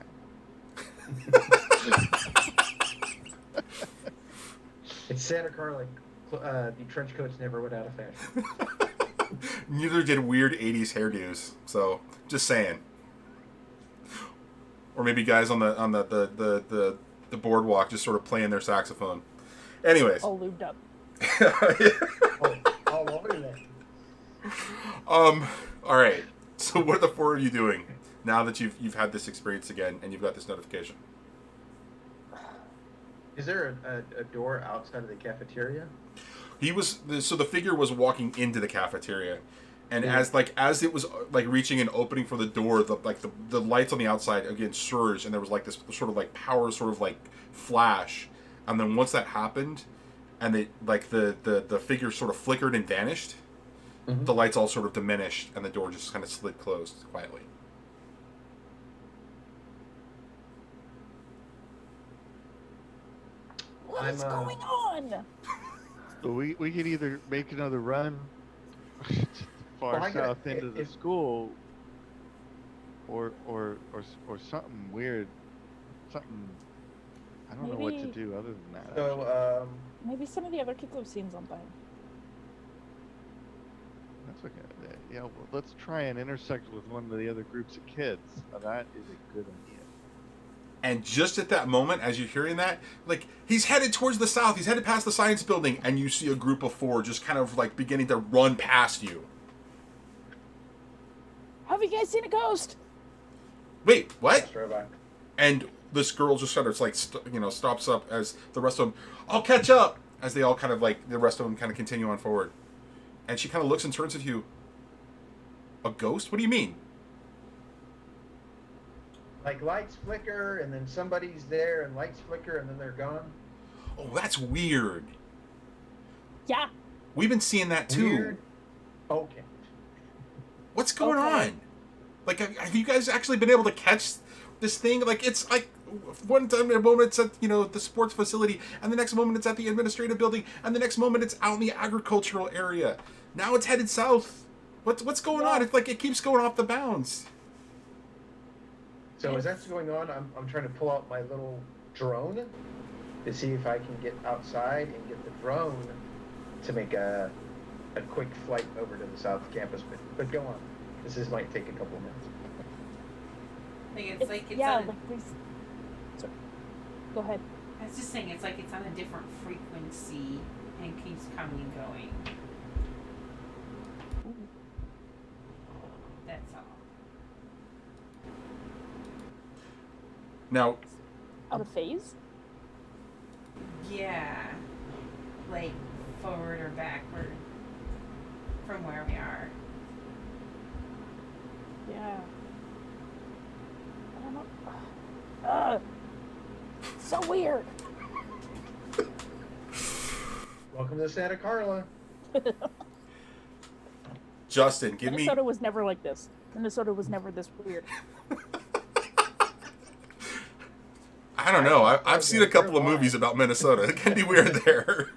S4: It's Santa Carla. The trench coats never went out of fashion.
S1: Neither did weird 80s hairdos, so just saying. Or maybe guys on the boardwalk just sort of playing their saxophone. Anyways.
S5: All lubed up.
S4: All over that.
S1: All right. So what are the four of you doing now that you've had this experience again and you've got this notification?
S4: Is there a door outside of the cafeteria?
S1: So the figure was walking into the cafeteria, and as it was like reaching and opening for the door, the lights on the outside again surged, and there was like this sort of like power sort of like flash, and then once that happened, and the figure sort of flickered and vanished, the lights all sort of diminished, and the door just kind of slid closed quietly.
S5: What is going on?
S3: But we could either make another run far
S4: Well,
S3: south into the school, or something weird, something. I don't know what to
S5: Maybe-
S3: do other than that. actually.
S4: So,
S5: Maybe some of the other kids have seen something.
S3: That's okay. Yeah, well, let's try and intersect with one of the other groups of kids. Now, that is a good idea.
S1: And just at that moment, as you're hearing that, like, he's headed towards the south. He's headed past the science building, and you see a group of four just kind of, like, beginning to run past you.
S5: Have you guys seen a ghost?
S1: Wait, what?
S4: Ghost robot.
S1: And this girl just sort of, like, stops up as the rest of them, I'll catch up! As they all kind of, like, the rest of them kind of continue on forward. And she kind of looks and turns at you. A ghost? What do you mean?
S4: Like lights flicker, and then somebody's there, and lights flicker, and then they're gone.
S1: Oh, that's weird.
S5: Yeah.
S1: We've been seeing that, too.
S4: Weird. Okay.
S1: What's going
S5: Okay.
S1: on? Like, have you guys actually been able to catch this thing? Like, it's like one time, a moment it's at, the sports facility, and the next moment it's at the administrative building, and the next moment it's out in the agricultural area. Now it's headed south. What's going on? It's like it keeps going off the bounds.
S4: So as that's going on, I'm trying to pull out my little drone to see if I can get outside and get the drone to make a quick flight over to the south campus. But go on. Might take a couple of minutes.
S2: I think it's like it's
S5: yeah,
S2: on a,
S5: like these. Sorry. Go ahead.
S2: I was just saying it's like it's on a different frequency and keeps coming and going. That's all.
S1: Now,
S5: Out of phase?
S2: Yeah. Like forward or backward from where we are.
S5: Yeah. I don't know. So weird.
S4: Welcome to Santa Carla.
S1: Justin, give me.
S5: Minnesota was never like this. Minnesota was never this weird.
S1: I don't know. I've seen a couple of movies about Minnesota. It can be weird there.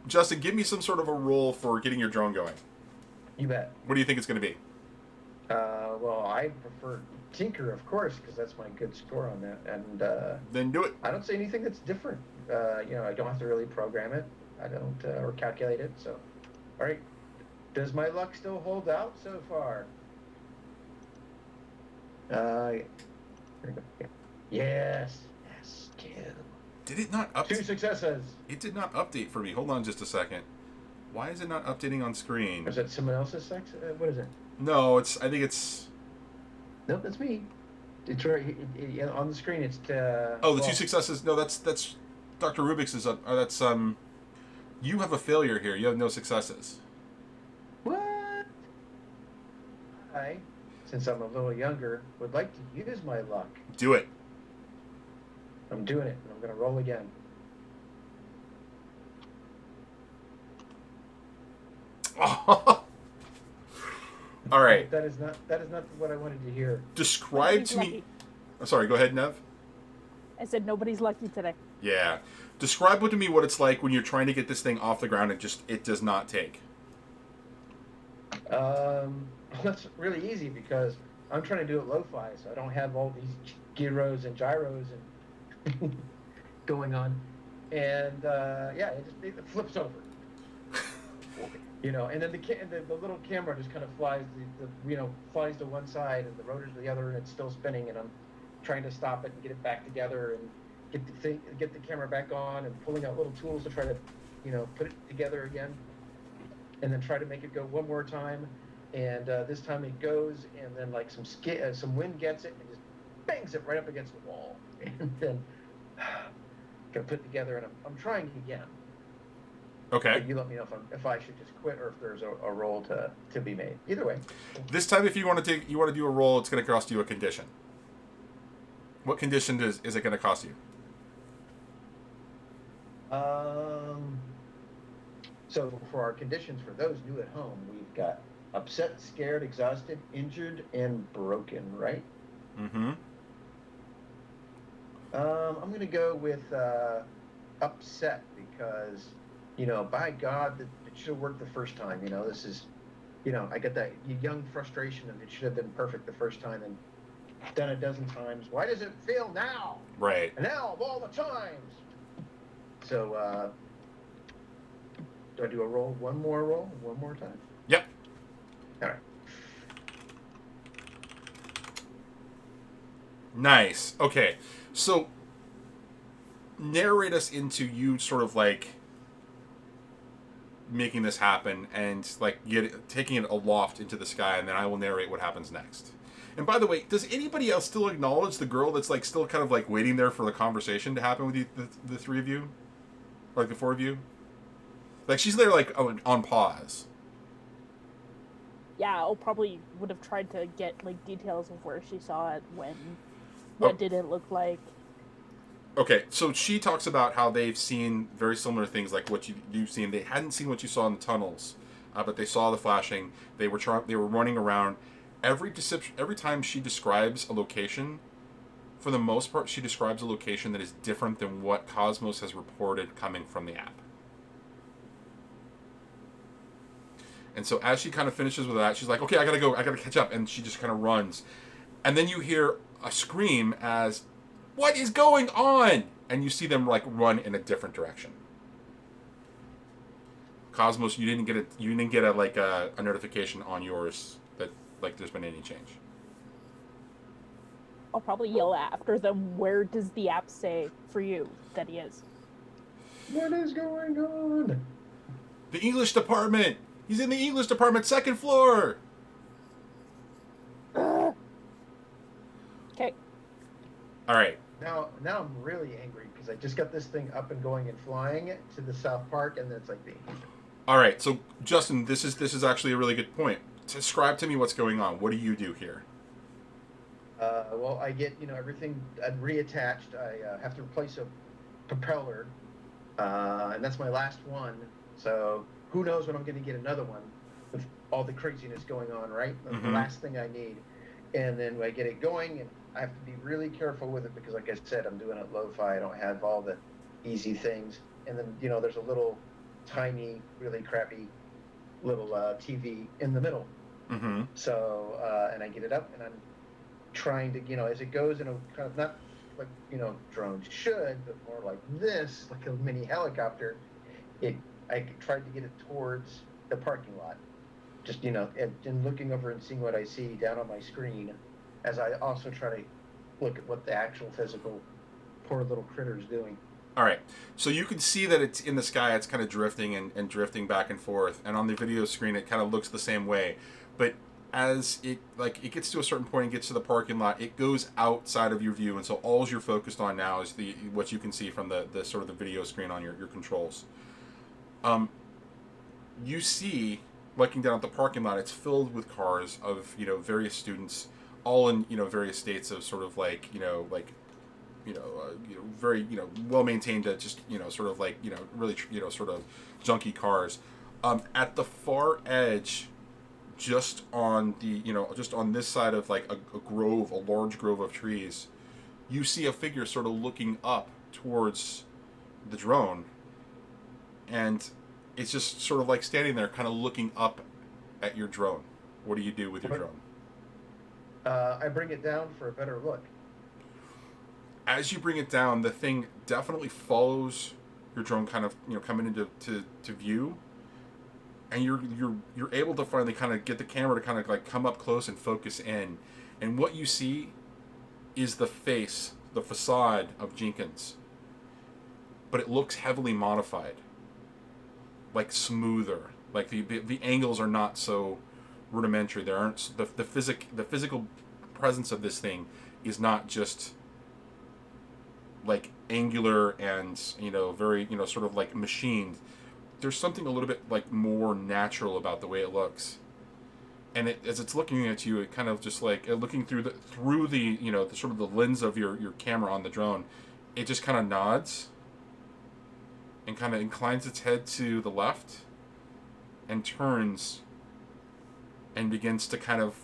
S1: Justin, give me some sort of a roll for getting your drone going.
S4: You bet.
S1: What do you think it's going to be?
S4: Well, I prefer Tinker, of course, because that's my good score on that. And
S1: Then do it.
S4: I don't see anything that's different. I don't have to really program it. I don't or calculate it. So, all right. Does my luck still hold out so far? Here we go. Yes. Yes. Kill.
S1: Did it not
S4: 2
S1: update?
S4: successes.
S1: It did not update for me. Hold on just a second. Why is it not updating on screen?
S4: Is that someone else's sex? What is it?
S1: No, I think it's.
S4: Nope, that's me. It's right on the screen. It's
S1: Oh, the 2 successes. No, that's Dr. Rubik's is up. That's You have a failure here. You have no successes.
S4: What? I, since I'm a little younger, would like to use my luck.
S1: Do it.
S4: I'm doing it, and I'm going to roll again.
S1: All right.
S4: That is not what I wanted to hear.
S1: Describe
S5: Nobody's
S1: to me.
S5: lucky.
S1: I'm sorry. Go ahead, Nev.
S5: I said nobody's lucky today.
S1: Yeah. Describe to me what it's like when you're trying to get this thing off the ground and it does not take.
S4: That's really easy because I'm trying to do it lo-fi, so I don't have all these gyros and gyros and going on, and it flips over. And then the little camera just kind of flies flies to one side and the rotor's to the other, and it's still spinning, and I'm trying to stop it and get it back together and get the camera back on and pulling out little tools to try to put it together again, and then try to make it go one more time, and this time it goes, and then like some wind gets it and just bangs it right up against the wall, and then gotta put it together, and I'm trying again.
S1: Okay.
S4: You let me know if I should just quit or if there's a roll to be made. Either way.
S1: This time, if you want to do a roll, it's going to cost you a condition. What condition is it going to cost you?
S4: So for our conditions, for those new at home, we've got upset, scared, exhausted, injured, and broken, right?
S1: Mm-hmm.
S4: I'm going to go with upset because, by God, it should have worked the first time. This is, I get that young frustration of it should have been perfect the first time and done a dozen times. Why does it fail now?
S1: Right.
S4: And now of all the times. So, do I do one more roll, one more time?
S1: Yep.
S4: All right.
S1: Nice. Okay. So, narrate us into you sort of like making this happen and like taking it aloft into the sky, and then I will narrate what happens next. And by the way, does anybody else still acknowledge the girl that's like still kind of like waiting there for the conversation to happen with you, the 3 of you, like the 4 of you? Like she's there like on pause.
S5: Yeah, I'll probably would have tried to get like details of where she saw it, when, what did it look like.
S1: Okay, so she talks about how they've seen very similar things like what you've seen. They hadn't seen what you saw in the tunnels, but they saw the flashing. They were running around. Every time she describes a location, for the most part, she describes a location that is different than what Cosmos has reported coming from the app. And so as she kind of finishes with that, she's like, okay, I gotta go, I gotta catch up. And she just kind of runs. And then you hear a scream as, what is going on? And you see them like run in a different direction. Cosmos, you didn't get a notification on yours that like there's been any change.
S5: I'll probably yell after them, where does the app say for you that he is?
S4: What is going on?
S1: The English department! He's in the English department, second floor!
S5: Okay.
S1: Alright.
S4: Now I'm really angry because I just got this thing up and going and flying to the South Park, and then it's like the.
S1: Alright, so Justin, this is actually a really good point. Describe to me what's going on. What do you do here?
S4: Well, I get everything reattached. I have to replace a propeller, and that's my last one. So who knows when I'm going to get another one with all the craziness going on, right? That's the last thing I need. And then I get it going, and I have to be really careful with it because, like I said, I'm doing it lo-fi. I don't have all the easy things. And then there's a little tiny, really crappy little TV in the middle.
S1: Mm-hmm.
S4: So and I get it up, and I'm trying to, as it goes in a kind of not like drones should, but more like this, like a mini helicopter. I tried to get it towards the parking lot, just and looking over and seeing what I see down on my screen, as I also try to look at what the actual physical poor little critter is doing.
S1: All right, so you can see that it's in the sky. It's kind of drifting and drifting back and forth, and on the video screen, it kind of looks the same way. But as it gets to a certain point and gets to the parking lot, it goes outside of your view, and so all you're focused on now is what you can see from the sort of the video screen on your controls. You see, looking down at the parking lot, it's filled with cars of various students, all in various states of sort of very well maintained, just sort of really sort of junky cars. At the far edge, just on the just on this side of like a large grove of trees, you see a figure sort of looking up towards the drone, and it's just sort of like standing there, kind of looking up at your drone. What do you do with your drone?
S4: I bring it down for a better look.
S1: As you bring it down, the thing definitely follows your drone, kind of coming into to view, and you're able to finally kind of get the camera to kind of like come up close and focus in, and what you see is the facade of Jenkins, but it looks heavily modified, like smoother, like the angles are not so rudimentary. There aren't the physical presence of this thing is not just like angular and very sort of like machined. There's something a little bit like more natural about the way it looks, and as it's looking at you, it kind of just like looking through the the sort of the lens of your camera on the drone, it just kind of nods and kind of inclines its head to the left and turns and begins to kind of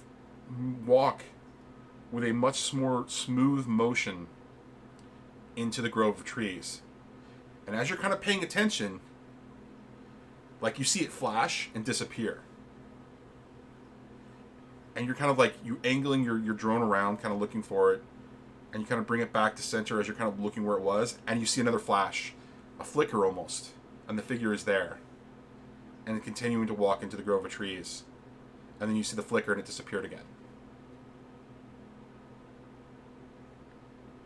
S1: walk with a much more smooth motion into the grove of trees. And as you're kind of paying attention, like you see it flash and disappear. And you're kind of like angling your drone around, kind of looking for it, and you kind of bring it back to center as you're kind of looking where it was, and you see another flash, a flicker almost, and the figure is there, and continuing to walk into the grove of trees. And then you see the flicker and it disappeared again.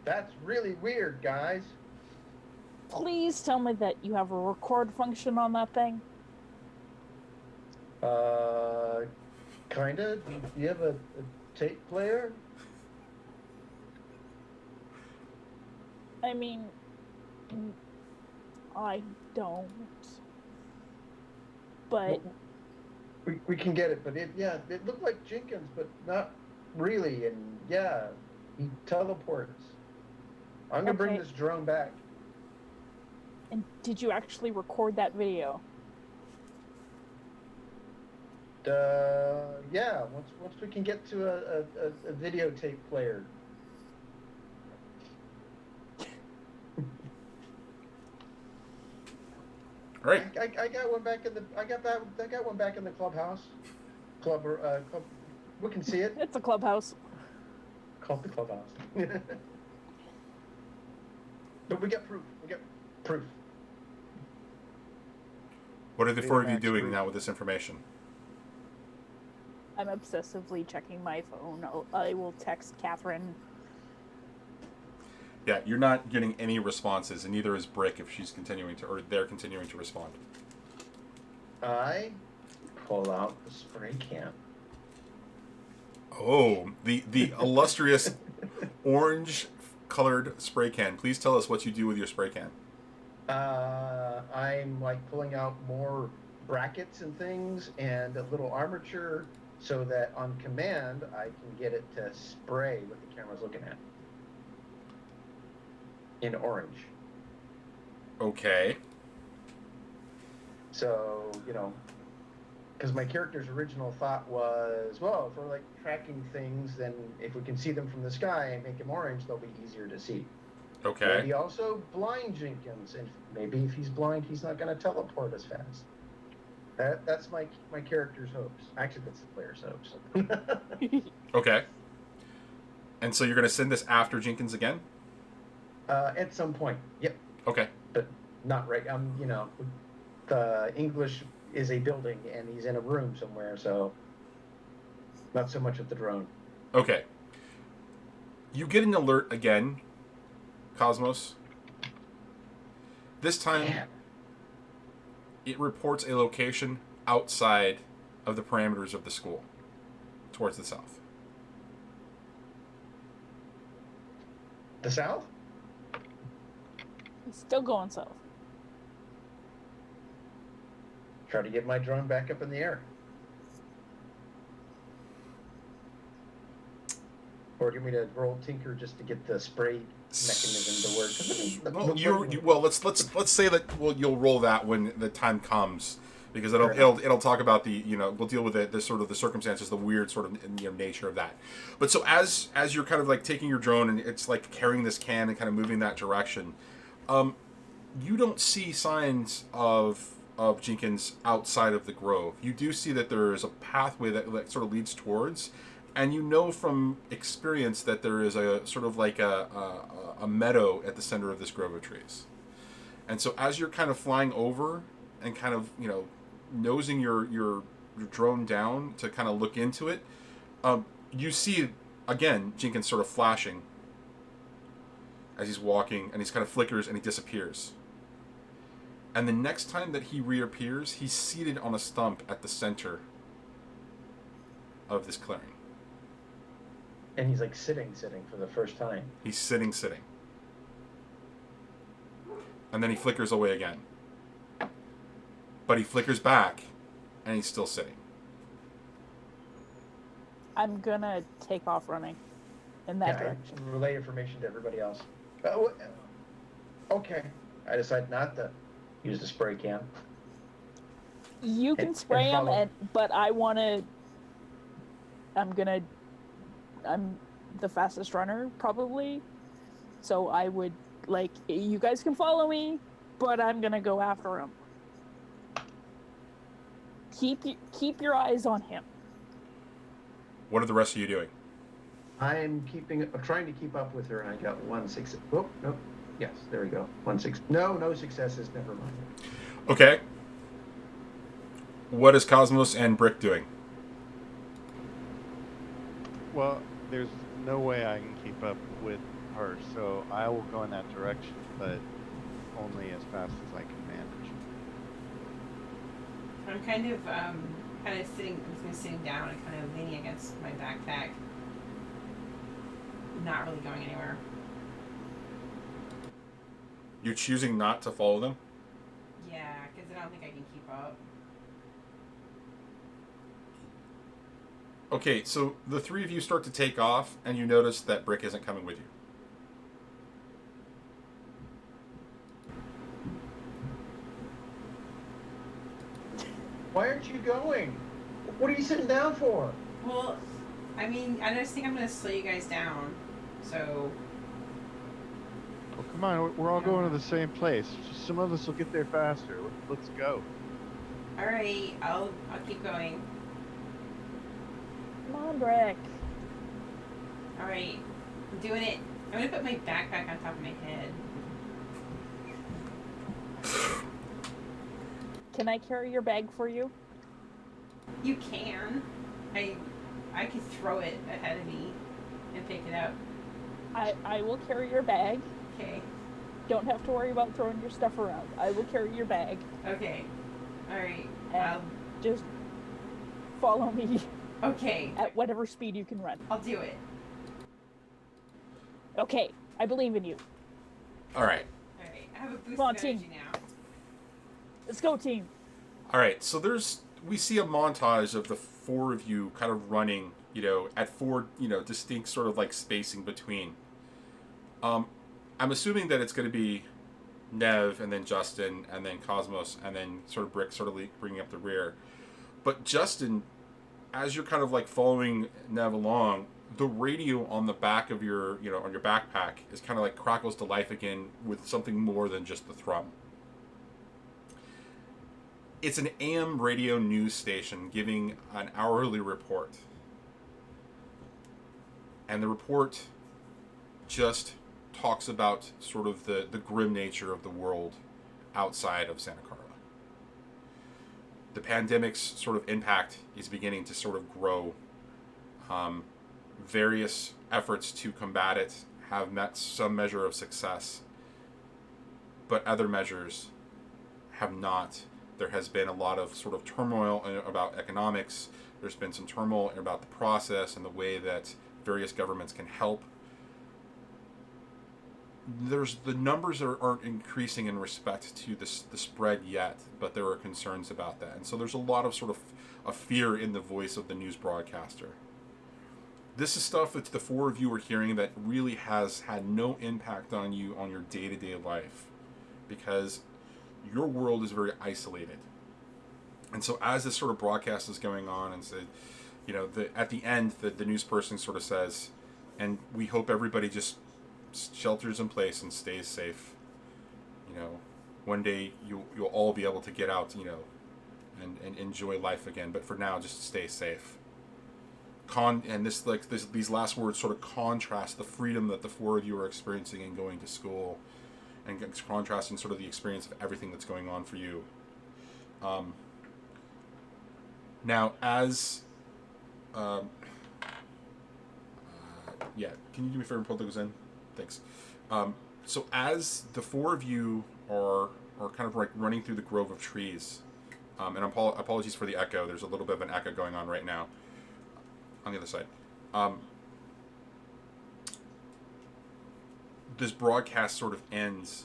S4: That's really weird, guys.
S5: Please tell me that you have a record function on that thing.
S4: Kinda. Do you have a tape player?
S5: I mean, I don't. But
S4: We can get it, but it looked like Jenkins, but not really. And yeah, he teleports. I'm gonna bring this drone back.
S5: And did you actually record that video?
S4: Yeah. Once we can get to a videotape player.
S1: All right.
S4: I got one back in the I got one back in the clubhouse. Club. We can see it.
S5: It's a clubhouse.
S4: Called the clubhouse. But we got proof.
S1: What are the four of you
S3: Betamax
S1: doing
S3: proof.
S1: now with this information?
S5: I'm obsessively checking my phone. I will text Catherine.
S1: Yeah, you're not getting any responses, and neither is Brick if she's continuing to, or they're continuing to respond.
S4: I pull out the spray can.
S1: Oh, the illustrious orange-colored spray can. Please tell us what you do with your spray can.
S4: I'm like pulling out more brackets and things and a little armature so that on command I can get it to spray what the camera's looking at in orange.
S1: Okay.
S4: So, because my character's original thought was, well, if we're like tracking things, then if we can see them from the sky and make them orange, they'll be easier to see.
S1: Okay.
S4: Maybe also blind Jenkins, and maybe if he's blind, he's not going to teleport as fast. That's my character's hopes. Actually, that's the player's hopes.
S1: Okay. And so you're going to send this after Jenkins again?
S4: At some point, yep.
S1: Okay.
S4: But not right. The English is a building, and he's in a room somewhere, so not so much of the drone.
S1: Okay. You get an alert again, Cosmos. This time,
S4: Man.
S1: it reports a location outside of the parameters of the school, towards the south.
S4: The south?
S5: It's still going south.
S4: Try to get my drone back up in the air. Or do you want me to roll Tinker just to get the spray mechanism to work?
S1: Well, let's say that you'll roll that when the time comes, because it'll talk about we'll deal with the sort of the circumstances, the weird sort of nature of that. But so as you're kind of like taking your drone and it's like carrying this can and kind of moving that direction, you don't see signs of Jenkins outside of the grove. You do see that there is a pathway that sort of leads towards, and you know from experience that there is a sort of like a meadow at the center of this grove of trees. And so as you're kind of flying over and kind of nosing your drone down to kind of look into it, you see again Jenkins sort of flashing as he's walking, and he's kind of flickers and he disappears. And the next time that he reappears, he's seated on a stump at the center of this clearing.
S4: And he's like sitting for the first time.
S1: He's sitting. And then he flickers away again. But he flickers back, and he's still sitting.
S5: I'm gonna take off running in that direction.
S4: Relay information to everybody else. Okay. I decide not to use the spray can.
S5: You can spray them, but I'm the fastest runner, probably. So I would, you guys can follow me, but I'm gonna go after him. Keep your eyes on him.
S1: What are the rest of you doing?
S4: I'm trying to keep up with her, and I got 1 6. Oh, no. Yes, there we go. 1 6. No successes. Never mind.
S1: Okay. What is Cosmos and Brick doing?
S3: Well, there's no way I can keep up with her, so I will go in that direction, but only as fast as I can manage.
S2: I'm kind of sitting down and kind of leaning against my backpack. Not really going anywhere.
S1: You're choosing not to follow them?
S2: Yeah, because I don't think I can keep up.
S1: Okay, so the three of you start to take off, and you notice that Brick isn't coming with you.
S4: Why aren't you going? What are you sitting down for?
S2: Well, I mean, I just think I'm going to slow you guys down. So...
S3: Well, come on, we're all going to the same place. Some of us will get there faster. Let's go.
S2: All right, I'll keep going.
S5: Come on, Brick.
S2: All right, I'm doing it. I'm going to put my backpack on top of my head.
S5: Can I carry your bag for you?
S2: You can. I can throw it ahead of me and pick it up.
S5: I will carry your bag.
S2: Okay.
S5: Don't have to worry about throwing your stuff around. I will carry your bag.
S2: Okay. All right.
S5: And just follow me
S2: Okay.
S5: at whatever speed you can run.
S2: I'll do it.
S5: Okay, I believe in you.
S1: All right.
S2: All right. I have a boost
S5: Come on,
S2: of
S5: team.
S2: energy now.
S5: Let's go, team.
S1: All right. So we see a montage of the four of you kind of running, at four, distinct sort of like spacing between. I'm assuming that it's going to be Nev and then Justin and then Cosmos and then sort of Brick sort of bringing up the rear. But Justin, as you're kind of like following Nev along, the radio on the back of your, on your backpack is kind of like crackles to life again with something more than just the thrum. It's an AM radio news station giving an hourly report. And the report just talks about sort of the grim nature of the world outside of Santa Carla. The pandemic's sort of impact is beginning to sort of grow. Various efforts to combat it have met some measure of success, but other measures have not. There has been a lot of sort of turmoil about economics. There's been some turmoil about the process and the way that various governments can help. The numbers aren't increasing in respect to the spread yet, but there are concerns about that. And so there's a lot of sort of a fear in the voice of the news broadcaster. This is stuff that the four of you are hearing that really has had no impact on you on your day-to-day life, because your world is very isolated. And so as this sort of broadcast is going on, and so, at the end, the news person sort of says, and we hope everybody just shelters in place and stays safe. One day you'll all be able to get out, and enjoy life again. But for now, just stay safe. These last words sort of contrast the freedom that the four of you are experiencing in going to school, and contrasting sort of the experience of everything that's going on for you. Now, as yeah, can you do me a favor and pull those in? Thanks. So as the four of you are kind of like running through the grove of trees, and apologies for the echo. There's a little bit of an echo going on right now on the other side. This broadcast sort of ends,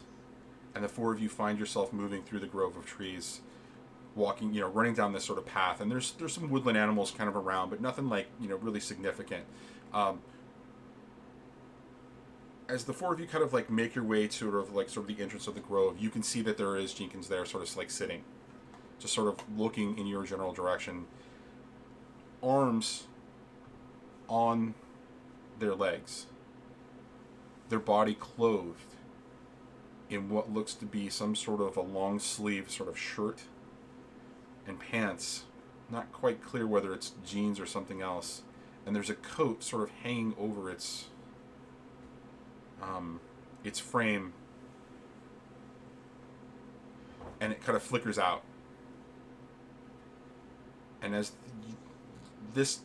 S1: and the four of you find yourself moving through the grove of trees, walking, running down this sort of path. And there's some woodland animals kind of around, but nothing like, really significant. As the four of you kind of like make your way to sort of the entrance of the grove, you can see that there is Jenkins there, sort of like sitting, just sort of looking in your general direction, arms on their legs, their body clothed in what looks to be some sort of a long sleeve sort of shirt and pants, not quite clear whether it's jeans or something else, and there's a coat sort of hanging over its frame, and it kind of flickers out. And as this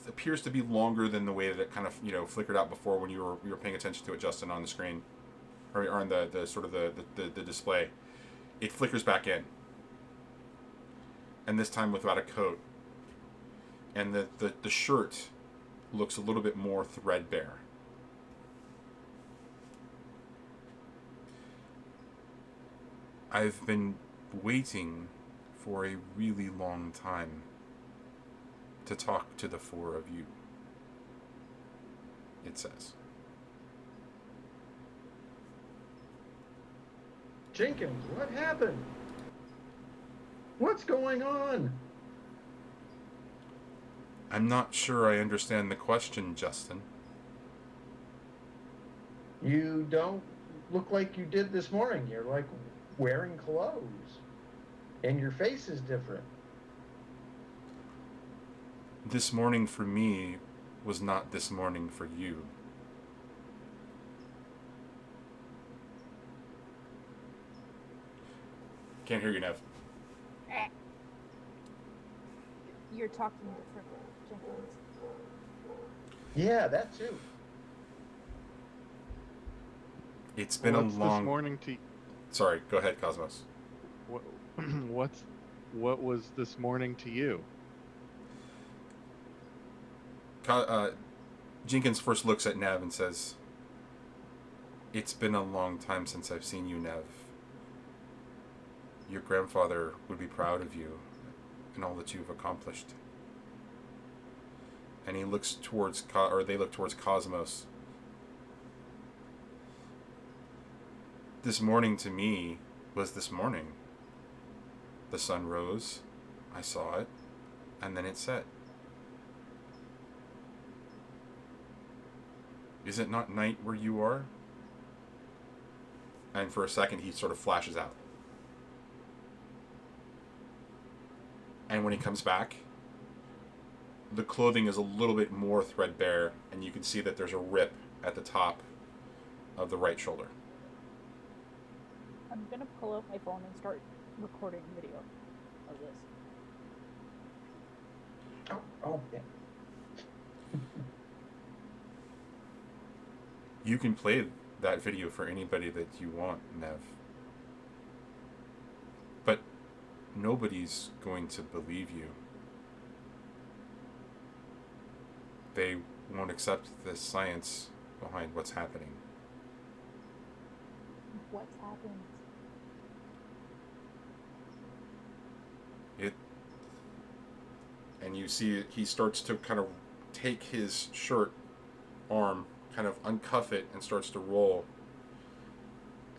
S1: appears to be longer than the way that it kind of flickered out before when you were paying attention to it, Justin, on the screen, or on the sort of the display. It flickers back in, and this time without a coat, and the shirt looks a little bit more threadbare. I've been waiting for a really long time to talk to the four of you, it says.
S4: Jenkins, what happened? What's going on?
S1: I'm not sure I understand the question, Justin.
S4: You don't look like you did this morning. You're like wearing clothes, and your face is different.
S1: This morning for me was not this morning for you. Can't hear you, Nev.
S5: You're talking differently, Jenkins.
S4: Yeah, that too.
S1: It's been a
S3: What's this
S1: long...
S3: morning to
S1: Sorry, go ahead, Cosmos.
S3: what? What was this morning to you?
S1: Jenkins first looks at Nev and says, "It's been a long time since I've seen you, Nev. Your grandfather would be proud of you and all that you've accomplished." And he looks towards, they look towards Cosmos. This morning to me was this morning. The sun rose, I saw it, and then it set. Is it not night where you are? And for a second, he sort of flashes out. And when he comes back, the clothing is a little bit more threadbare, and you can see that there's a rip at the top of the right shoulder.
S5: I'm gonna pull out my phone and start recording video of this.
S4: Oh, yeah.
S1: You can play that video for anybody that you want, Nev. But nobody's going to believe you. They won't accept the science behind what's happening.
S5: What's happened?
S1: And you see he starts to kind of take his shirt arm, kind of uncuff it, and starts to roll.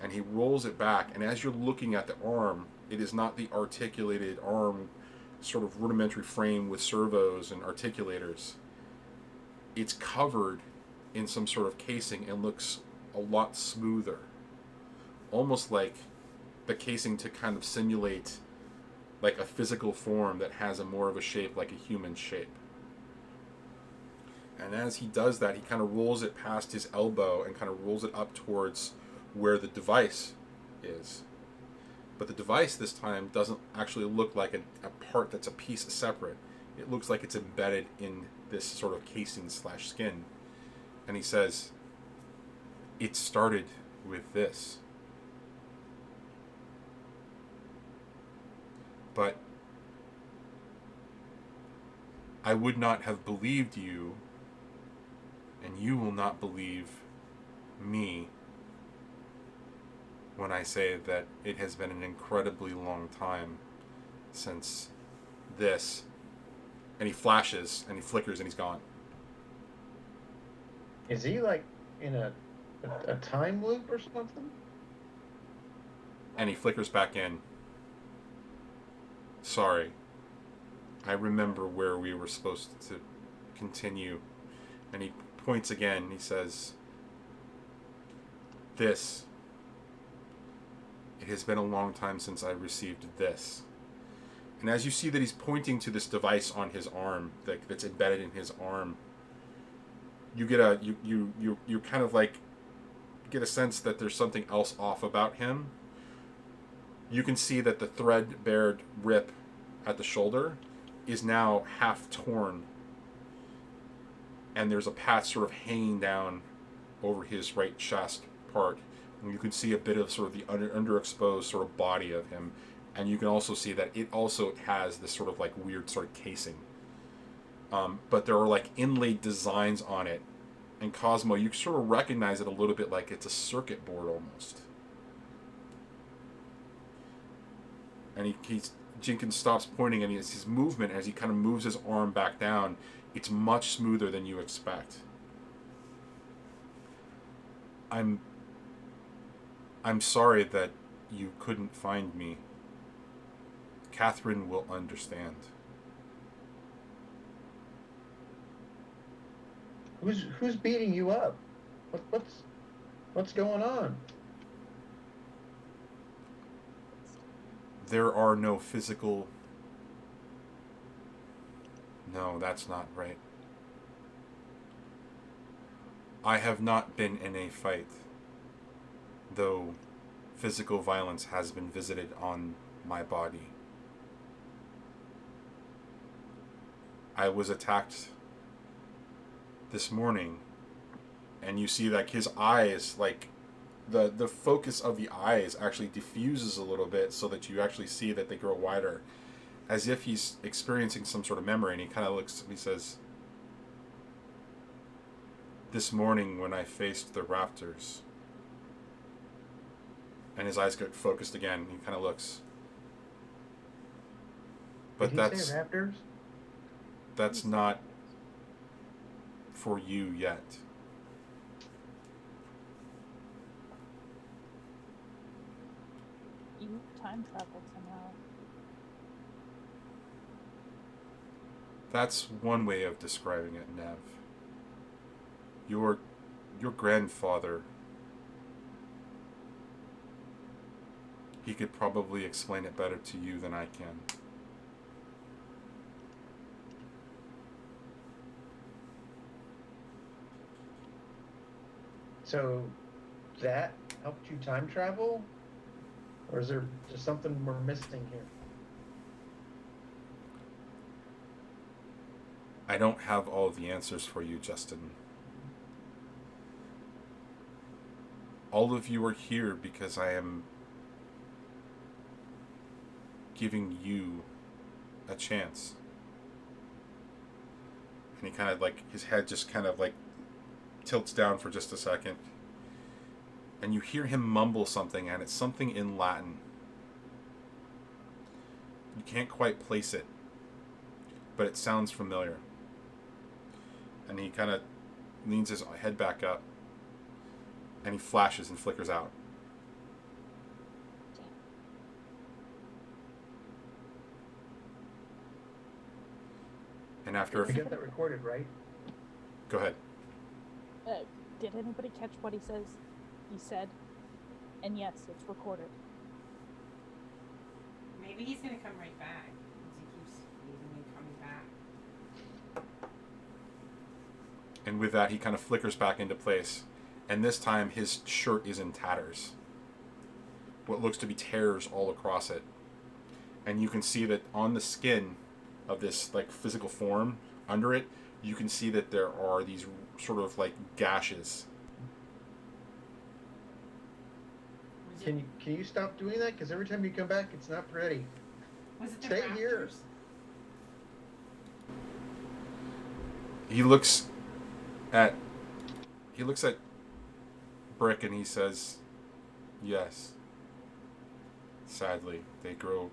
S1: And he rolls it back, and as you're looking at the arm, it is not the articulated arm, sort of rudimentary frame with servos and articulators. It's covered in some sort of casing and looks a lot smoother. Almost like the casing to kind of simulate like a physical form that has a more of a shape like a human shape. And as he does that, he kind of rolls it past his elbow and kind of rolls it up towards where the device is. But the device this time doesn't actually look like a part that's a piece separate. It looks like it's embedded in this sort of casing / skin. And he says, "It started with this. But I would not have believed you, and you will not believe me when I say that it has been an incredibly long time since this." And he flashes and he flickers and he's gone.
S4: Is he like in a time loop or something?
S1: And he flickers back in. "Sorry. I remember where we were supposed to continue." And he points again. He says, "This. It has been a long time since I received this." And as you see that he's pointing to this device on his arm, that's embedded in his arm, you get you kind of like get a sense that there's something else off about him. You can see that the thread-bared rip at the shoulder is now half torn, and there's a patch sort of hanging down over his right chest part, and you can see a bit of sort of the underexposed sort of body of him, and you can also see that it also has this sort of like weird sort of casing, but there are like inlaid designs on it, and Cosmo, you sort of recognize it a little bit like it's a circuit board almost. And Jenkins stops pointing, and his movement as he kind of moves his arm back down, it's much smoother than you expect. I'm sorry that you couldn't find me. Catherine will understand."
S4: Who's beating you up? What's going on?
S1: There are no physical... No, that's not right. I have not been in a fight, though physical violence has been visited on my body. I was attacked this morning, and you see like his eyes like the focus of the eyes actually diffuses a little bit so that you actually see that they grow wider, as if he's experiencing some sort of memory. And he kind of looks, he says, "This morning when I faced the raptors," and his eyes get focused again. He kind of looks. But
S4: Did he say raptors?
S1: That's not for you yet.
S5: You time traveled somehow.
S1: That's one way of describing it, Nev. Your grandfather, he could probably explain it better to you than I can.
S4: So that helped you time travel? Or is there just something we're missing here?
S1: I don't have all of the answers for you, Justin. All of you are here because I am giving you a chance. And he kind of like, his head just kind of like tilts down for just a second. And you hear him mumble something, and it's something in Latin. You can't quite place it, but it sounds familiar. And he kind of leans his head back up, and he flashes and flickers out. And after
S4: You get that recorded, right?
S1: Go ahead.
S5: Did anybody catch what he says? He said, and yes, it's recorded.
S2: Maybe he's gonna come right back because he keeps leaving and coming back.
S1: And with that, he kind of flickers back into place. And this time, his shirt is in tatters. What looks to be tears all across it. And you can see that on the skin of this like physical form, under it, you can see that there are these sort of like gashes.
S4: Can you stop doing that? Because every time you come back, it's not pretty.
S2: Was it the
S4: Stay
S2: raptors?
S4: here.
S1: He looks at Brick and he says, "Yes. Sadly, they grow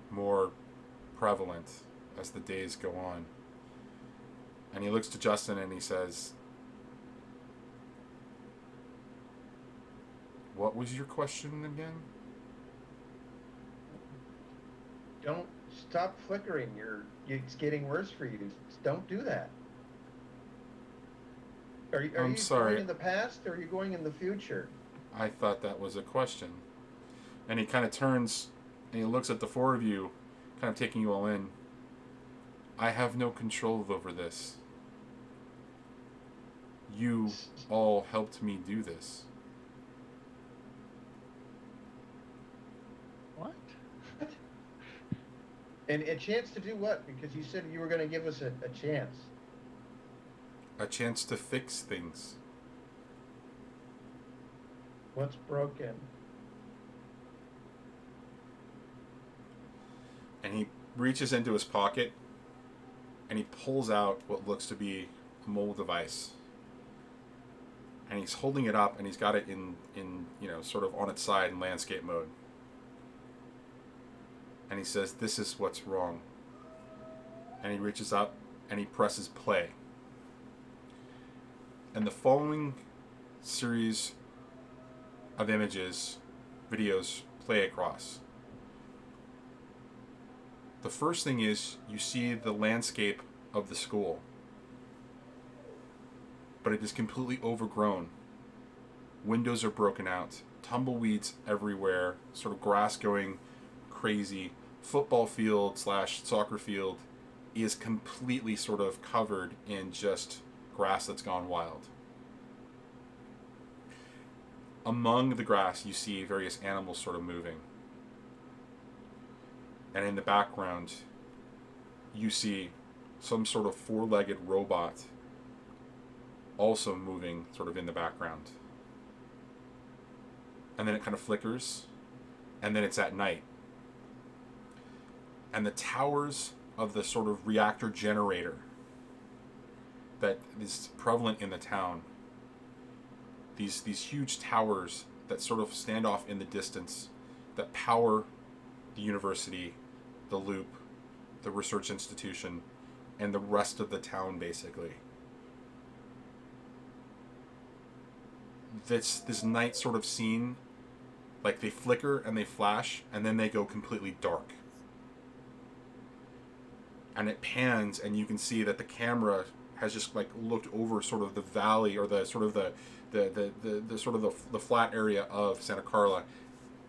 S1: more prevalent as the days go on." And he looks to Justin and he says, "What was your question again?"
S4: Don't stop flickering. It's getting worse for you. Just don't do that. Are
S1: I'm
S4: you
S1: sorry.
S4: going in the past or are you going in the future?
S1: I thought that was a question. And he kind of turns and he looks at the four of you, kind of taking you all in. I have no control over this. You all helped me do this.
S3: What?
S4: And a chance to do what? Because you said you were going to give us a chance.
S1: A chance to fix things.
S4: What's broken?
S1: And he reaches into his pocket and he pulls out what looks to be a mobile device. And he's holding it up and he's got it in sort of on its side in landscape mode. And he says, "This is what's wrong." And he reaches up and he presses play. And the following series of images, videos, play across. The first thing is you see the landscape of the school, but it is completely overgrown. Windows are broken out, tumbleweeds everywhere, sort of grass going crazy. Football field / soccer field is completely sort of covered in just grass that's gone wild. Among the grass, you see various animals sort of moving. And in the background, you see some sort of four-legged robot also moving sort of in the background. And then it kind of flickers, and then it's at night. And the towers of the sort of reactor generator that is prevalent in the town, these huge towers that sort of stand off in the distance that power the university, the loop, the research institution, and the rest of the town, basically. This night sort of scene, like they flicker and they flash, and then they go completely dark. And it pans, and you can see that the camera has just like looked over sort of the valley, or the sort of the sort of the flat area of Santa Carla,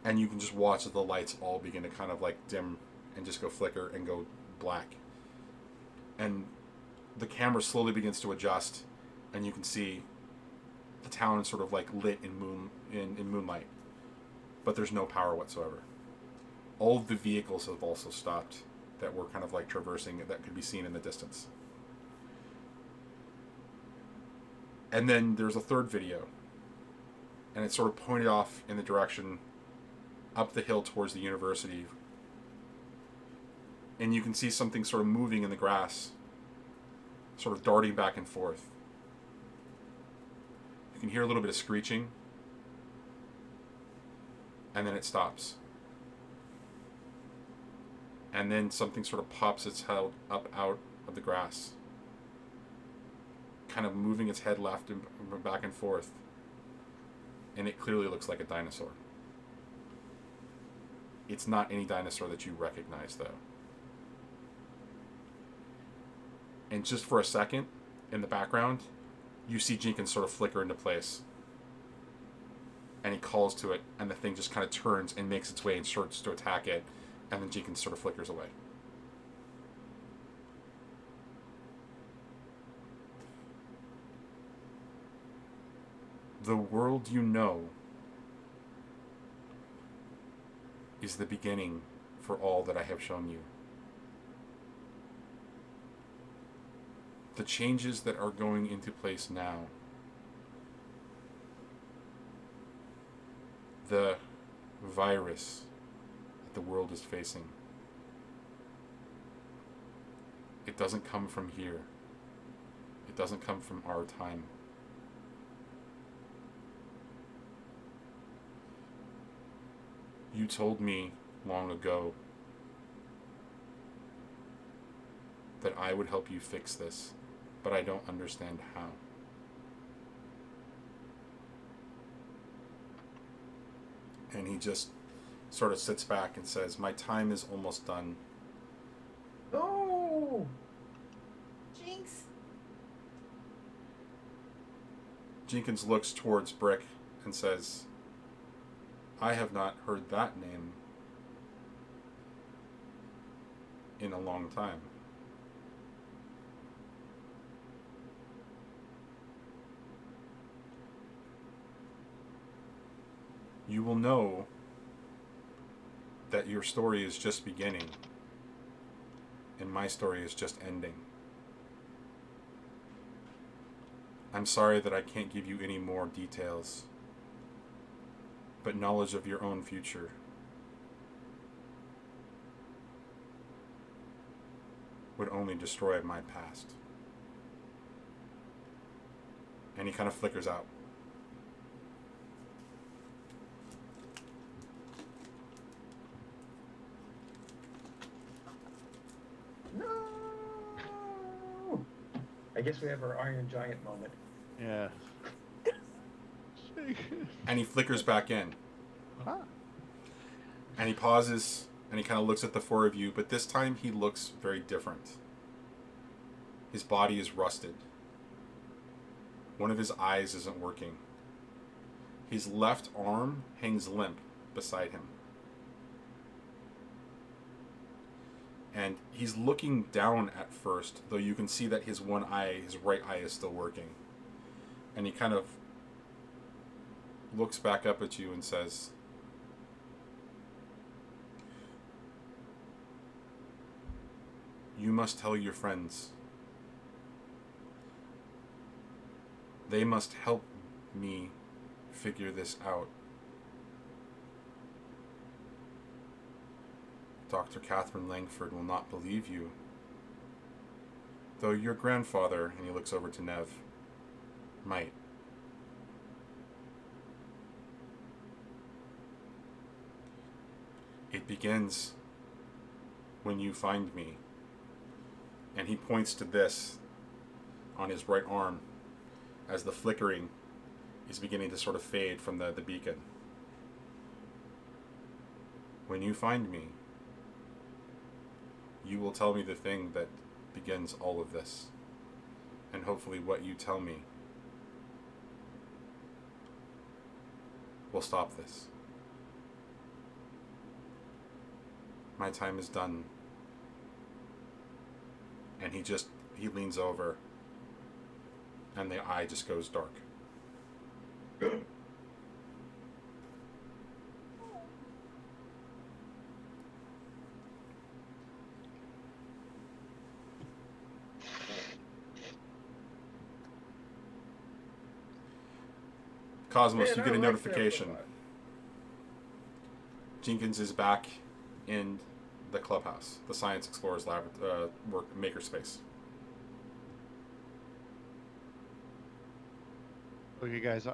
S1: and you can just watch the lights all begin to kind of like dim and just go flicker and go black. And the camera slowly begins to adjust, and you can see the town sort of like lit in moonlight, but there's no power whatsoever. All of the vehicles have also stopped that were kind of like traversing, that could be seen in the distance. And then there's a third video, and it's sort of pointed off in the direction up the hill towards the university, and you can see something sort of moving in the grass, sort of darting back and forth. You can hear a little bit of screeching, and then it stops. And then something sort of pops its head up out of the grass, kind of moving its head left and back and forth. And it clearly looks like a dinosaur. It's not any dinosaur that you recognize, though. And just for a second, in the background, you see Jenkins sort of flicker into place. And he calls to it, and the thing just kind of turns and makes its way and starts to attack it. And then Jenkins sort of flickers away. The world you know is the beginning for all that I have shown you. The changes that are going into place now, the virus the world is facing, it doesn't come from here. It doesn't come from our time. You told me long ago that I would help you fix this, but I don't understand how. And he just sort of sits back and says, my time is almost done.
S4: Oh!
S2: Jinx.
S1: Jenkins looks towards Brick and says, I have not heard that name in a long time. You will know that your story is just beginning, and my story is just ending. I'm sorry that I can't give you any more details, but knowledge of your own future would only destroy my past. And he kind of flickers out.
S4: No! I guess we have our Iron Giant moment.
S3: Yeah.
S1: And he flickers back in.
S3: Ah.
S1: And he pauses, and he kind of looks at the four of you, but this time he looks very different. His body is rusted. One of his eyes isn't working. His left arm hangs limp beside him. And he's looking down at first, though you can see that his one eye, his right eye, is still working. And he kind of looks back up at you and says, you must tell your friends They must help me figure this out. Dr. Catherine Langford will not believe you. Though your grandfather, and he looks over to Nev, might. It begins when you find me. And he points to this on his right arm as the flickering is beginning to sort of fade from the beacon. When you find me, you will tell me the thing that begins all of this. And hopefully what you tell me will stop this. My time is done. And he leans over, and the eye just goes dark. Cosmos,
S4: Man,
S1: you
S4: I
S1: get a
S4: like that
S1: notification.
S4: robot.
S1: Jenkins is back in the clubhouse, the Science Explorers Lab, makerspace.
S3: Okay, guys,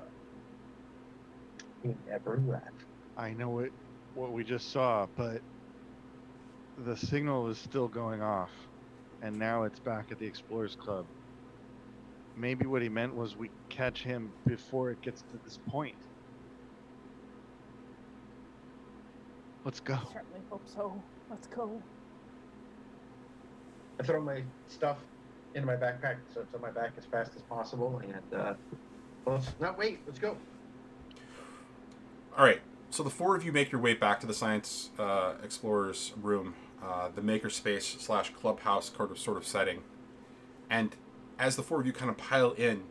S4: He never left.
S3: I know what we just saw, but the signal is still going off, and now it's back at the Explorers Club. Maybe what he meant was we catch him before it gets to this point. Let's go.
S5: I certainly hope so. Let's go.
S4: I throw my stuff into my backpack so it's on my back as fast as possible, and let's not wait. Let's go.
S1: All right, so the four of you make your way back to the Science Explorers room, the makerspace / clubhouse sort of setting. And as the four of you kind of pile in,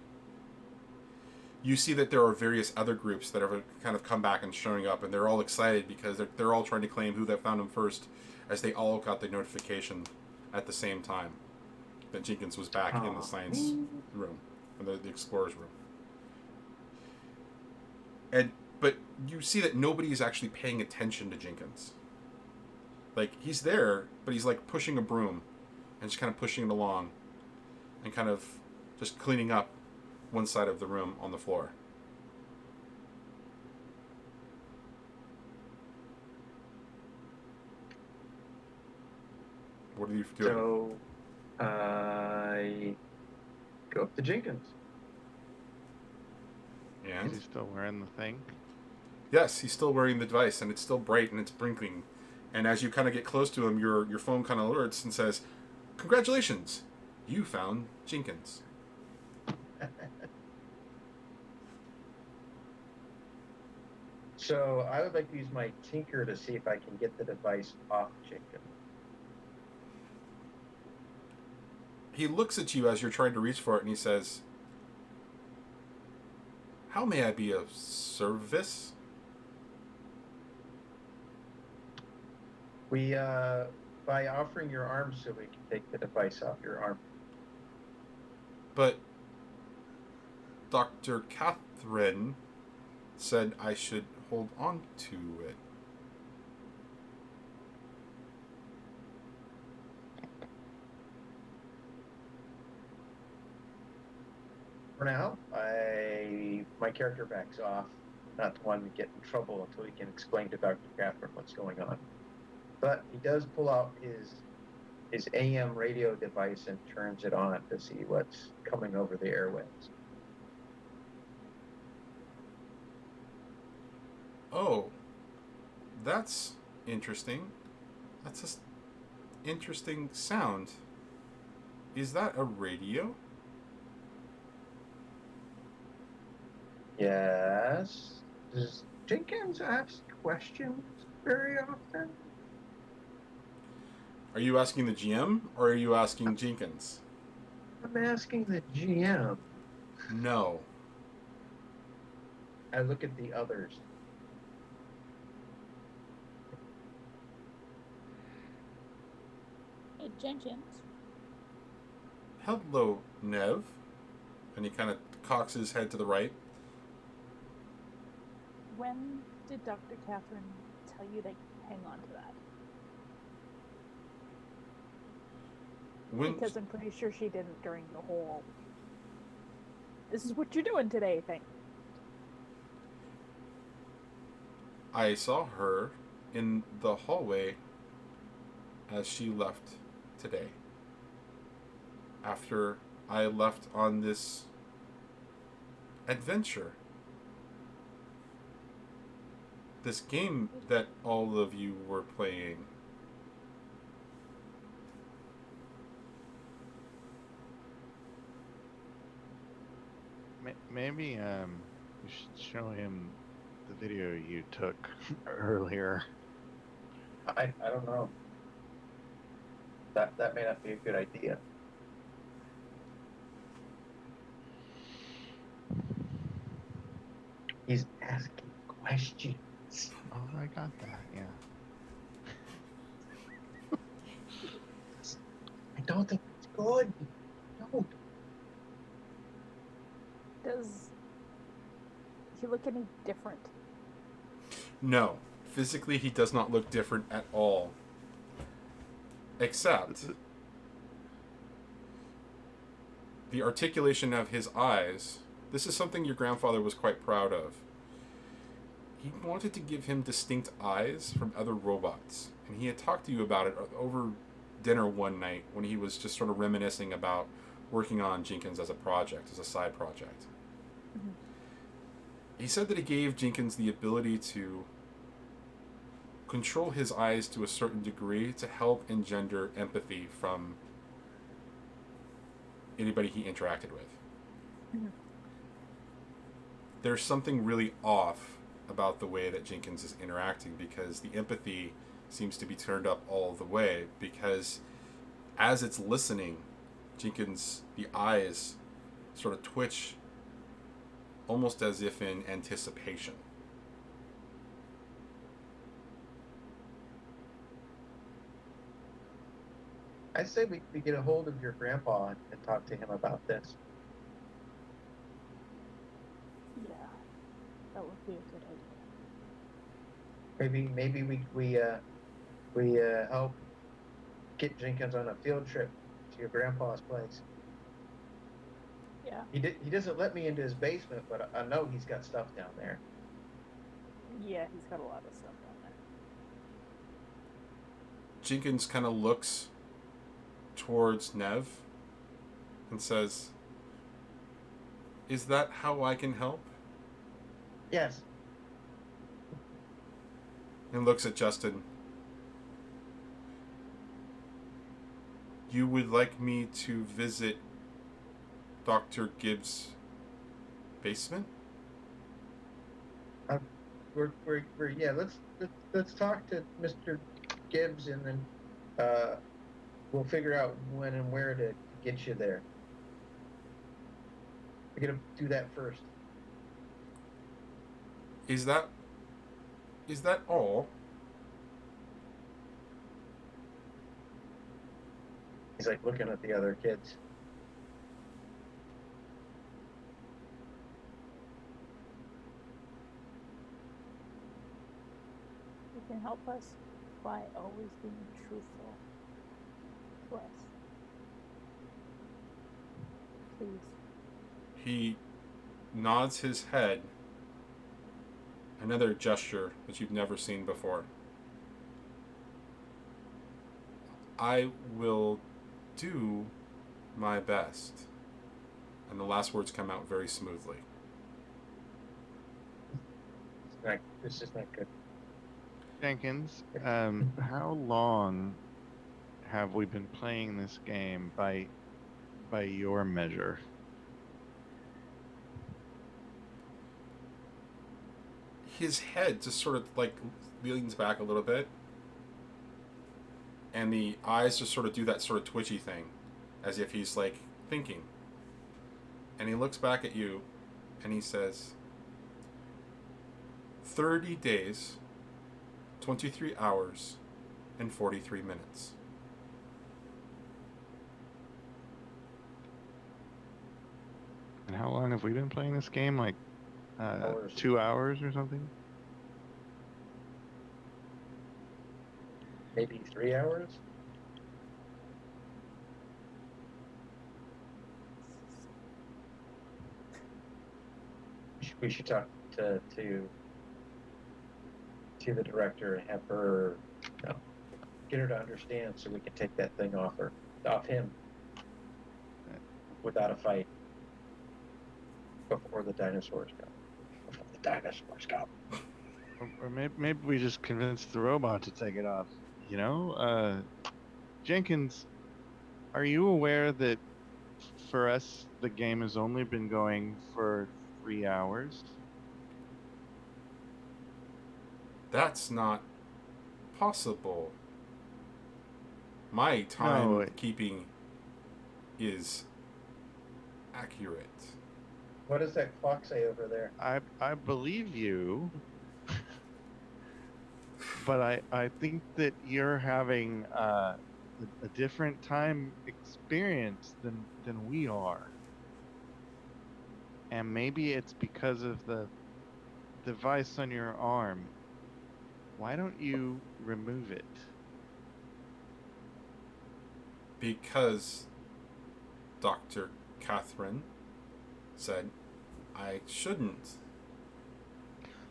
S1: you see that there are various other groups that have kind of come back and showing up, and they're all excited because they're all trying to claim who they found them first, as they all got the notification at the same time that Jenkins was back in the science room, in the explorers room. But you see that nobody is actually paying attention to Jenkins. Like, he's there, but he's like pushing a broom and just kind of pushing it along and kind of just cleaning up one side of the room on the floor. What are you doing?
S4: So I go up to Jenkins.
S3: Is
S1: And
S3: he still wearing the thing?
S1: yes, he's still wearing the device, and it's still bright and it's blinking. And as you kind of get close to him, your phone kind of alerts and says, "Congratulations, you found Jenkins."
S4: So I would like to use my tinker to see if I can get the device off Jenkins.
S1: He looks at you as you're trying to reach for it, and he says, "How may I be of service?"
S4: We by offering your arm so we can take the device off your arm.
S1: But Dr. Catherine said I should hold on to it.
S4: For now, my character backs off, not one to get in trouble until he can explain to Dr. Catherine what's going on. But he does pull out his AM radio device and turns it on to see what's coming over the airwaves.
S1: Oh, that's interesting. That's an interesting sound. Is that a radio?
S4: Yes. Does Jenkins ask questions very often?
S1: Are you asking the GM or are you asking Jenkins?
S4: I'm asking the GM.
S1: No.
S4: I look at the others.
S5: Hey, Jenkins.
S1: Hello, Nev. And he kind of cocks his head to the right.
S5: When did Dr. Catherine tell you to hang on to that?
S1: When
S5: Because I'm pretty sure she didn't during the whole "this is what you're doing today" thing.
S1: I saw her in the hallway as she left today. After I left on this adventure. This game that all of you were playing.
S3: Maybe you should show him the video you took earlier.
S4: I don't know. That may not be a good idea. He's asking questions.
S3: Oh, I got that. Yeah.
S4: I don't think it's good. No.
S5: Does he look any different?
S1: No. Physically, he does not look different at all. Except the articulation of his eyes. This is something your grandfather was quite proud of. He wanted to give him distinct eyes from other robots. And he had talked to you about it over dinner one night when he was just sort of reminiscing about working on Jenkins as a project, as a side project.
S5: Mm-hmm.
S1: He said that it gave Jenkins the ability to control his eyes to a certain degree to help engender empathy from anybody he interacted with.
S5: Mm-hmm.
S1: There's something really off about the way that Jenkins is interacting because the empathy seems to be turned up all the way because as it's listening, Jenkins, the eyes sort of twitch almost as if in anticipation.
S4: I say we get a hold of your grandpa and talk to him about this.
S5: Yeah, that would be a good idea.
S4: Maybe we help get Jenkins on a field trip to your grandpa's place.
S5: Yeah.
S4: He doesn't let me into his basement, but I know he's got stuff down there.
S5: Yeah, he's got a lot of stuff down there.
S1: Jenkins kind of looks towards Nev and says, "Is that how I can help?"
S4: Yes.
S1: And looks at Justin. "You would like me to visit Dr. Gibbs' basement?"
S4: We're yeah. Let's talk to Mr. Gibbs and then we'll figure out when and where to get you there. We're gonna do that first.
S1: Is that all?
S4: He's like looking at the other kids.
S5: You can help us by always being truthful to us. Please.
S1: He nods his head. Another gesture that you've never seen before. "I will do my best." And the last words come out very smoothly.
S4: This is not good.
S3: Jenkins, how long have we been playing this game by your measure?
S1: His head just sort of like leans back a little bit. And the eyes just sort of do that sort of twitchy thing. As if he's like thinking. And he looks back at you and he says, 30 days, 23 hours, and 43 minutes.
S3: And how long have we been playing this game? Like
S4: Hours.
S3: 2 hours or something?
S4: Maybe 3 hours. We should talk to the director and have her, get her to understand, so we can take that thing off him, without a fight, before the dinosaurs come.
S3: Or maybe we just convince the robot to take it off. You know, Jenkins, are you aware that for us the game has only been going for 3 hours?
S1: That's not possible. My timekeeping is accurate.
S4: What does that clock say over there?
S3: I believe you, but I think that you're having a different time experience than we are, and maybe it's because of the device on your arm. Why don't you remove it?
S1: Because Dr. Catherine said I shouldn't.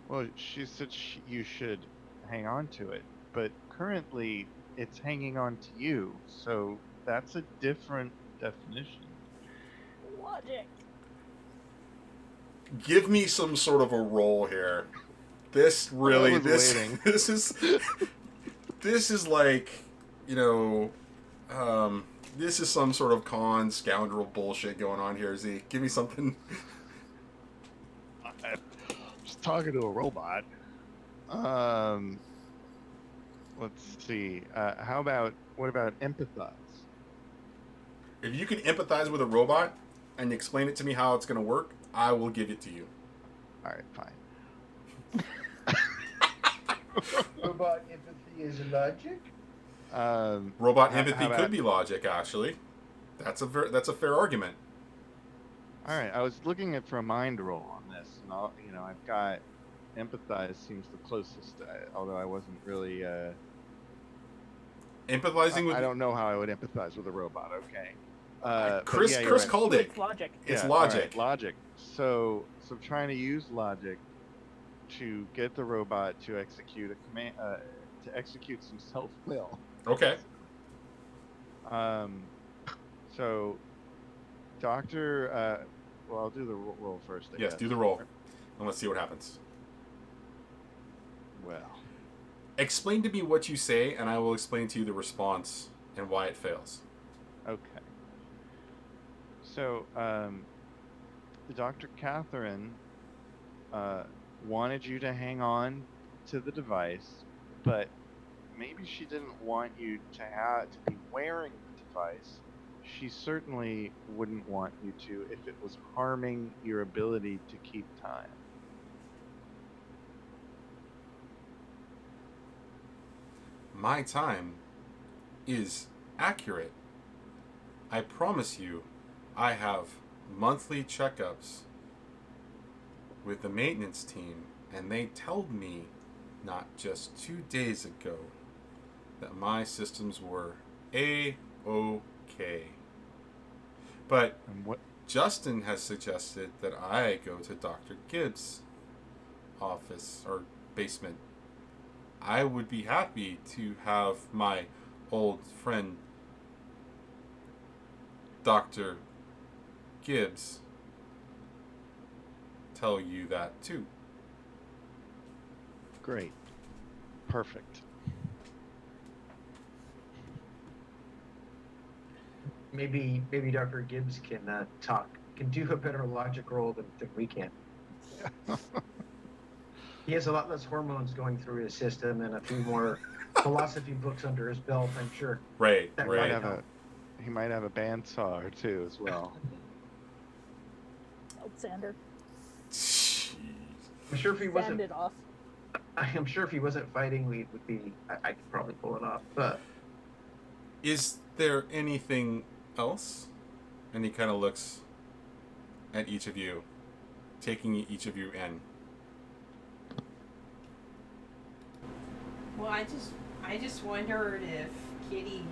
S3: Well, she said you should hang on to it, but currently it's hanging on to you, so that's a different definition.
S5: Logic.
S1: Give me some sort of a roll here. This really,
S3: waiting.
S1: this is like, this is some sort of con scoundrel bullshit going on here. Z, give me something.
S3: I'm just talking to a robot. Let's see. What about empathize?
S1: If you can empathize with a robot and explain it to me how it's going to work, I will give it to you.
S3: All right, fine.
S4: Robot empathy is logic?
S1: Robot empathy could be logic, actually. That's a fair argument.
S3: All right, I was looking for a mind roll on this, and I've got empathize seems the closest. Although I wasn't really
S1: empathizing with.
S3: I don't know how I would empathize with a robot. Okay.
S1: Chris
S3: right.
S1: called it.
S5: It's logic.
S1: It's
S3: Yeah,
S1: logic.
S3: Right, logic. So trying to use logic to get the robot to execute a command, to execute some self-will.
S1: Okay.
S3: So, Doctor. Well, I'll do the roll first. I
S1: Yes,
S3: guess.
S1: do the roll, and let's see what happens.
S3: Well.
S1: Explain to me what you say, and I will explain to you the response and why it fails.
S3: Okay. So, Dr. Catherine wanted you to hang on to the device, but maybe she didn't want you to be wearing the device. She certainly wouldn't want you to if it was harming your ability to keep time.
S1: My time is accurate. I promise you, I have monthly checkups with the maintenance team, and they told me not just 2 days ago that my systems were A-OK. But
S3: And what?
S1: Justin has suggested that I go to Dr. Gibbs' office or basement. I would be happy to have my old friend Dr. Gibbs tell you that too.
S3: Great. Perfect.
S4: Maybe Dr. Gibbs can do a better logic roll than we can. He has a lot less hormones going through his system and a few more philosophy books under his belt, I'm sure.
S1: Right,
S4: That
S1: right.
S3: He might have a bandsaw or two as well.
S5: Alexander.
S1: Jeez.
S4: I'm sure if he
S5: Sand
S4: wasn't,
S5: it off.
S4: I'm sure if he wasn't fighting, we would be. I could probably pull it off, but
S1: Is there anything else? And he kind of looks at each of you, taking each of you in.
S2: Well, I just wondered if Kitty,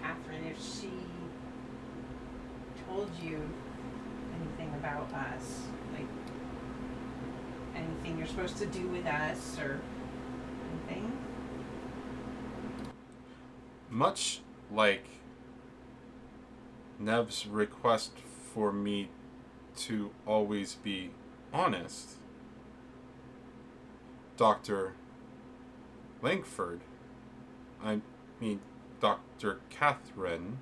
S2: Catherine, if she told you anything about us, like anything you're supposed to do with us or anything.
S1: Much like Nev's request for me to always be honest, Dr. Langford, Dr. Catherine,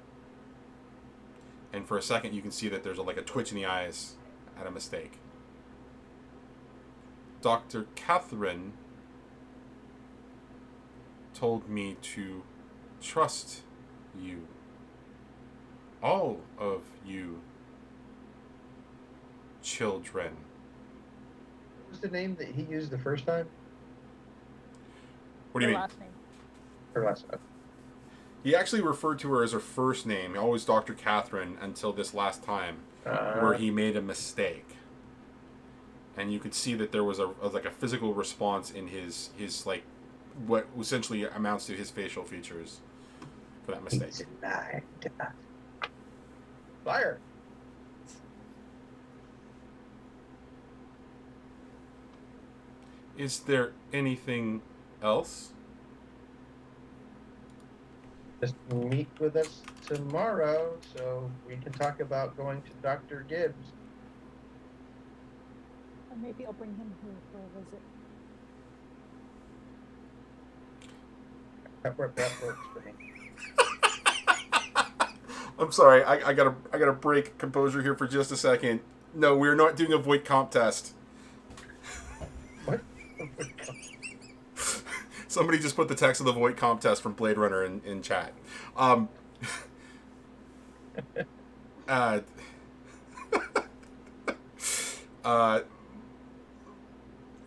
S1: and for a second you can see that there's like a twitch in the eyes at a mistake. Dr. Catherine told me to trust you. All of you children.
S4: What was the name that he used the first time?
S1: What do you
S5: Her
S1: mean?
S5: last name.
S4: Her last name.
S1: He actually referred to her as her first name, always Dr. Catherine, until this last time, where he made a mistake. And you could see that there was a physical response in his like what essentially amounts to his facial features for that mistake.
S4: He's alive. Fire.
S1: Is there anything else?
S4: Just meet with us tomorrow so we can talk about going to Dr. Gibbs.
S5: And maybe I'll bring him here for a visit.
S4: That works for me.
S1: I'm sorry, I gotta break composure here for just a second. No, we're not doing a void comp test.
S4: What?
S1: Somebody just put the text of the void comp test from Blade Runner in chat.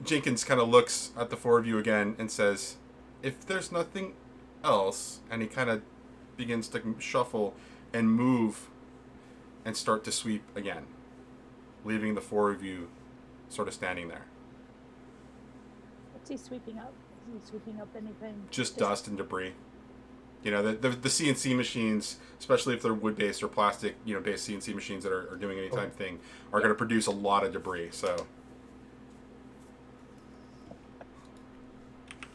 S1: Jenkins kind of looks at the four of you again and says, if there's nothing else, and he kind of begins to shuffle and move and start to sweep again, leaving the four of you sort of standing there.
S5: What's he sweeping up? Is he sweeping up anything?
S1: Just dust and debris. You know, the CNC machines, especially if they're wood-based or plastic, based CNC machines that are doing any type of thing, are going to produce a lot of debris. So,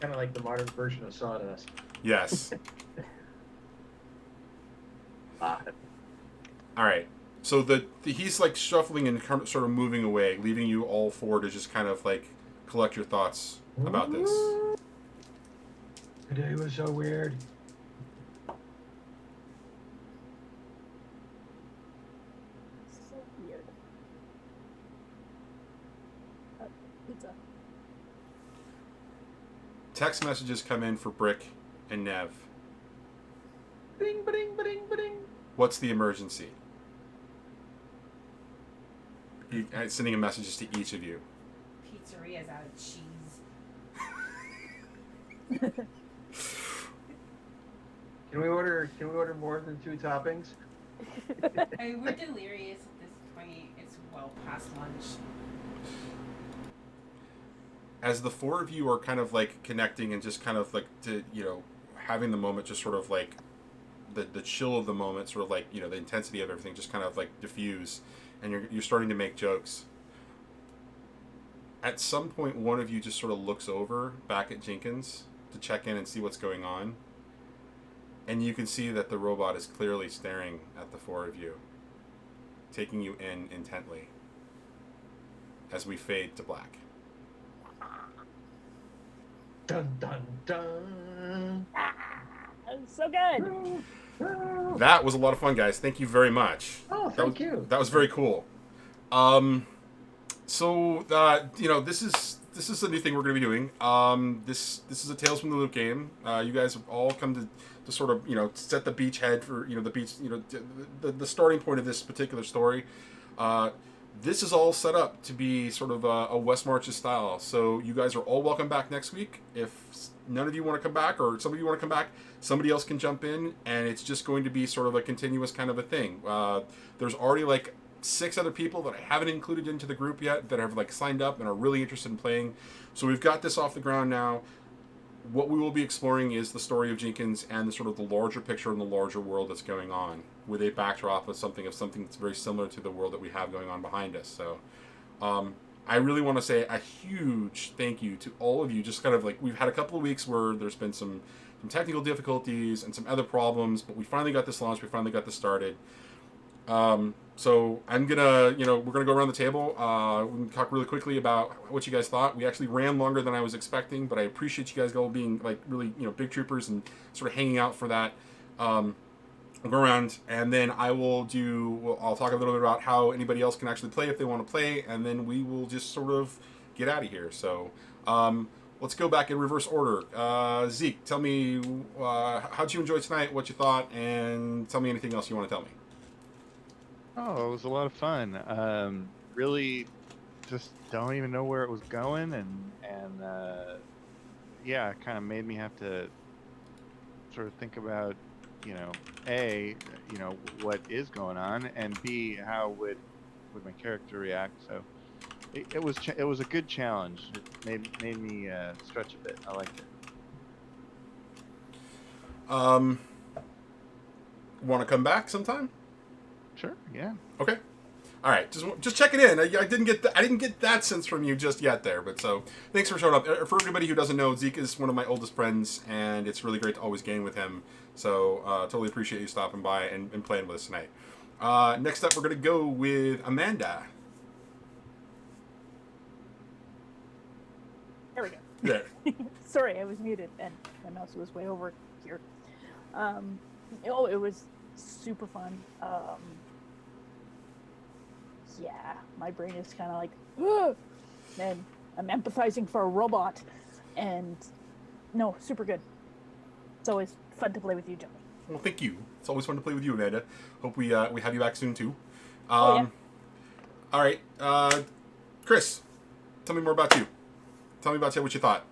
S4: Kind of like the modern version of sawdust.
S1: yes.
S4: Ah,
S1: All right. So he's like shuffling and sort of moving away, leaving you all four to just kind of like collect your thoughts about this.
S4: Today was so weird.
S5: So weird. Pizza.
S1: Text messages come in for Brick and Nev.
S4: Bing, bing, bing, bing.
S1: What's the emergency? Sending a messages to each of you.
S2: Pizzeria's out of cheese.
S4: Can we order more than 2 toppings?
S2: I mean, we're delirious at this point. It's well past lunch.
S1: As the four of you are kind of like connecting and just kind of like having the moment just sort of like the chill of the moment, sort of like the intensity of everything just kind of like diffuse, and you're starting to make jokes. At some point, one of you just sort of looks over back at Jenkins to check in and see what's going on, and you can see that the robot is clearly staring at the four of you, taking you in intently as we fade to black.
S4: Dun dun dun.
S5: That was so good.
S1: That was a lot of fun, guys. Thank you very much.
S4: Oh, thank you.
S1: That was very cool. So this is a new thing we're going to be doing. This is a Tales from the Loop game. You guys have all come to sort of set the beachhead for the beach the starting point of this particular story. This is all set up to be sort of a West Marches style. So you guys are all welcome back next week. If none of you want to come back, or some of you want to come back, somebody else can jump in, and it's just going to be sort of a continuous kind of a thing. There's already like 6 other people that I haven't included into the group yet that have like signed up and are really interested in playing. So we've got this off the ground now. What we will be exploring is the story of Jenkins and the sort of the larger picture and the larger world that's going on, with a backdrop of something that's very similar to the world that we have going on behind us. So I really want to say a huge thank you to all of you. Just kind of like, we've had a couple of weeks where there's been some technical difficulties and some other problems, but we finally got this launched. We finally got this started. So I'm gonna, we're gonna go around the table. We can talk really quickly about what you guys thought. We actually ran longer than I was expecting, but I appreciate you guys all being like really, big troopers and sort of hanging out for that. We'll go around, and then I'll talk a little bit about how anybody else can actually play if they want to play, and then we will just sort of get out of here. So let's go back in reverse order. Zeke, tell me, how'd you enjoy tonight, what you thought, and tell me anything else you want to tell me.
S3: Oh, it was a lot of fun. Really, just don't even know where it was going, and yeah, it kind of made me have to sort of think about, A, what is going on, and B, how would my character react. So it was a good challenge. It made me stretch a bit. I liked it.
S1: Want to come back sometime?
S3: Sure. Yeah.
S1: Okay. All right. Just checking in. I didn't get that sense from you just yet there, but so thanks for showing up. For everybody who doesn't know, Zeke is one of my oldest friends, and it's really great to always game with him. So totally appreciate you stopping by and playing with us tonight. Next up, we're gonna go with Amanda.
S5: There we go.
S1: There.
S5: Sorry, I was muted and my mouse was way over here. It was super fun. Yeah, my brain is kind of like, ugh! And I'm empathizing for a robot, and no, super good. It's always fun to play with you, Johnny.
S1: Well, thank you. It's always fun to play with you, Amanda. Hope we have you back soon too.
S5: Yeah.
S1: All right, Chris, tell me more about you. Tell me about what you thought.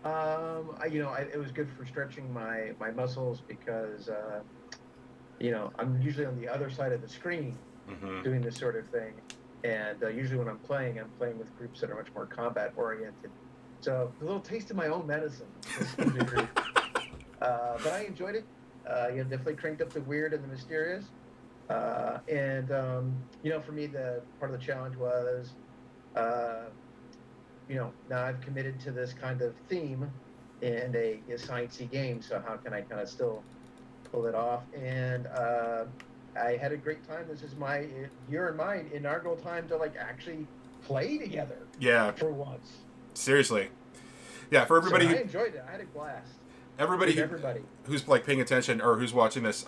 S4: It was good for stretching my muscles because, I'm usually on the other side of the screen doing this sort of thing. And usually when I'm playing with groups that are much more combat oriented. So a little taste of my own medicine to some degree. But I enjoyed it. Definitely cranked up the weird and the mysterious. For me, the part of the challenge was, now I've committed to this kind of theme and a sciencey game. So how can I kind of still pull it off? And I had a great time. This is your and mine inaugural time to actually play together.
S1: Yeah.
S4: For once.
S1: Seriously. Yeah, for everybody.
S4: So I enjoyed it. I had a blast.
S1: Everybody who's paying attention or who's watching this,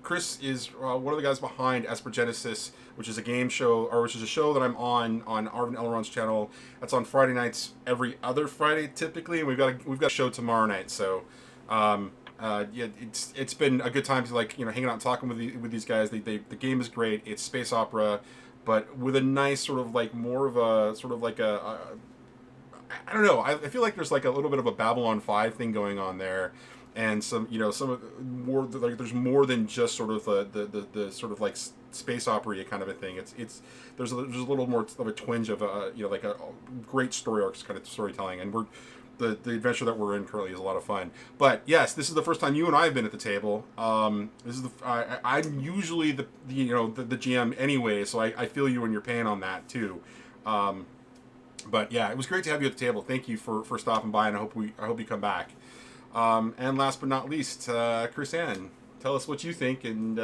S1: Chris is one of the guys behind Espergenesis, which is a game show, or which is a show that I'm on Arvin Elrond's channel. That's on Friday nights, every other Friday typically, and we've got a show tomorrow night. So, it's been a good time to hanging out and talking with these guys. The game is great. It's space opera, but with a nice sort of more of a sort of I don't know. I feel like there's a little bit of a Babylon 5 thing going on there, and some of more there's more than just sort of the sort of space opera kind of a thing. There's a little more of a twinge of a great story arcs kind of storytelling, and the adventure that we're in currently is a lot of fun. But yes, this is the first time you and I have been at the table. I'm usually the GM anyway, so I feel you when you're paying on that too. But yeah, it was great to have you at the table. Thank you for stopping by, and I hope you come back. And last but not least, Chris Ann, tell us what you think and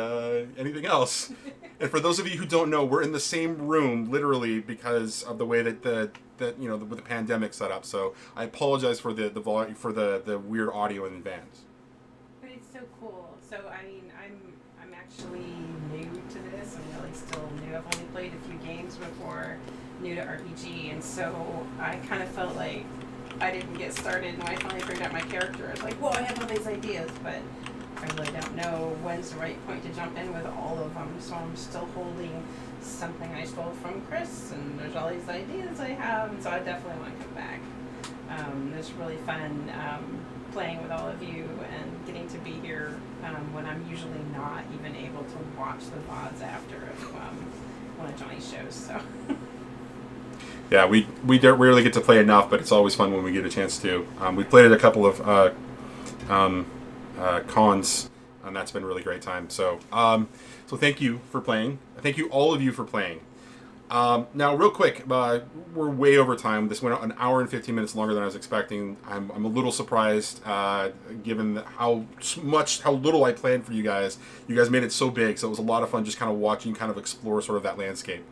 S1: anything else. And for those of you who don't know, we're in the same room literally because of the way that with the pandemic set up. So I apologize for the volume for the weird audio in advance.
S2: But it's so cool. So I mean, I'm actually new to this. I'm really still new. I've only played a few games before. New to RPG, and so I kind of felt like I didn't get started, and when I finally figured out my character, I was like, whoa, I have all these ideas, but I really don't know when's the right point to jump in with all of them, so I'm still holding something I stole from Chris, and there's all these ideas I have, and so I definitely want to come back. It's really fun playing with all of you and getting to be here when I'm usually not even able to watch the VODs after of one of Johnny's shows. So.
S1: Yeah, we don't rarely get to play enough, but it's always fun when we get a chance to. We played at a couple of cons, and that's been a really great time. So, so thank you for playing. Thank you all of you for playing. Now, real quick, we're way over time. This went an hour and 15 minutes longer than I was expecting. I'm a little surprised, given how little I planned for you guys. You guys made it so big, so it was a lot of fun just kind of watching you kind of explore sort of that landscape.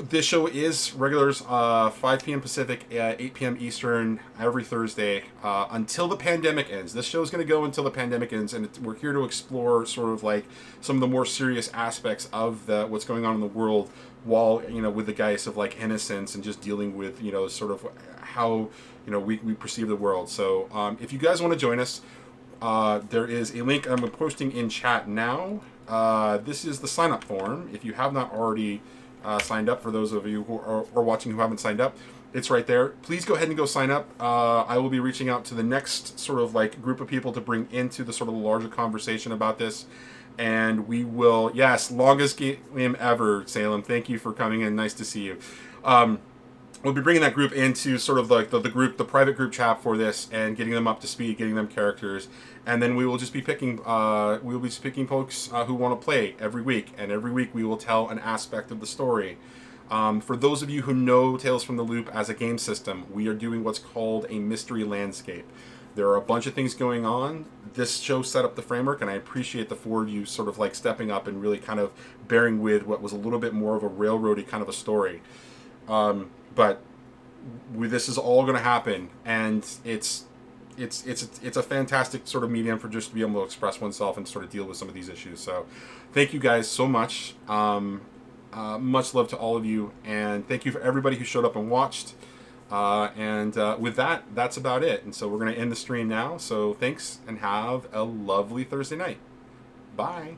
S1: This show is regulars, 5 p.m. Pacific, 8 p.m. Eastern, every Thursday, until the pandemic ends. This show is going to go until the pandemic ends, and we're here to explore sort of like some of the more serious aspects of what's going on in the world, while, you know, with the guise of like innocence and just dealing with, you know, sort of how, you know, we perceive the world. So if you guys want to join us, there is a link I'm posting in chat now. This is the sign-up form. If you have not already signed up, for those of you who are watching who haven't signed up, it's right there. Please go ahead and go sign up. I will be reaching out to the next sort of like group of people to bring into the sort of larger conversation about this, and we will, yes, longest game ever, Salem, thank you for coming in, nice to see you. We'll be bringing that group into sort of like the private group chat for this, and getting them up to speed, getting them characters, and then we will just be picking folks who want to play every week, and every week we will tell an aspect of the story. For those of you who know Tales from the Loop as a game system, we are doing what's called a mystery landscape. There are a bunch of things going on. This show set up the framework, and I appreciate the four of you sort of like stepping up and really kind of bearing with what was a little bit more of a railroady kind of a story. But this is all going to happen, and it's a fantastic sort of medium for just to be able to express oneself and sort of deal with some of these issues. So thank you guys so much. Much love to all of you, and thank you for everybody who showed up and watched. With that, that's about it. And so we're going to end the stream now. So thanks, and have a lovely Thursday night. Bye.